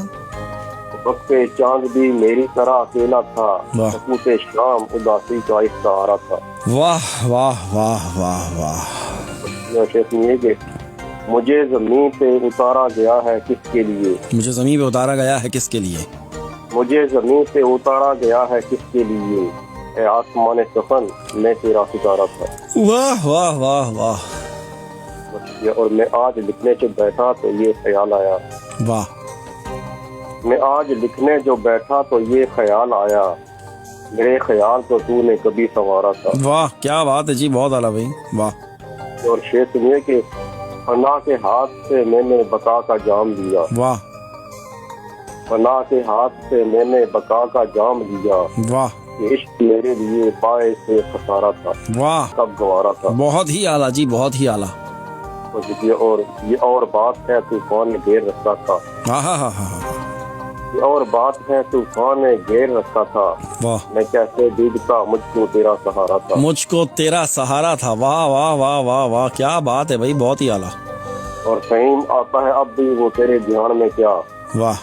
उफक पे चांद भी मेरी तरह अकेला था। सकूते शाम उदासी का एक सहारा था।
वाह वाह वाह वाह वाह।
सुनिए कि मुझे जमीन पे उतारा गया है किसके लिए?
मुझे जमीन पे उतारा गया है किसके लिए?
मुझे जमीन पे उतारा गया है किसके लिए? ए आसमान सफन मैं तेरा सितारा था।
वाह वाह वाह वाह।
और मैं आज लिखने से बैठा तो ये ख्याल आया
वाह।
मैं आज लिखने जो बैठा तो ये ख्याल आया, मेरे ख्याल तो तूने कभी संवारा था।
वाह क्या बात है जी, बहुत आला भाई, वाह।
और शेर सुनिए कि फना के हाथ से मैंने बका का जाम लिया।
वाह।
फना के हाथ से मैंने बका का जाम लिया।
वाह।
इश्क मेरे लिए पाए से खसारा था।
वाह।
कब गवारा था।
बहुत ही आला जी, बहुत ही आला।
ये और बात है तूफान ने घेर रखा था। ये और बात है तूफान ने घेर रखा था।
वाह।
मैं कैसे डूबता मुझको तेरा सहारा था।
मुझको तेरा सहारा था। वाह वाह वाह वाह वाह, क्या बात है भाई, बहुत ही आला।
और फहीम आता है अब भी वो तेरे ध्यान में क्या।
वाह।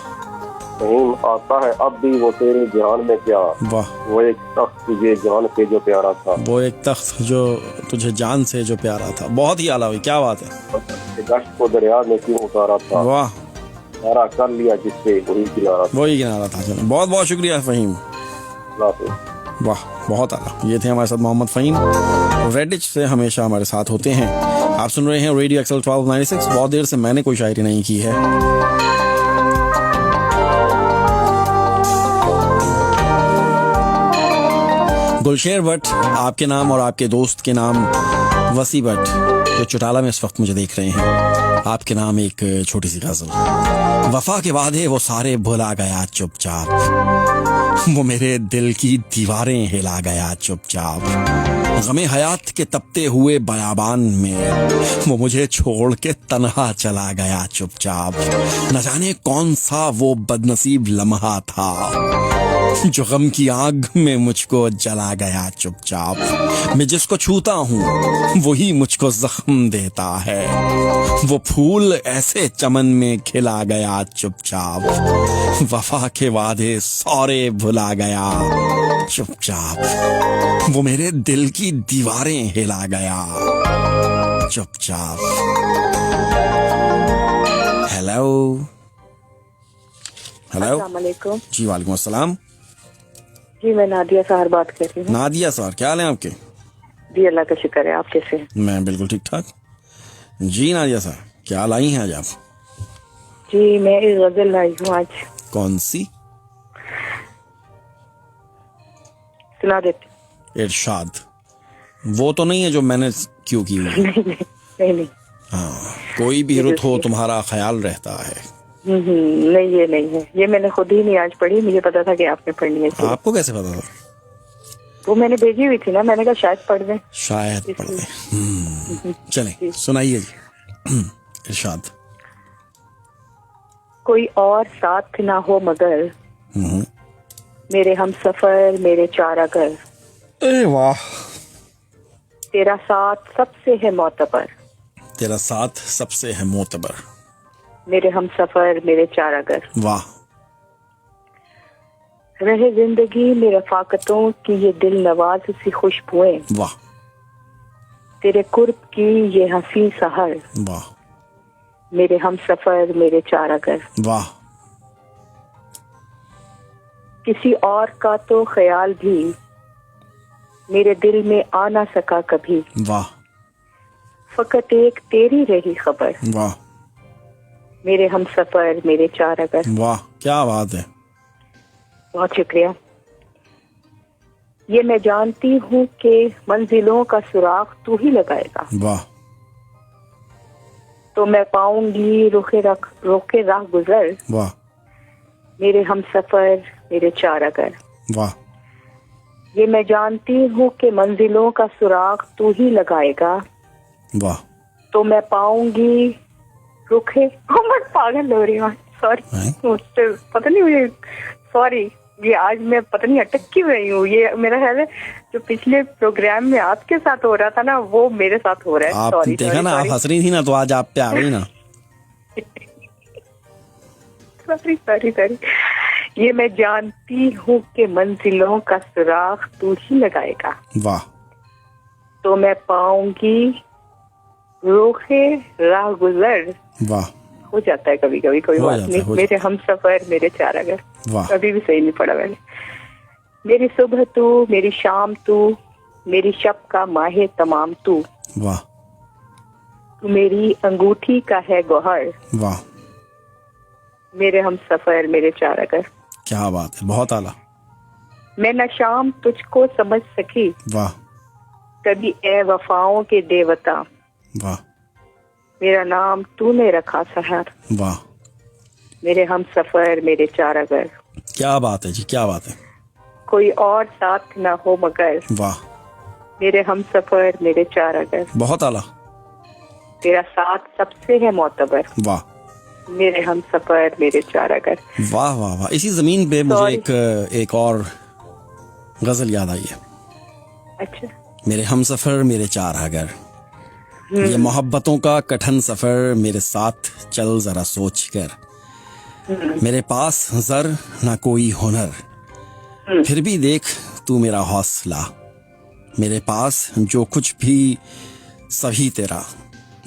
फहीम आता है अब भी वो तेरे ध्यान में क्या।
वाह।
वो एक तख्त तुझे जान से जो प्यारा था।
वो एक तख्त जो तुझे जान से जो प्यारा था। बहुत ही आला भाई, क्या बात है।
गश्त को दरिया में क्यों उतारा था।
वाह।
सारा कर लिया जिससे वही किनारा था।
वही किनारा था। चलो बहुत बहुत शुक्रिया फहीम। वाह बहुत आला। ये थे हमारे साथ मोहम्मद फहीम, रेडिच से हमेशा हमारे साथ होते हैं। आप सुन रहे हैं रेडियो एक्सल 1296। बहुत देर से मैंने कोई शायरी नहीं की है। गुलशेर भट्ट आपके नाम और आपके दोस्त के नाम वसी भट्ट जो चौटाला में इस वक्त मुझे देख रहे हैं, आपके नाम एक छोटी सी गजल। वफा के वादे वो सारे भुला गया चुपचाप, वो मेरे दिल की दीवारें हिला गया चुपचाप। गमे हयात के तपते हुए बयाबान में वो मुझे छोड़ के तन्हा चला गया चुपचाप। न जाने कौन सा वो बदनसीब लम्हा था जो गम की आग में मुझको जला गया चुपचाप। मैं जिसको छूता हूँ वही मुझको जख्म देता है, वो फूल ऐसे चमन में खिला गया चुपचाप। वफा के वादे सारे भुला गया चुपचाप, वो मेरे दिल की दीवारें हिला गया चुपचाप। हेलो हेलो जी, वालेकुम अस्सलाम
जी। मैं नादिया सहार बात कर रही हूँ।
नादिया सहार, क्या हाल है आपके?
जी अल्लाह का शुक्र है, आप कैसे हैं?
मैं बिल्कुल ठीक ठाक जी। नादिया सहार, क्या लाई हैं आज आप?
जी मैं एक गजल लाई हूँ आज।
कौन सी?
सुना देते।
इरशाद। वो तो नहीं है जो मैंने क्यों की हुई?
नहीं।
हाँ, कोई भी रुत हो तुम्हारा ख्याल रहता है।
नहीं ये नहीं है, ये मैंने खुद ही नहीं आज पढ़ी, मुझे पता था कि आपने पढ़नी है।
आपको कैसे पता था?
वो मैंने भेजी हुई थी ना, मैंने कहा शायद पढ़ दें।
शायद पढ़ दें। चलें सुनाइए जी। इरशाद।
कोई और साथ ना हो मगर मेरे हम सफर मेरे चारागर।
वाह।
तेरा साथ सबसे है मोतबर।
तेरा साथ सबसे है मोतबर।
मेरे हम सफर मेरे चारागर।
वाह।
रहे जिंदगी में रफाकतों की ये दिल नवाज सी खुशबुएं।
वाह।
तेरे कुर्ब की ये हंसी सहर।
वाह।
मेरे हम सफर मेरे चारागर।
वाह।
किसी और का तो ख्याल भी मेरे दिल में आ ना सका कभी।
वाह।
फकत एक तेरी रही खबर।
वाह।
मेरे हम सफर मेरे चारागर।
वाह क्या बात है।
बहुत शुक्रिया। ये मैं जानती हूँ कि मंजिलों का सुराग तू ही लगाएगा।
वाह।
तो मैं पाऊंगी रोके राह गुजर।
वाह।
मेरे हम सफर मेरे चारागर।
वाह।
ये मैं जानती हूँ कि मंजिलों का सुराग तू ही लगाएगा।
वाह।
तो मैं पाऊंगी रुखे। मैं पागल हो रही हूँ, सॉरी। मुझसे पता नहीं, मुझे सॉरी, ये आज मैं पता नहीं अटक क्यों रही हूँ। ये मेरा ख्याल है जो पिछले प्रोग्राम में आपके साथ हो रहा था ना, वो मेरे साथ हो रहा है।
आप देखा ना, आप हंस रही थी ना, तो आज आप पे आ गई ना।
सॉरी। ये मैं जानती हूँ कि मंजिलों का सुराग तू ही लगाएगा।
वाह।
तो मैं पाऊंगी रोके राह गुजर।
वाह।
हो जाता है कभी कभी, कोई बात नहीं। मेरे हम सफर मेरे चारागर। अभी भी सही नहीं पड़ा मैंने। मेरी सुबह तू, मेरी शाम तू, मेरी शब का माहे तमाम तू।
वाह।
तू मेरी अंगूठी का है गौहर।
वाह।
मेरे हम सफर मेरे चारागर।
क्या बात है, बहुत आला।
मैं न शाम तुझको समझ सकी,
वाह।
कभी ए वफाओं के देवता,
वाह।
मेरा नाम तूने रखा सहर,
वाह।
मेरे हम सफर मेरे चारागर।
क्या बात है जी, क्या बात है।
कोई और साथ न हो मगर,
वाह।
मेरे हम सफर मेरे चारागर।
बहुत आला।
तेरा साथ सबसे है मोतबर,
वाह।
मेरे हम सफर मेरे चारागर।
वाह वाह वाह। इसी जमीन पे मुझे एक और गजल याद आई है।
अच्छा।
मेरे हम सफर मेरे चारागर, ये मोहब्बतों का कठिन सफर, मेरे साथ चल जरा सोच कर। मेरे पास जर ना कोई हुनर, फिर भी देख तू मेरा हौसला। मेरे पास जो कुछ भी सभी तेरा,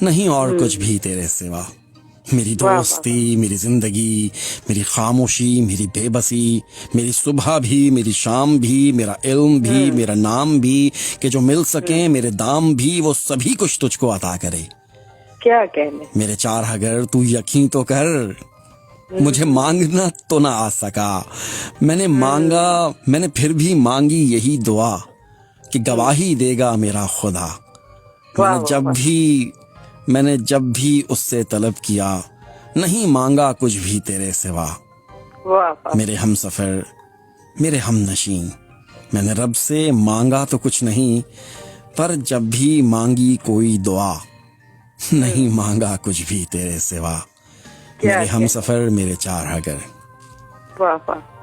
नहीं और कुछ भी तेरे सिवा। मेरी दोस्ती, मेरी जिंदगी, मेरी खामोशी, मेरी बेबसी, मेरी सुबह भी, मेरी शाम भी, मेरा इल्म भी, मेरा नाम भी, कि जो मिल सके मेरे दाम भी, वो सभी कुछ तुझको अता करे।
क्या कहने।
मेरे चारागर तू यकीन तो कर, मुझे मांगना तो ना आ सका, मैंने मांगा, मैंने फिर भी मांगी यही दुआ कि गवाही देगा मेरा खुदा। मैंने जब भी उससे तलब किया, नहीं मांगा कुछ भी तेरे सिवा। मेरे हम सफर मेरे हम नशीं, मैंने रब से मांगा तो कुछ नहीं, पर जब भी मांगी कोई दुआ, नहीं मांगा कुछ भी तेरे सिवा। मेरे हम सफर मेरे चारागर,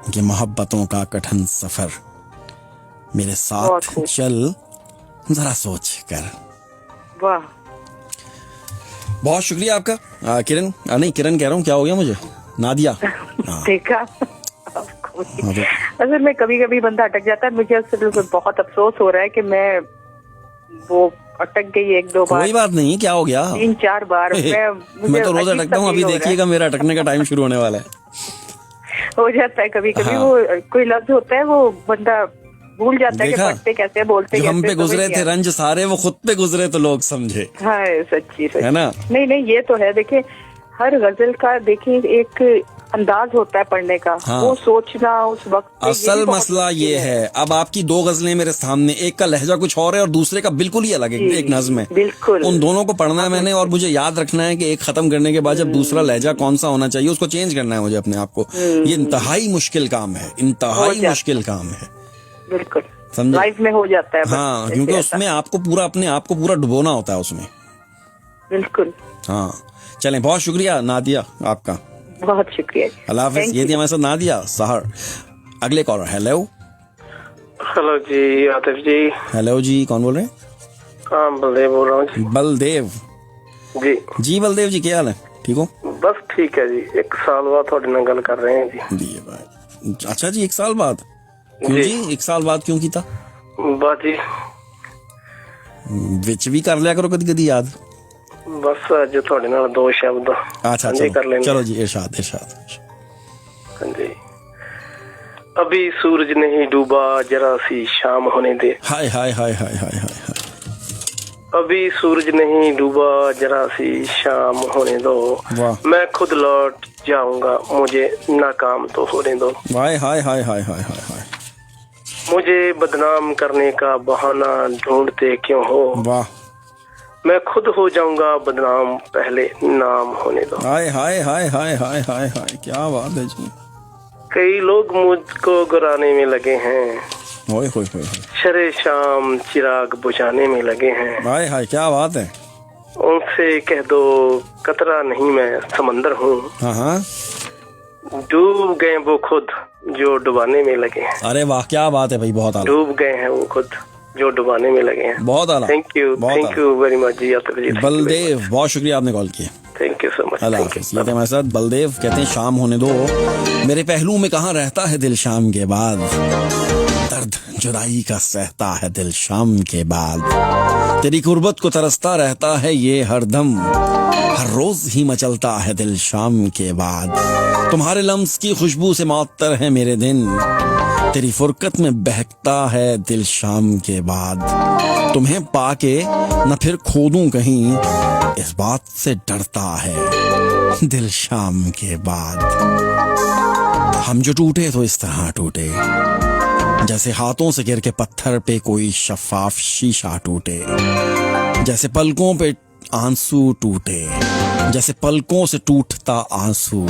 ये मोहब्बतों का कठिन सफर, मेरे साथ चल जरा सोच कर।
वाह।
बहुत शुक्रिया आपका किरण। नहीं किरण कह रहा हूँ, क्या हो गया मुझे, नादिया।
देखा असल में कभी कभी बंदा अटक जाता है। मुझे असल बहुत अफसोस हो रहा है कि मैं वो अटक गई एक दो बार।
कोई बात नहीं, क्या हो गया,
3-4 बार।
मैं तो रोज अटकता हूँ, अभी देखिएगा मेरा अटकने का टाइम शुरू होने वाला है।
हो जाता है कभी कभी। वो कोई लफ्ज होता है वो बंदा भूल जाता है कि पढ़ते कैसे, बोलते
जो हम पे गुजरे थे रंज सारे, वो खुद पे गुजरे तो लोग समझे।
हाँ सच्ची
है ना।
नहीं ये तो है। देखिए हर गजल का देखिए एक अंदाज होता है पढ़ने का। हाँ। वो सोचना उस वक्त।
असल मसला ये है, अब आपकी 2 गजलें मेरे सामने, एक का लहजा कुछ और है और दूसरे का बिल्कुल ही अलग है, एक नज्म है।
बिल्कुल
उन दोनों को पढ़ना है मैंने, और मुझे याद रखना है कि एक खत्म करने के बाद जब दूसरा लहजा कौन सा होना चाहिए उसको चेंज करना है मुझे अपने आप को। ये इंतहाई मुश्किल काम है, इंतहाई मुश्किल काम है।
बिल्कुल लाइफ में हो जाता है।
हाँ, क्योंकि उसमें आपको पूरा अपने आप को पूरा डुबोना होता है उसमें।
बिल्कुल।
हाँ चलें, बहुत शुक्रिया नादिया आपका,
बहुत शुक्रिया।
अल्लाह हाफिज़। ये थी हमारे साथ नादिया सहर। अगले कॉलर। हेलो।
हेलो जी आतिफ जी।
हेलो जी, कौन बोल रहे हैं?
हाँ बलदेव बोल रहा हूँ।
बलदेव जी बलदेव जी, क्या हाल है, ठीक हो?
बस ठीक है जी, 1 साल बाद थोड़े नाल गल कर रहे हैं जी।
भाई अच्छा जी, 1 साल बाद क्यों जी? 1 साल बाद क्यों कीता?
बाजी
विच भी कर लिया करो कदी कदी याद।
बस अज थोड़े नाल 2 शब्द
अच्छा चलो जी, इरशाद इरशाद।
हाँ जी। अभी सूरज नहीं डूबा, जरा सी शाम होने दे।
हाय हाय हाय हाय हाय हाय।
अभी सूरज नहीं डूबा, जरा सी शाम होने दो, मैं खुद लौट जाऊंगा, मुझे नाकाम तो होने दो।
हाय हाय हाय हाय हाय हाय।
मुझे बदनाम करने का बहाना ढूंढते क्यों हो,
वाह,
मैं खुद हो जाऊंगा बदनाम, पहले नाम होने दो।
हाय हाय हाय हाय हाय हाय हाय, क्या बात है जी।
कई लोग मुझको गिराने में लगे हैं,
ओए होए होए,
शरे शाम चिराग बुझाने में लगे हैं।
हाय हाय, क्या बात है।
उनसे कह दो कतरा नहीं मैं समंदर हूँ,
हाँ
डूब गए वो खुद जो डुबाने में लगे हैं।
अरे वाह, क्या बात है भाई, बहुत आला।
डूब गए हैं वो खुद जो डुबाने में लगे हैं।
बहुत आला।
Thank you very much ji
Baldev, बहुत शुक्रिया आपने कॉल किया।
Thank you so much.
अल्लाह हाफिज़। ये थे हमारे साथ बलदेव। कहते हैं शाम होने दो, मेरे पहलू में कहाँ रहता है दिल शाम के बाद, दर्द जुदाई का सहता है दिल शाम के बाद, तेरी कुर्बत को तरसता रहता है ये हरदम, हर रोज ही मचलता है दिल शाम के बाद, तुम्हारे लम्स की खुशबू से मअत्तर है मेरे दिन, तेरी फुरकत में बहकता है दिल शाम के बाद, तुम्हें पाके न फिर खो दूं कहीं, इस बात से डरता है दिल शाम के बाद। हम जो टूटे तो इस तरह टूटे, जैसे हाथों से गिर के पत्थर पे कोई शफाफ शीशा टूटे, जैसे पलकों पे आंसू टूटे, जैसे पलकों से टूटता आंसू,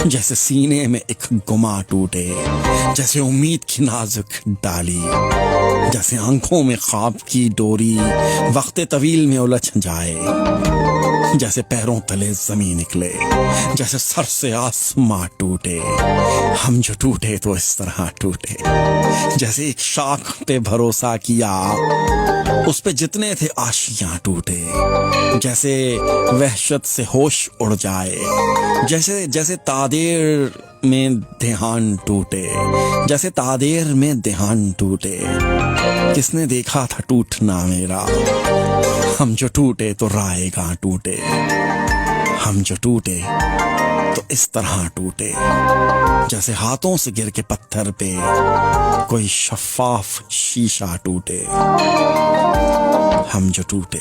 जैसे सीने में एक गुमा टूटे, जैसे उम्मीद की नाजुक डाली, जैसे आंखों में ख्वाब की डोरी वक्त तवील में उलझ जाए, जैसे पैरों तले जमीन निकले, जैसे सर से आसमां टूटे। हम जो टूटे तो इस तरह टूटे, जैसे एक शाख पे भरोसा किया, उस पे जितने थे आशियां टूटे, जैसे वहशत से होश उड़ जाए, जैसे जैसे तादेर में ध्यान टूटे, जैसे तादेर में ध्यान टूटे। किसने देखा था टूटना मेरा, हम जो टूटे तो राएगा टूटे, हम जो टूटे तो इस तरह टूटे, जैसे हाथों से गिर के पत्थर पे कोई शफाफ शीशा टूटे। हम जो टूटे।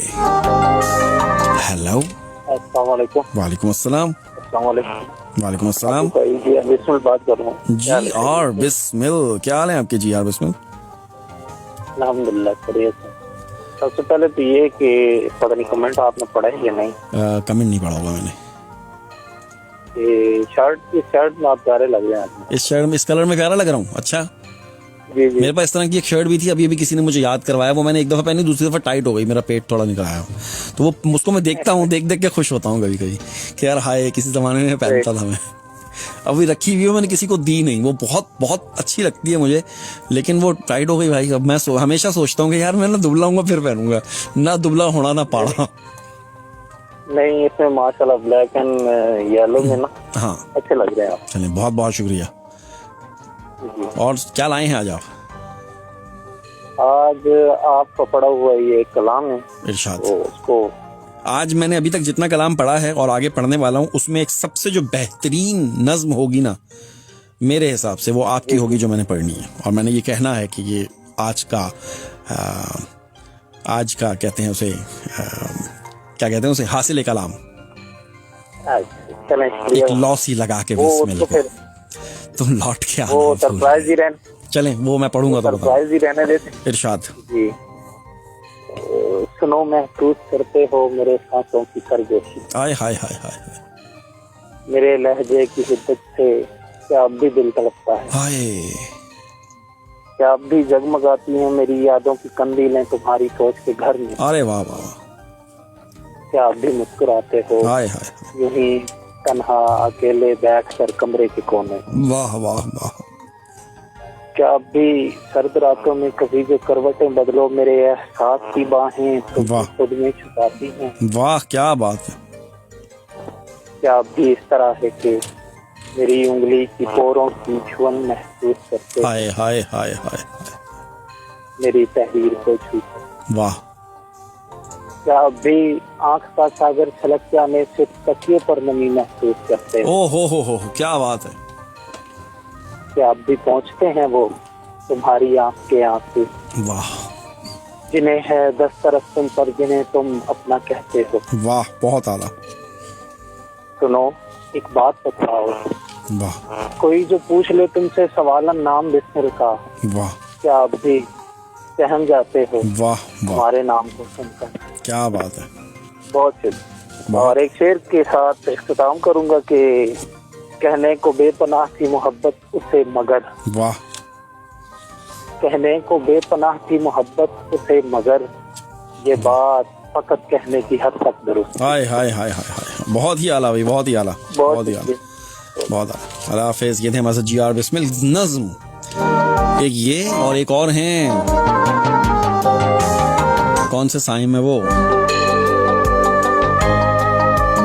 हेलो,
अस्सलाम वालेकुम।
वालेकुम अस्सलाम।
अस्सलाम वालेकुम।
वालेकुम अस्सलाम।
जी बिस्मिल बात कर रहा हूँ।
जी आर बिस्मिल, क्या हाल है आपके? जी आर बिस्मिल,
अल्हम्दुलिल्लाह खैरियत है। सबसे पहले तो ये कि पता नहीं कमेंट आपने पढ़ा है या नहीं।
कमेंट नहीं पढ़ा होगा मैंने।
इस शर्ट में आप प्यारे लग रहे हैं।
इस शर्ट में, इस कलर में प्यारा लग रहा हूँ? अच्छा
जी जी।
मेरे पास इस तरह की एक शर्ट भी थी, अभी किसी ने मुझे याद करवाया, वो मैंने एक दफा पहनी, दूसरी दफा टाइट हो गई, मेरा पेट थोड़ा निकल आया, तो वो उसको मैं देखता हूँ, देख देख के खुश होता हूँ कभी कभी कि यार हाय, किसी जमाने में पहनता था मैं। अभी रखी हुई है, मैंने किसी को दी नहीं, वो बहुत बहुत अच्छी लगती है मुझे, लेकिन वो टाइट हो गई भाई। अब मैं हमेशा सोचता हूँ कि यार मैं ना दुबला हूँ फिर पहनूंगा, ना दुबला होना ना पाड़ा।
नहीं, इसमें माशाल्लाह ब्लैक एंड येलो में ना
हाँ
अच्छे लग रहे हैं आप।
चलिए, बहुत बहुत शुक्रिया। और क्या लाए हैं आज आप?
आज आपका पढ़ा हुआ ये कलाम है
इरशाद,
तो उसको
आज मैंने अभी तक जितना कलाम पढ़ा है और आगे पढ़ने वाला हूँ, उसमें एक सबसे जो बेहतरीन नज्म होगी ना मेरे हिसाब से, वो आपकी होगी जो मैंने पढ़नी है। और मैंने ये कहना है कि ये आज का कहते हैं उसे, क्या कहते हैं उसे, हासिल कलाम, एक लॉसी लगा के बिस्मिल को तुम लौट के आना,
सरप्राइज ही रहने।
चलें, वो मैं पढ़ूंगा तो
सरप्राइज ही रहने देते।
इरशाद।
जी, सुनो महसूस करते हो मेरे सांसों की सरगोशी,
हाय हाय हाय हाय,
मेरे लहजे की हिद्दत से क्या अब भी दिल तड़पता है,
हाय
क्या अब भी जगमगाती हैं मेरी यादों की कंदीलें तुम्हारी सोच के घर में।
अरे वाह वाह,
क्या अब भी मुस्कुराते हो
हाय हाय,
यूं ही तन्हा अकेले बैठ कर कमरे के कोने।
वाह वाह वाह,
क्या अब भी सर्द रातों में कभी जो करवटें बदलो मेरे एहसास की बाहें तुम खुद में छुपाती हैं।
वाह क्या बात है।
क्या अब भी इस तरह है कि मेरी उंगली की पोरों की छुअन महसूस करते,
हाय हाय हाय हाय,
मेरी तहरीर को छूते।
वाह।
क्या अब भी आंख का सागर छलक जाने से तकिए पर नमी महसूस करते?
ओ हो, क्या बात है।
क्या अब भी पहुँचते हैं वो तुम्हारी आंख के आंसू,
वाह,
जिन्हें है दस्तरस तुम पर, जिन्हें तुम अपना कहते हो।
वाह, बहुत आला।
सुनो एक बात बताओ,
वाह,
कोई जो पूछ ले तुमसे सवालन नाम बिस्मिल का,
वाह, क्या
अब भी सहम जाते हो
वाह
हमारे नाम को सुनकर?
क्या बात है,
बहुत शुक्रिया। और एक शेर के साथ इख्तिताम करूंगा कि कहने को बेपनाह थी मोहब्बत उसे मगर,
वाह,
कहने को बेपनाह थी मोहब्बत उसे मगर, ये बात फकत कहने की हद तक दुरुस्त।
हाय हाय हाय हाय, बहुत ही आला भाई, बहुत ही आला, बहुत ही आला, बहुत आला। अल्लाह हाफिज़। ये थे हमारे जी आर बिस्मिल नज़्म, एक ये और एक और हैं, कौन से साइम है वो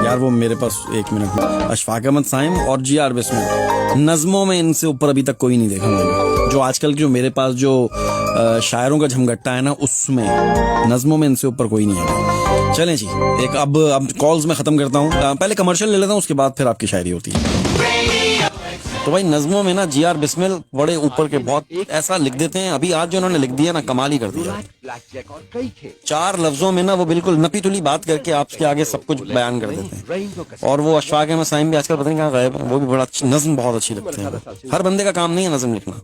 यार, वो मेरे पास, एक मिनट, अशफाक अहमद साइम और जी आर बिस्मिल। नज़मों में इनसे ऊपर अभी तक कोई नहीं देखा मैंने, जो आजकल जो मेरे पास जो शायरों का झमघट्टा है ना, उसमें नज़मों में इनसे ऊपर कोई नहीं है। चलें जी, एक अब कॉल्स में ख़त्म करता हूँ, पहले कमर्शियल ले लेता हूँ, उसके बाद फिर आपकी शायरी होती है। तो भाई नज़मों में ना जी.आर. बिस्मिल बड़े ऊपर के बहुत ऐसा लिख देते हैं। अभी आज जो उन्होंने लिख दिया ना, कमाल ही कर दिया। 4 लफ्जों में ना वो बिल्कुल नपी तुली बात करके आपके आगे सब कुछ बयान कर देते हैं। और वो अशफाक अहमद साइम भी आजकल पता नहीं कहाँ गायब है, वो भी बड़ा नज़्म बहुत अच्छी लिखते हैं। हर बंदे का काम नहीं है नज़्म लिखना।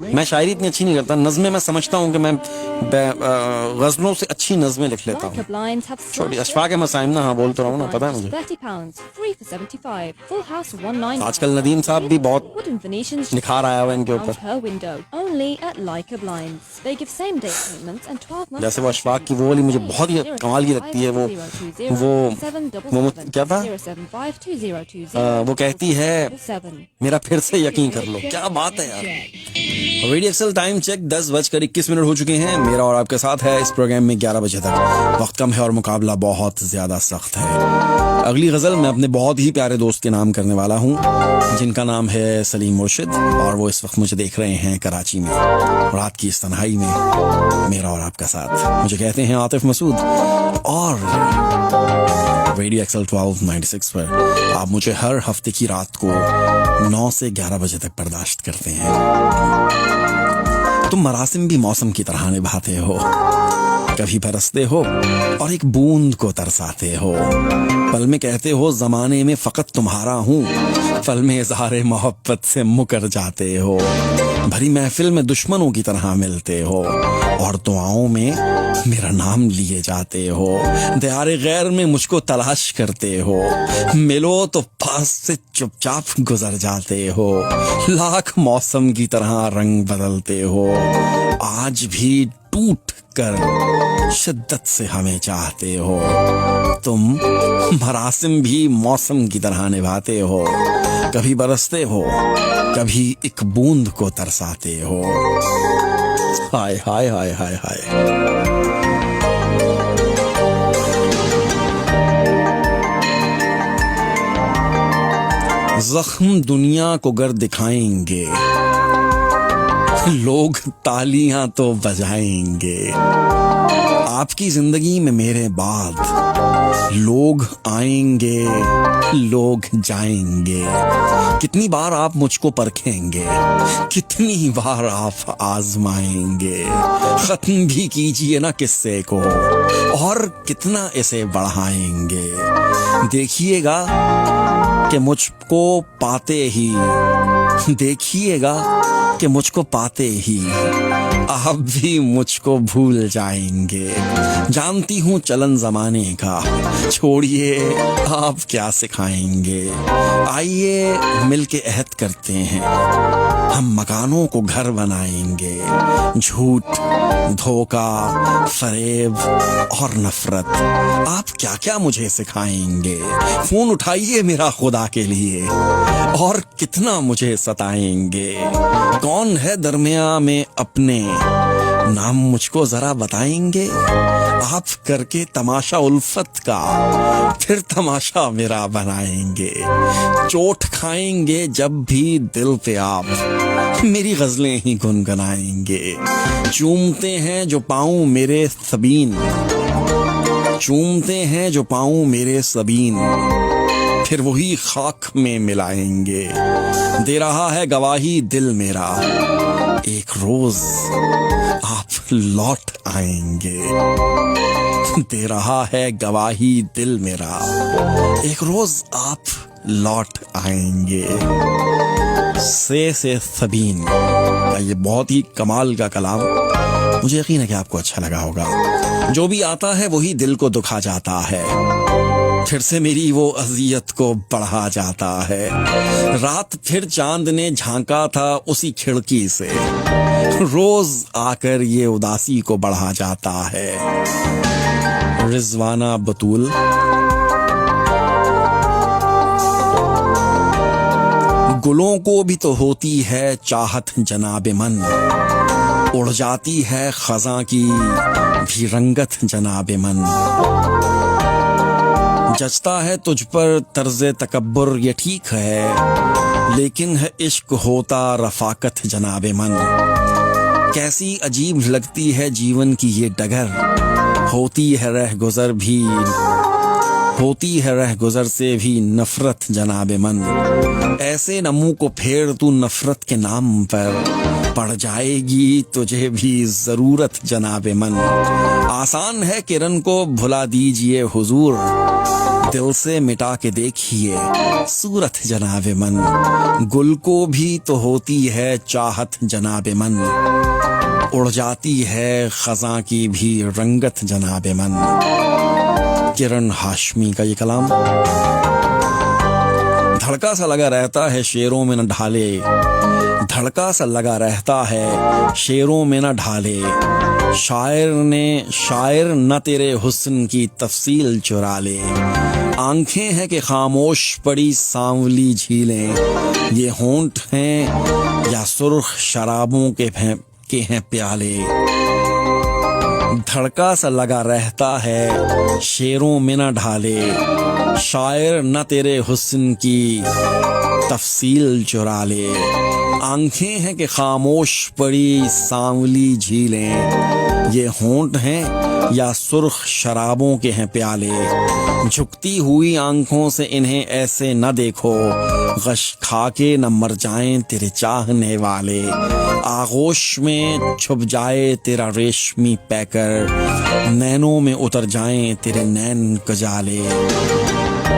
मैं शायरी इतनी अच्छी नहीं करता, नज़्में मैं समझता हूँ कि मैं गज़लों से अच्छी नज़्में लिख लेता हूँ। छोटी अशफाक अहमद साइम ना, हाँ बोल तो रहा हूँ ना, पता है मुझे। आजकल नदीम साहब भी बहुत निखार आया हुआ इनके ऊपर। जैसे वो अशफाक की वो वाली मुझे बहुत ही कमाल की लगती है। वो क्या था, वो कहती है मेरा फिर से यकीन कर लो। क्या बात है यार। रेडियो एक्सल टाइम चेक 10:21 हो चुके हैं। मेरा और आपके साथ है इस प्रोग्राम में 11 बजे तक। वक्त कम है और मुकाबला बहुत ज्यादा सख्त है। अगली गजल मैं अपने बहुत ही प्यारे दोस्त के नाम करने वाला हूँ, जिनका नाम है सलीम मुर्शिद, और वो इस वक्त मुझे देख रहे हैं कराची में रात की इस तन्हाई में मेरा और आपका साथ। मुझे कहते हैं आतिफ मसूद, और रेडियो एक्सल 1296 पर आप मुझे हर हफ्ते की रात को 9 से 11 बजे तक बर्दाश्त करते हैं। तुम मरासिम भी मौसम की तरह निभाते हो, कभी बरसते हो और एक बूंद को तरसाते हो। पल में कहते हो जमाने में फकत तुम्हारा हूँ, पल में इज़हारे मोहब्बत से मुकर जाते हो। भरी महफिल में दुश्मनों की तरह मिलते हो और दुआओं में मेरा नाम लिए जाते हो। दयारे गैर में मुझको तलाश करते हो, मिलो तो पास से चुपचाप गुजर जाते हो। लाख मौसम की तरह रंग बदलते हो, आज भी टूट कर शिद्दत से हमें चाहते हो। तुम मरासिम भी मौसम की तरह निभाते हो, कभी बरसते हो, कभी एक बूंद को तरसाते हो। हाय हाय हाय हाय हाय। जख्म दुनिया को गर दिखाएंगे, लोग तालियां तो बजाएंगे। आपकी जिंदगी में मेरे बाद लोग आएंगे, लोग जाएंगे। कितनी बार आप मुझको परखेंगे, कितनी बार आप आजमाएंगे। खत्म भी कीजिए ना किस्से को, और कितना इसे बढ़ाएंगे। देखिएगा कि मुझको पाते ही, देखिएगा कि मुझको पाते ही आप भी मुझको भूल जाएंगे। जानती हूँ चलन जमाने का, छोड़िए आप क्या सिखाएंगे। आइए मिलके अहद करते हैं, हम मकानों को घर बनाएंगे। झूठ, धोखा, फरेब और नफरत, आप क्या क्या मुझे सिखाएंगे। फोन उठाइए मेरा खुदा के लिए, और कितना मुझे सताएंगे। कौन है दरमिया में अपने, नाम मुझको जरा बताएंगे। आप करके तमाशा उल्फत का, फिर तमाशा मेरा बनाएंगे। चोट खाएंगे जब भी दिल पे आप, मेरी गजलें ही गुनगुनाएंगे। चूमते हैं जो पाऊं मेरे सबीन, चूमते हैं जो पाऊं मेरे सबीन, फिर वही खाक में मिलाएंगे। दे रहा है गवाही दिल मेरा, एक रोज आप लौट आएंगे। दे रहा है गवाही दिल मेरा, एक रोज आप लौट आएंगे। से सबीन, ये बहुत ही कमाल का कलाम, मुझे यकीन है कि आपको अच्छा लगा होगा। जो भी आता है वही दिल को दुखा जाता है, फिर से मेरी वो अजियत को बढ़ा जाता है। रात फिर चांद ने झांका था उसी खिड़की से, रोज आकर ये उदासी को बढ़ा जाता है। रिजवाना बतूल। गुलों को भी तो होती है चाहत जनाबे मन, उड़ जाती है खज़ां की भी रंगत जनाबे मन। जचता है तुझ पर तर्ज़े तकब्बुर ये ठीक है, लेकिन है इश्क होता रफाकत जनाबे मन। कैसी अजीब लगती है जीवन की ये डगर, होती है रह गुजर भी होती है रह गुजर से भी नफरत जनाबे मन। ऐसे न मुंह को फेर तू नफरत के नाम पर, पड़ जाएगी तुझे भी जरूरत जनाबे मन। आसान है किरण को भुला दीजिए हुजूर, दिल से मिटा के देखिए सूरत जनाबे मन। गुल को भी तो होती है चाहत जनाबे मन, उड़ जाती है खज़ां की भी रंगत जनाबे मन। किरण हाशमी का ये कलाम। धड़का सा लगा रहता है शेरों में न ढाले, धड़का सा लगा रहता है शेरों में न ढाले। शायर न तेरे हुस्न की तफसील चुरा ले। आंखें हैं कि खामोश पड़ी सांवली झीलें, ये होंठ हैं या सुर्ख शराबों के हैं प्याले। धड़का सा लगा रहता है शेरों में न ढाले, शायर न तेरे हुस्न की तफसील चुरा ले। आंखें हैं कि खामोश पड़ी सांवली झीलें, ये होंठ हैं या सुर्ख शराबों के हैं प्याले। झुकती हुई आंखों से इन्हें ऐसे न देखो, गश खा के न मर जाएं तेरे चाहने वाले। आगोश में छुप जाए तेरा रेशमी पैकर, नैनों में उतर जाएं तेरे नैन कजाले।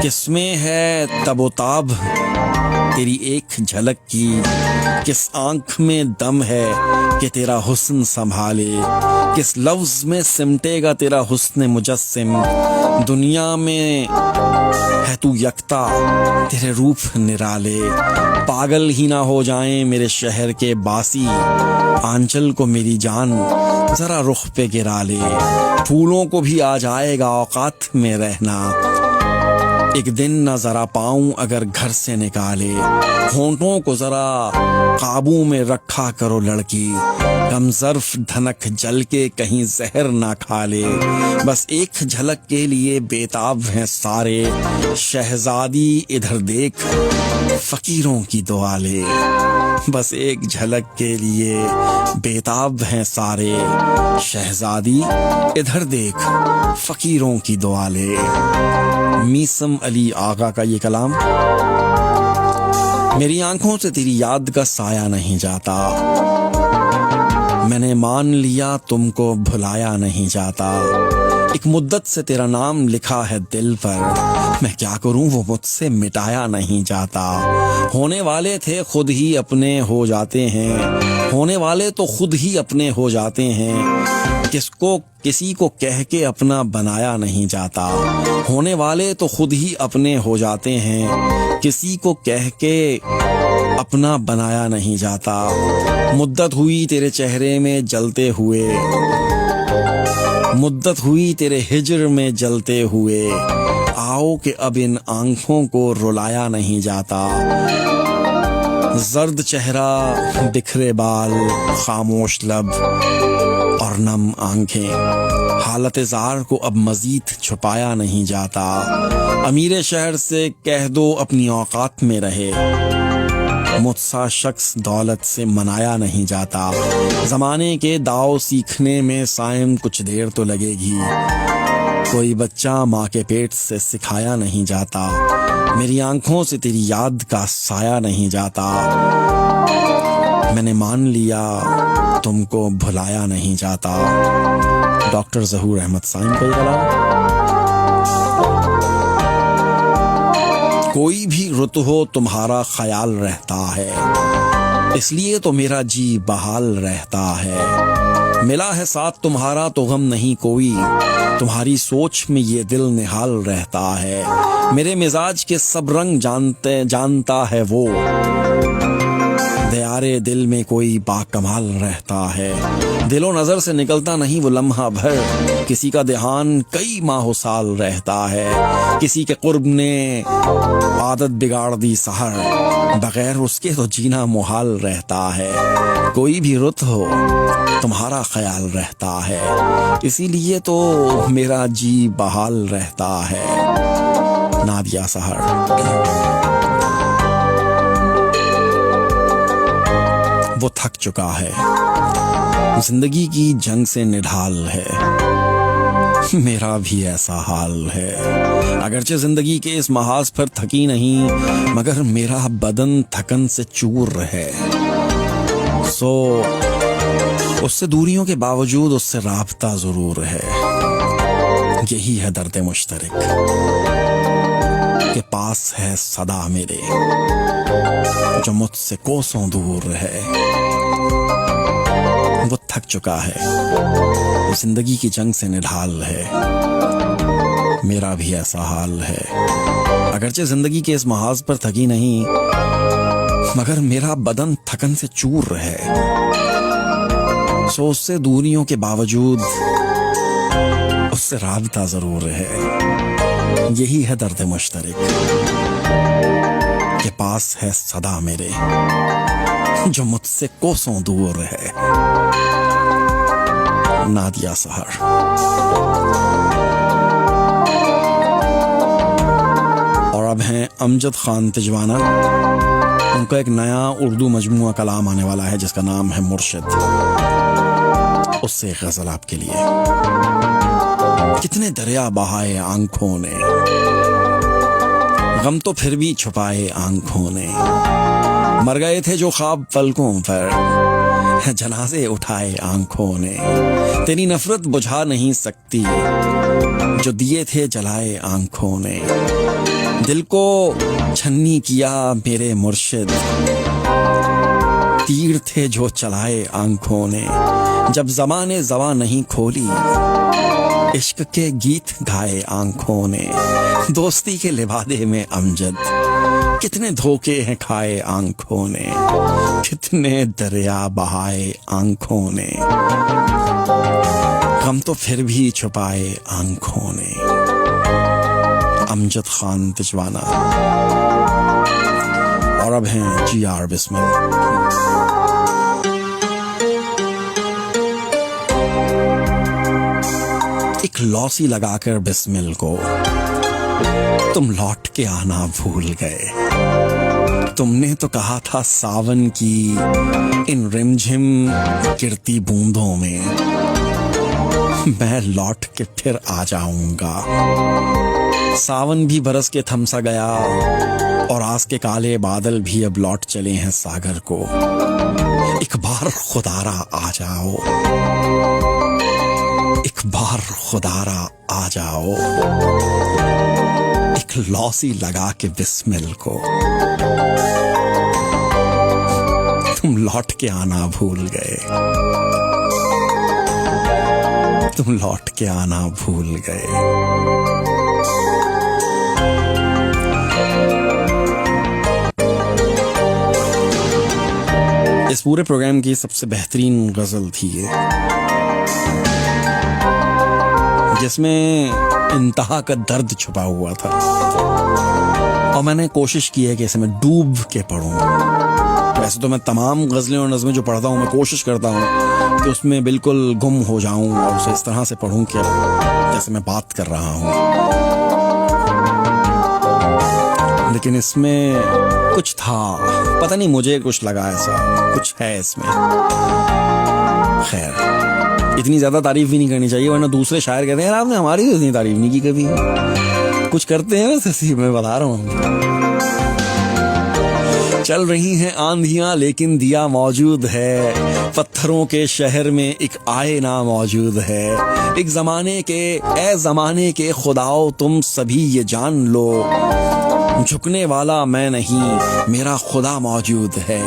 किसमें है तबोताब तेरी एक झलक की, किस आंख में दम है कि तेरा हुस्न संभाले। किस लफ्ज में सिमटेगा तेरा हुस्न मुजस्सिम, दुनिया में है तू यकता तेरे रूप निराले। पागल ही ना हो जाएं मेरे शहर के बासी, आंचल को मेरी जान जरा रुख पे गिरा ले। फूलों को भी आ जाएगा औकात में रहना, एक दिन न जरा पाऊं अगर घर से निकाले। होंठों को जरा काबू में रखा करो लड़की, कमजर्फ धनक जल के कहीं जहर ना खा ले। बस एक झलक के लिए बेताब हैं सारे, शहजादी इधर देख फकीरों की दुआ ले। बस एक झलक के लिए बेताब हैं सारे, शहजादी इधर देख फकीरों की दुआ ले। मीसम अली आगा का ये कलाम। मेरी आंखों से तेरी याद का साया नहीं जाता, मैंने मान लिया तुमको भुलाया नहीं जाता। एक मुद्दत से तेरा नाम लिखा है दिल पर, मैं क्या करूं वो मुझसे मिटाया नहीं जाता। होने वाले थे खुद ही अपने हो जाते हैं, होने वाले तो खुद ही अपने हो जाते हैं। किसी को कह के अपना बनाया नहीं जाता। होने वाले तो खुद ही अपने हो जाते हैं, किसी को कह के अपना बनाया नहीं जाता। मुद्दत हुई तेरे चेहरे में जलते हुए, मुद्दत हुई तेरे हिज्र में जलते हुए। आओ कि अब इन आंखों को रुलाया नहीं जाता। जर्द चेहरा, बिखरे बाल, खामोश लब और नम आंखें, हालत ज़ार को अब मजीद छुपाया नहीं जाता। अमीर शहर से कह दो अपनी औकात में रहे, मुझसा शख्स दौलत से मनाया नहीं जाता। ज़माने के दाव सीखने में सायम कुछ देर तो लगेगी, कोई बच्चा माँ के पेट से सिखाया नहीं जाता। मेरी आंखों से तेरी याद का साया नहीं जाता, मैंने मान लिया तुमको भुलाया नहीं जाता। डॉक्टर ज़हूर अहमद साइम का ये कलाम। कोई भी रुत हो तुम्हारा ख्याल रहता है, इसलिए तो मेरा जी बहाल रहता है। मिला है साथ तुम्हारा तो गम नहीं कोई, तुम्हारी सोच में ये दिल निहाल रहता है। मेरे मिजाज के सब रंग जानता है वो, दयारे दिल में कोई बाकमाल रहता है। दिलो नजर से निकलता नहीं वो लम्हा भर, किसी का ध्यान कई माह साल रहता है। किसी के कुर्ब ने आदत बिगाड़ दी सहर, बगैर उसके तो जीना मुहाल रहता है। कोई भी रुत हो तुम्हारा ख्याल रहता है, इसीलिए तो मेरा जी बहाल रहता है। नादिया सहर। वो थक चुका है, जिंदगी की जंग से निढाल है, मेरा भी ऐसा हाल है। अगरचे जिंदगी के इस महाज पर थकी नहीं, मगर मेरा बदन थकन से चूर है। सो उससे दूरियों के बावजूद उससे राब्ता जरूर है। यही है दर्द मुश्तरक के पास है सदा मेरे, जो मुझसे कोसों दूर है। वो थक चुका है, जिंदगी की जंग से निढाल है। मेरा भी ऐसा हाल है। अगरचे जिंदगी के इस महाज पर थकी नहीं, मगर मेरा बदन थकन से चूर है। सो उससे दूरियों के बावजूद उससे राबता जरूर है। यही है दर्द मुश्तरक के पास है सदा मेरे, जो मुझसे कोसों दूर है। नादिया सहर। और अब हैं अमजद खान तिजवाना। उनका एक नया उर्दू मजमूआ कलाम आने वाला है जिसका नाम है मुर्शिद। उससे गजल आपके लिए। कितने दरिया बहाए आंखों ने, गम तो फिर भी छुपाए आंखों ने। मर गए थे जो ख्वाब पलकों पर, जनाजे उठाए आंखों ने। तेरी नफरत बुझा नहीं सकती, जो दिए थे जलाए आंखों ने। दिल को छन्नी किया मेरे मुर्शिद, तीर थे जो चलाए आंखों ने। जब ज़माने ज़बां नहीं खोली, इश्क के गीत गाए आंखों ने। दोस्ती के लिबादे में अमजद, कितने धोखे हैं खाए आंखों ने। कितने दरिया बहाए आंखों ने, गम तो फिर भी छुपाए आंखों ने। अमजद खान तिजवाना। और अब हैं GR बिस्मिल। एक लौसी लगाकर बिस्मिल को तुम लौट के आना भूल गए। तुमने तो कहा था सावन की इन रिमझिम गिरती बूंदों में मैं लौट के फिर आ जाऊंगा। सावन भी बरस के थम सा गया और आस के काले बादल भी अब लौट चले हैं सागर को। एक बार खुदारा आ जाओ, एक बार खुदारा आ जाओ। एक लौसी लगा के बिस्मिल को तुम लौट के आना भूल गए। तुम लौट के आना भूल गए। इस पूरे प्रोग्राम की सबसे बेहतरीन गजल थी ये, जिसमें इंतहा का दर्द छुपा हुआ था। और मैंने कोशिश की है कि इसे मैं डूब के पढूं। वैसे तो मैं तमाम गजलें और नज़में जो पढ़ता हूँ, मैं कोशिश करता हूँ कि उसमें बिल्कुल गुम हो जाऊं और उसे इस तरह से पढूं कि जैसे मैं बात कर रहा हूँ। लेकिन इसमें कुछ था, पता नहीं, मुझे कुछ लगा ऐसा कुछ है इसमें। खैर, इतनी ज्यादा तारीफ भी नहीं करनी चाहिए, वरना दूसरे शायर कहते हैं यार आपने हमारी तो इतनी तारीफ नहीं की कभी। कुछ करते हैं वैसे, मैं बता रहा हूँ। चल रही हैं आंधियां लेकिन दिया मौजूद है। पत्थरों के शहर में एक आईना मौजूद है। एक जमाने के ए जमाने के खुदाओ तुम सभी ये जान लो, झुकने वाला मैं नहीं मेरा खुदा मौजूद है।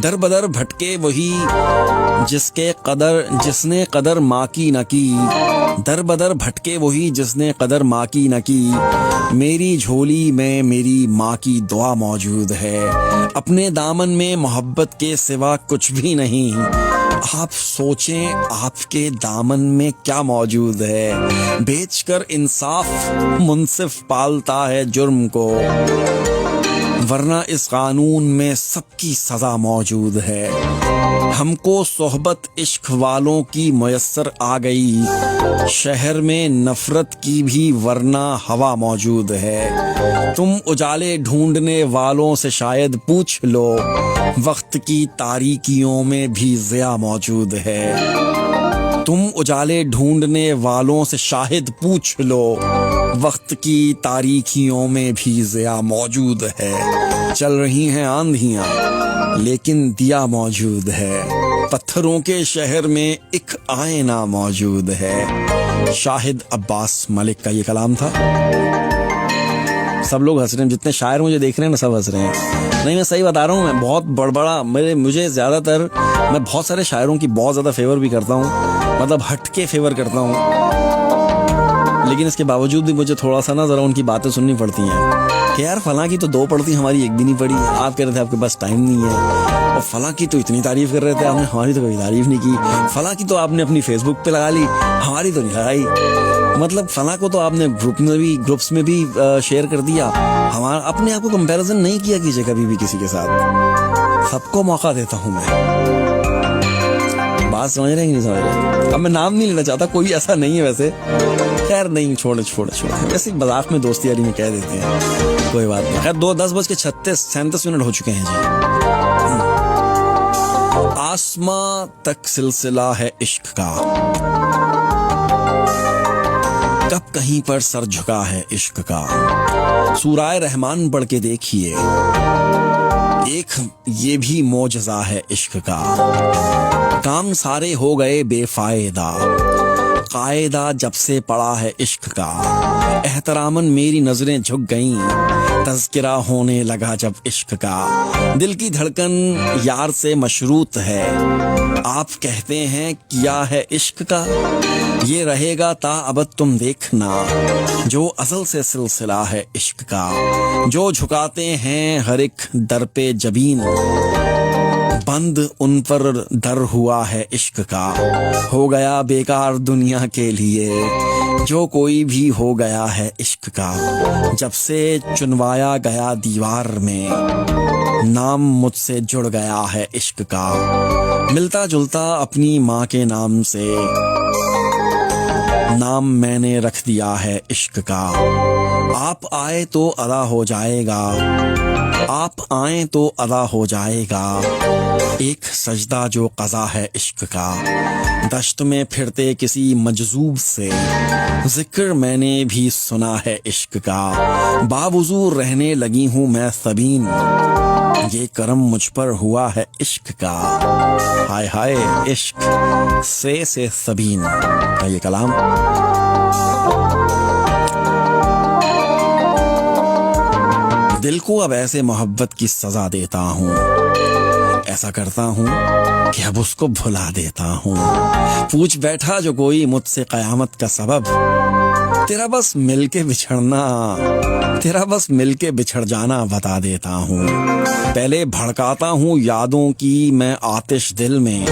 दर बदर भटके वही जिसने कदर माँ की न की। दर बदर भटके वही जिसने कदर माँ की न की। मेरी झोली में मेरी माँ की दुआ मौजूद है। अपने दामन में मोहब्बत के सिवा कुछ भी नहीं। आप सोचें आपके दामन में क्या मौजूद है। बेचकर इंसाफ मुंसिफ पालता है जुर्म को, वरना इस कानून में सबकी सजा मौजूद है। हमको सोहबत इश्क वालों की मुयस्सर आ गई। शहर में नफरत की भी वरना हवा मौजूद है। तुम उजाले ढूंढने वालों से शायद पूछ लो, वक्त की तारीकियों में भी ज़िया मौजूद है। तुम उजाले ढूंढने वालों से शाहिद पूछ लो, वक्त की तारीकियों में भी ज़िया मौजूद है। चल रही हैं आंधियां लेकिन दिया मौजूद है। पत्थरों के शहर में एक आईना मौजूद है। शाहिद अब्बास मलिक का ये कलाम था। सब लोग हंस रहे हैं, जितने शायर मुझे देख रहे हैं ना सब हंस रहे हैं। नहीं, मैं सही बता रहा हूँ, मैं बहुत बड़ा मुझे ज़्यादातर मैं बहुत सारे शायरों की बहुत ज़्यादा फेवर भी करता हूँ, मतलब हट के फेवर करता हूँ, लेकिन इसके बावजूद भी मुझे थोड़ा सा ना ज़रा उनकी बातें सुननी पड़ती हैं कि यार फलां की तो 2 पढ़ती, हमारी एक भी नहीं पढ़ी। आप कह रहे थे आपके पास टाइम नहीं है, और फलां की तो इतनी तारीफ़ कर रहे थे आपने, हमारी तो कोई तारीफ़ नहीं की। फलां की तो आपने अपनी फेसबुक पे लगा ली, हमारी तो नहीं लगाई। मतलब फलां को तो आपने ग्रुप्स में भी शेयर कर दिया, हमारा अपने आप को कंपैरिजन नहीं किया कीजिए कभी भी किसी के साथ। सबको मौका देता हूँ मैं। बात समझ रहे हैं कि नहीं समझ रहे? अब मैं नाम नहीं लेना चाहता, कोई ऐसा नहीं है वैसे, खैर नहीं, छोड़ वैसे मजाक में दोस्ती यारी में कह देते हैं, कोई बात नहीं। खैर 10:37 हो चुके हैं जी। आसमां तक सिलसिला है इश्क का, कब कहीं पर सर झुका है इश्क का। सूराए रहमान पढ़ के देखिए, एक ये भी मौजज़ा है इश्क का। काम सारे हो गए बेफायदा, कायदा जब से पड़ा है इश्क का। एहतरामन मेरी नजरें झुक गईं, तज़किरा होने लगा जब इश्क का। दिल की धड़कन यार से मशरूत है, आप कहते हैं किया है इश्क का। ये रहेगा ता अबद तुम देखना, जो असल से सिलसिला है इश्क का। जो झुकाते हैं हर एक दर पे जबीन, बंद उन पर दर हुआ है इश्क का। हो गया बेकार दुनिया के लिए जो कोई भी हो गया है इश्क का। जब से चुनवाया गया दीवार में, नाम मुझसे जुड़ गया है इश्क का। मिलता जुलता अपनी माँ के नाम से, नाम मैंने रख दिया है इश्क का। आप आए तो अदा हो जाएगा, आप आए तो अदा हो जाएगा। एक सजदा जो कज़ा है इश्क का। दश्त में फिरते किसी मजजूब से, जिक्र मैंने भी सुना है इश्क का। बावुज़ू रहने लगी हूँ मैं सबीन, ये करम मुझ पर हुआ है इश्क का। हाय हाय इश्क से सबीन का ये कलाम। दिल को अब ऐसे मोहब्बत की सजा देता हूँ, ऐसा करता हूँ कि अब उसको भुला देता हूँ। पूछ बैठा जो कोई मुझसे कयामत का सबब, तेरा बस मिलके बिछड़ना, तेरा बस मिलके बिछड़ जाना बता देता हूँ। पहले भड़काता हूँ यादों की मैं आतिश दिल में,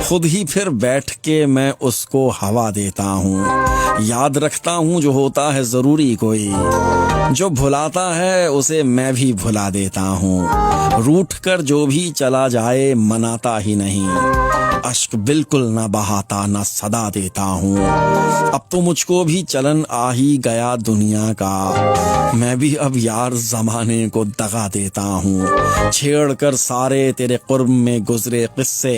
खुद ही फिर बैठ के मैं उसको हवा देता हूँ। याद रखता हूँ जो होता है जरूरी कोई, जो भुलाता है उसे मैं भी भुला देता हूँ। रूठ कर जो भी चला जाए मनाता ही नहीं, अश्क बिल्कुल न बहाता न सदा देता हूँ। अब तो मुझको भी चलन आ ही गया दुनिया का, मैं भी अब यार जमाने को दगा देता हूँ। छेड़ कर सारे तेरे कुर्ब में गुजरे किस्से,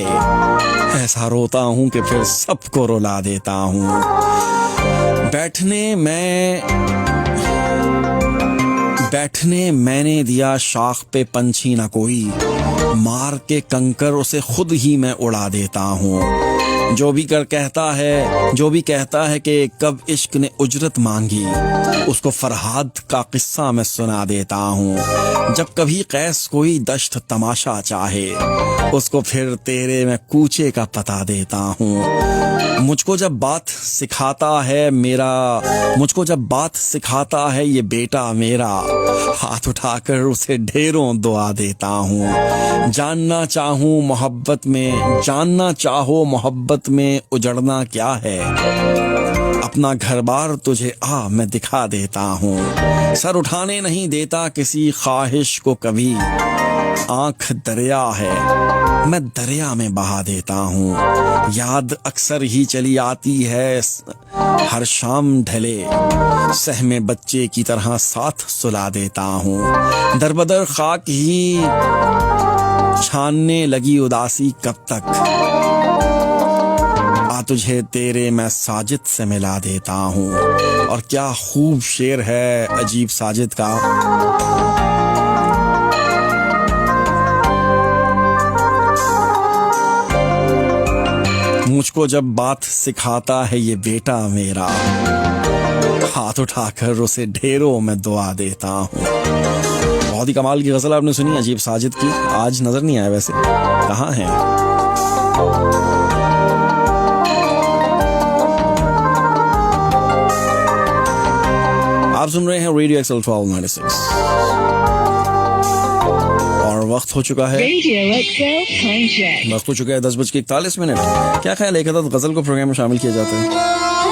ऐसा रोता हूँ कि फिर सबको रुला देता हूँ। बैठने मैंने दिया शाख पे पंछी ना कोई, मार के कंकर उसे खुद ही मैं उड़ा देता हूँ। जो भी कहता है कि कब इश्क ने उजरत मांगी, उसको फरहाद का किस्सा मैं सुना देता हूँ। जब कभी कैस कोई दश्त तमाशा चाहे, उसको फिर तेरे मैं कूचे का पता देता हूँ। मुझको जब बात सिखाता है ये बेटा मेरा, हाथ उठाकर उसे ढेरों दुआ देता हूँ। जानना चाहो मोहब्बत में उजड़ना क्या है, अपना घर बार तुझे मैं दिखा देता हूँ। सर उठाने नहीं देता किसी ख्वाहिश को कभी, आंख दरिया है मैं दरिया में बहा देता हूँ। याद अक्सर ही चली आती है हर शाम ढले, सहमे बच्चे की तरह साथ सुला देता हूँ। दरबदर खाक ही छानने लगी उदासी कब तक, तुझे तेरे मैं साजिद से मिला देता हूँ। और क्या खूब शेर है अजीब साजिद का। मुझको जब बात सिखाता है ये बेटा मेरा, हाथ उठाकर उसे ढेरों में दुआ देता हूँ। बहुत ही कमाल की गजल आपने सुनी अजीब साजिद की। आज नजर नहीं आया वैसे, कहाँ है? आप सुन रहे हैं रेडियो एक्सल 1296 और वक्त हो चुका है 10:41। क्या ख्याल है एक आध गजल को प्रोग्राम में शामिल किया जाता है?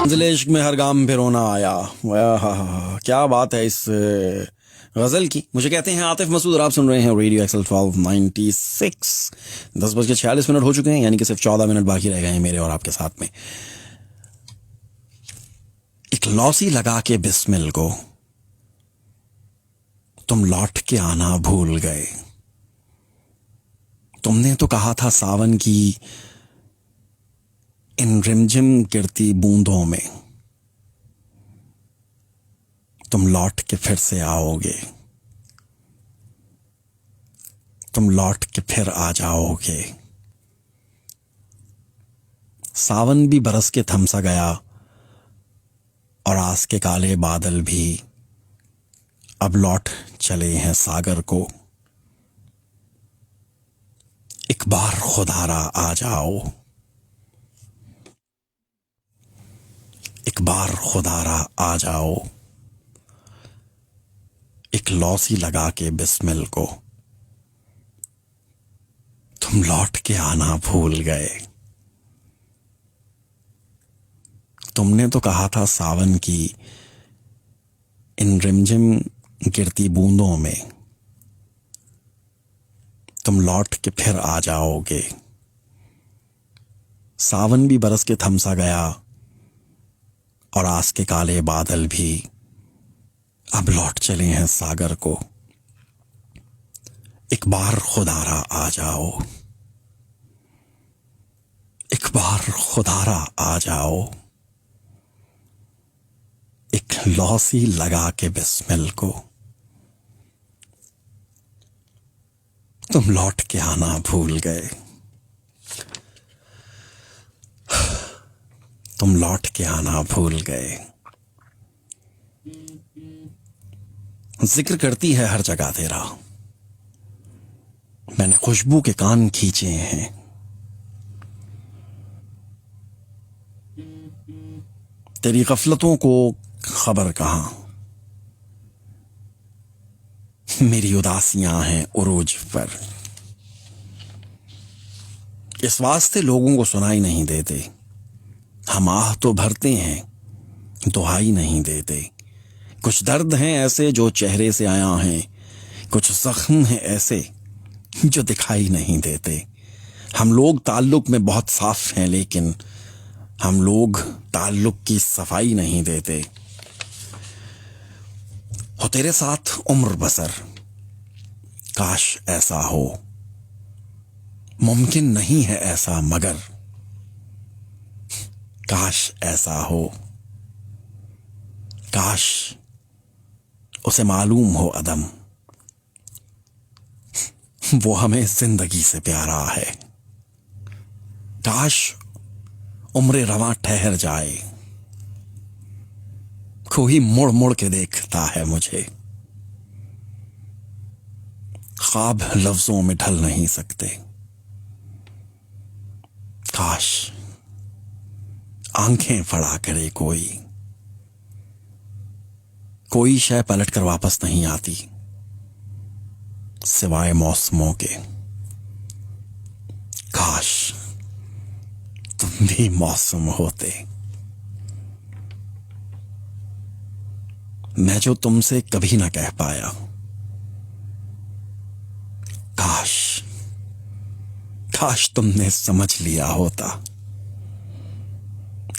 मंजिल इश्क में हर गाम पे रोना आया। क्या बात है इस गजल की। मुझे कहते हैं आतिफ मसूद और आप सुन रहे हैं रेडियो एक्सल 1296। 10:46 हो चुके हैं, यानी कि सिर्फ 14 मिनट बाकी रह गए हैं मेरे और आपके साथ में। एक लौसी लगा के बिस्मिल को तुम लौट के आना भूल गए। तुमने तो कहा था सावन की इन रिमझिम गिरती बूंदों में तुम लौट के फिर से आओगे, तुम लौट के फिर आ जाओगे। सावन भी बरस के थम सा गया और आस के काले बादल भी अब लौट चले हैं सागर को। एक बार खुदारा आ जाओ, एक बार खुदारा आ जाओ। एक लौसी लगा के बिस्मिल को तुम लौट के आना भूल गए। तुमने तो कहा था सावन की इन रिमझिम गिरती बूंदों में तुम लौट के फिर आ जाओगे। सावन भी बरस के थम सा गया और आस के काले बादल भी अब लौट चले हैं सागर को। एक बार खुदारा आ जाओ, एक बार खुदारा आ जाओ। एक लौसी लगा के बिस्मिल को तुम लौट के आना भूल गए, तुम लौट के आना भूल गए। जिक्र करती है हर जगह तेरा, मैंने खुशबू के कान खींचे हैं। तेरी गफलतों को खबर कहां, मेरी उदासियां हैं उरूज पर। इस वास्ते लोगों को सुनाई नहीं देते, हम आह तो भरते हैं दुहाई नहीं देते। कुछ दर्द हैं ऐसे जो चेहरे से आया हैं, कुछ जख्म हैं ऐसे जो दिखाई नहीं देते। हम लोग ताल्लुक में बहुत साफ हैं, लेकिन हम लोग ताल्लुक की सफाई नहीं देते। हो तेरे साथ उम्र बसर, काश ऐसा हो, मुमकिन नहीं है ऐसा मगर काश ऐसा हो। काश उसे मालूम हो अदम, वो हमें जिंदगी से प्यारा है। काश उम्र रवां ठहर जाए, कोई मुड़ मुड़ के देखता है मुझे। ख्वाब लफ्जों में ढल नहीं सकते, काश आंखें फड़ा करे कोई। कोई शय पलट कर वापस नहीं आती सिवाय मौसमों के। काश तुम भी मौसम होते, मैं जो तुमसे कभी ना कह पाया। काश काश तुमने समझ लिया होता।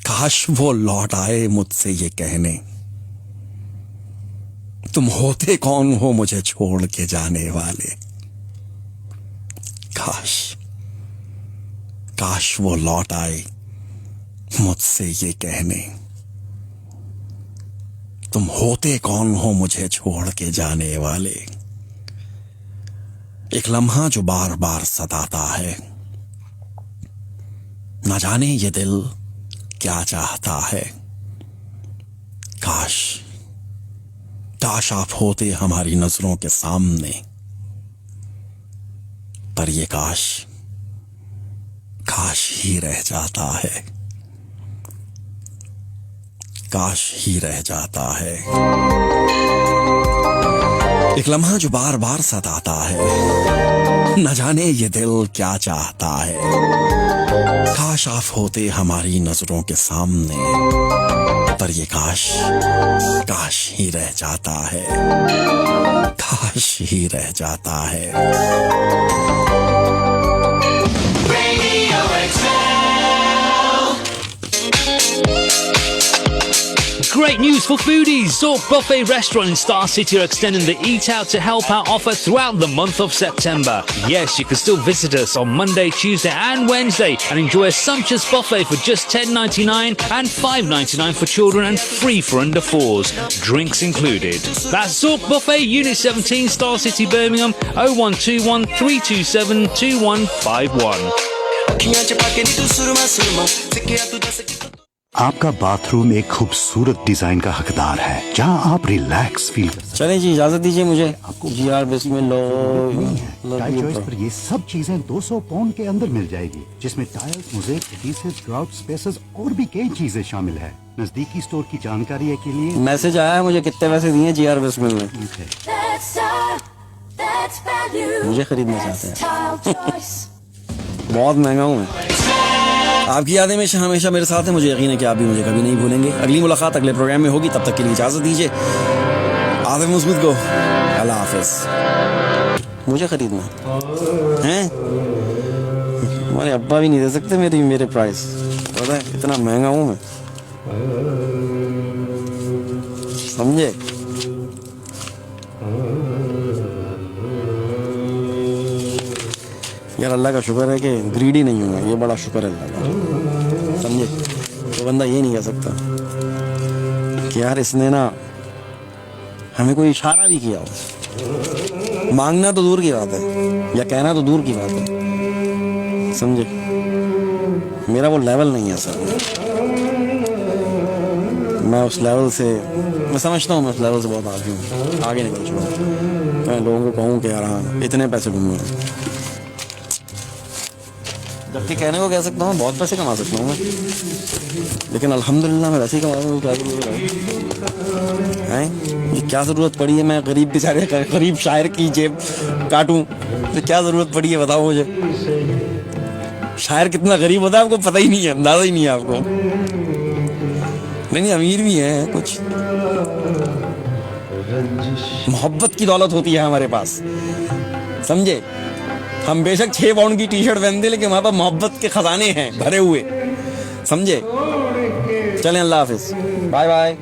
काश वो लौट आए मुझसे ये कहने, तुम होते कौन हो मुझे छोड़ के जाने वाले। काश काश वो लौट आए मुझसे ये कहने, तुम होते कौन हो मुझे छोड़ के जाने वाले। एक लम्हा जो बार बार सताता है, न जाने ये दिल क्या चाहता है। काश काश आप होते हमारी नजरों के सामने, पर ये काश काश ही रह जाता है, काश ही रह जाता है। एक लम्हा जो बार बार सताता है, न जाने ये दिल क्या चाहता है। काश आप होते हमारी नजरों के सामने, पर ये काश काश ही रह जाता है, काश ही रह जाता है।
Great news for foodies! Zork Buffet Restaurant in Star City are extending the Eat Out to Help Out offer throughout the month of September. Yes, you can still visit us on Monday, Tuesday and Wednesday and enjoy a sumptuous buffet for just $10.99 and $5.99 for children and free for under 4s. Drinks included. That's Zork Buffet, Unit 17, Star City, Birmingham, 0121 327 2151.
आपका बाथरूम एक खूबसूरत डिजाइन का हकदार है जहां आप रिलैक्स फील कर सकते हैं।
चलें जी, इजाजत दीजिए मुझे।
GR चॉइस पर ये सब चीजें 200 पाउंड के अंदर मिल जाएगी, जिसमें tiles, mosaic, adhesive, grout spaces और भी कई चीजें शामिल है। नजदीकी स्टोर की जानकारी के लिए
मैसेज आया है मुझे, कितने पैसे दिए GR बिस्मिल में। मुझे खरीदना चाहते हैं। बहुत महंगा हूँ मैं। आपकी यादें हमेशा मेरे साथ है, मुझे यकीन है कि आप भी मुझे कभी नहीं भूलेंगे। अगली मुलाकात अगले प्रोग्राम में होगी, तब तक के लिए इजाजत दीजिए। आसिफ मुस्बित को अल्लाह हाफिज। मुझे खरीदना है, हमारे अब्बा भी नहीं दे सकते मेरे प्राइस, पता है इतना महंगा हूँ मैं, समझे। यार अल्लाह का शुक्र है कि ग्रीडी नहीं हूँ मैं, ये बड़ा शुक्र है अल्लाह का, समझे। तो बंदा ये नहीं कह सकता कि यार इसने ना हमें कोई इशारा भी किया हो। मांगना तो दूर की बात है, या कहना तो दूर की बात है, समझे। मेरा वो लेवल नहीं है सर, मैं उस लेवल से, मैं समझता हूँ मैं उस लेवल से बहुत आगे हूँ, आगे निकल चुका हूँ। मैं लोगों को कहूँ कि यार हाँ इतने पैसे दूंगा, जबकि कहने को कह सकता हूँ बहुत पैसे कमा सकता हूँ मैं, लेकिन अल्हम्दुलिल्लाह मैं वैसे ही कमा रहा हूँ। क्या जरूरत है, ये क्या ज़रूरत पड़ी है मैं गरीब बेचारे गरीब शायर की जेब काटूं, तो क्या ज़रूरत पड़ी है बताओ मुझे। शायर कितना गरीब होता है आपको पता ही नहीं है, अंदाज़ा ही नहीं है आपको। नहीं अमीर भी है कुछ, मोहब्बत की दौलत होती है हमारे पास, समझे। हम बेशक 6 पाउंड की टी-शर्ट पहनते, लेकिन हमारे पास मोहब्बत के खजाने हैं भरे हुए, समझे। चलें, अल्लाह हाफिज, बाय बाय।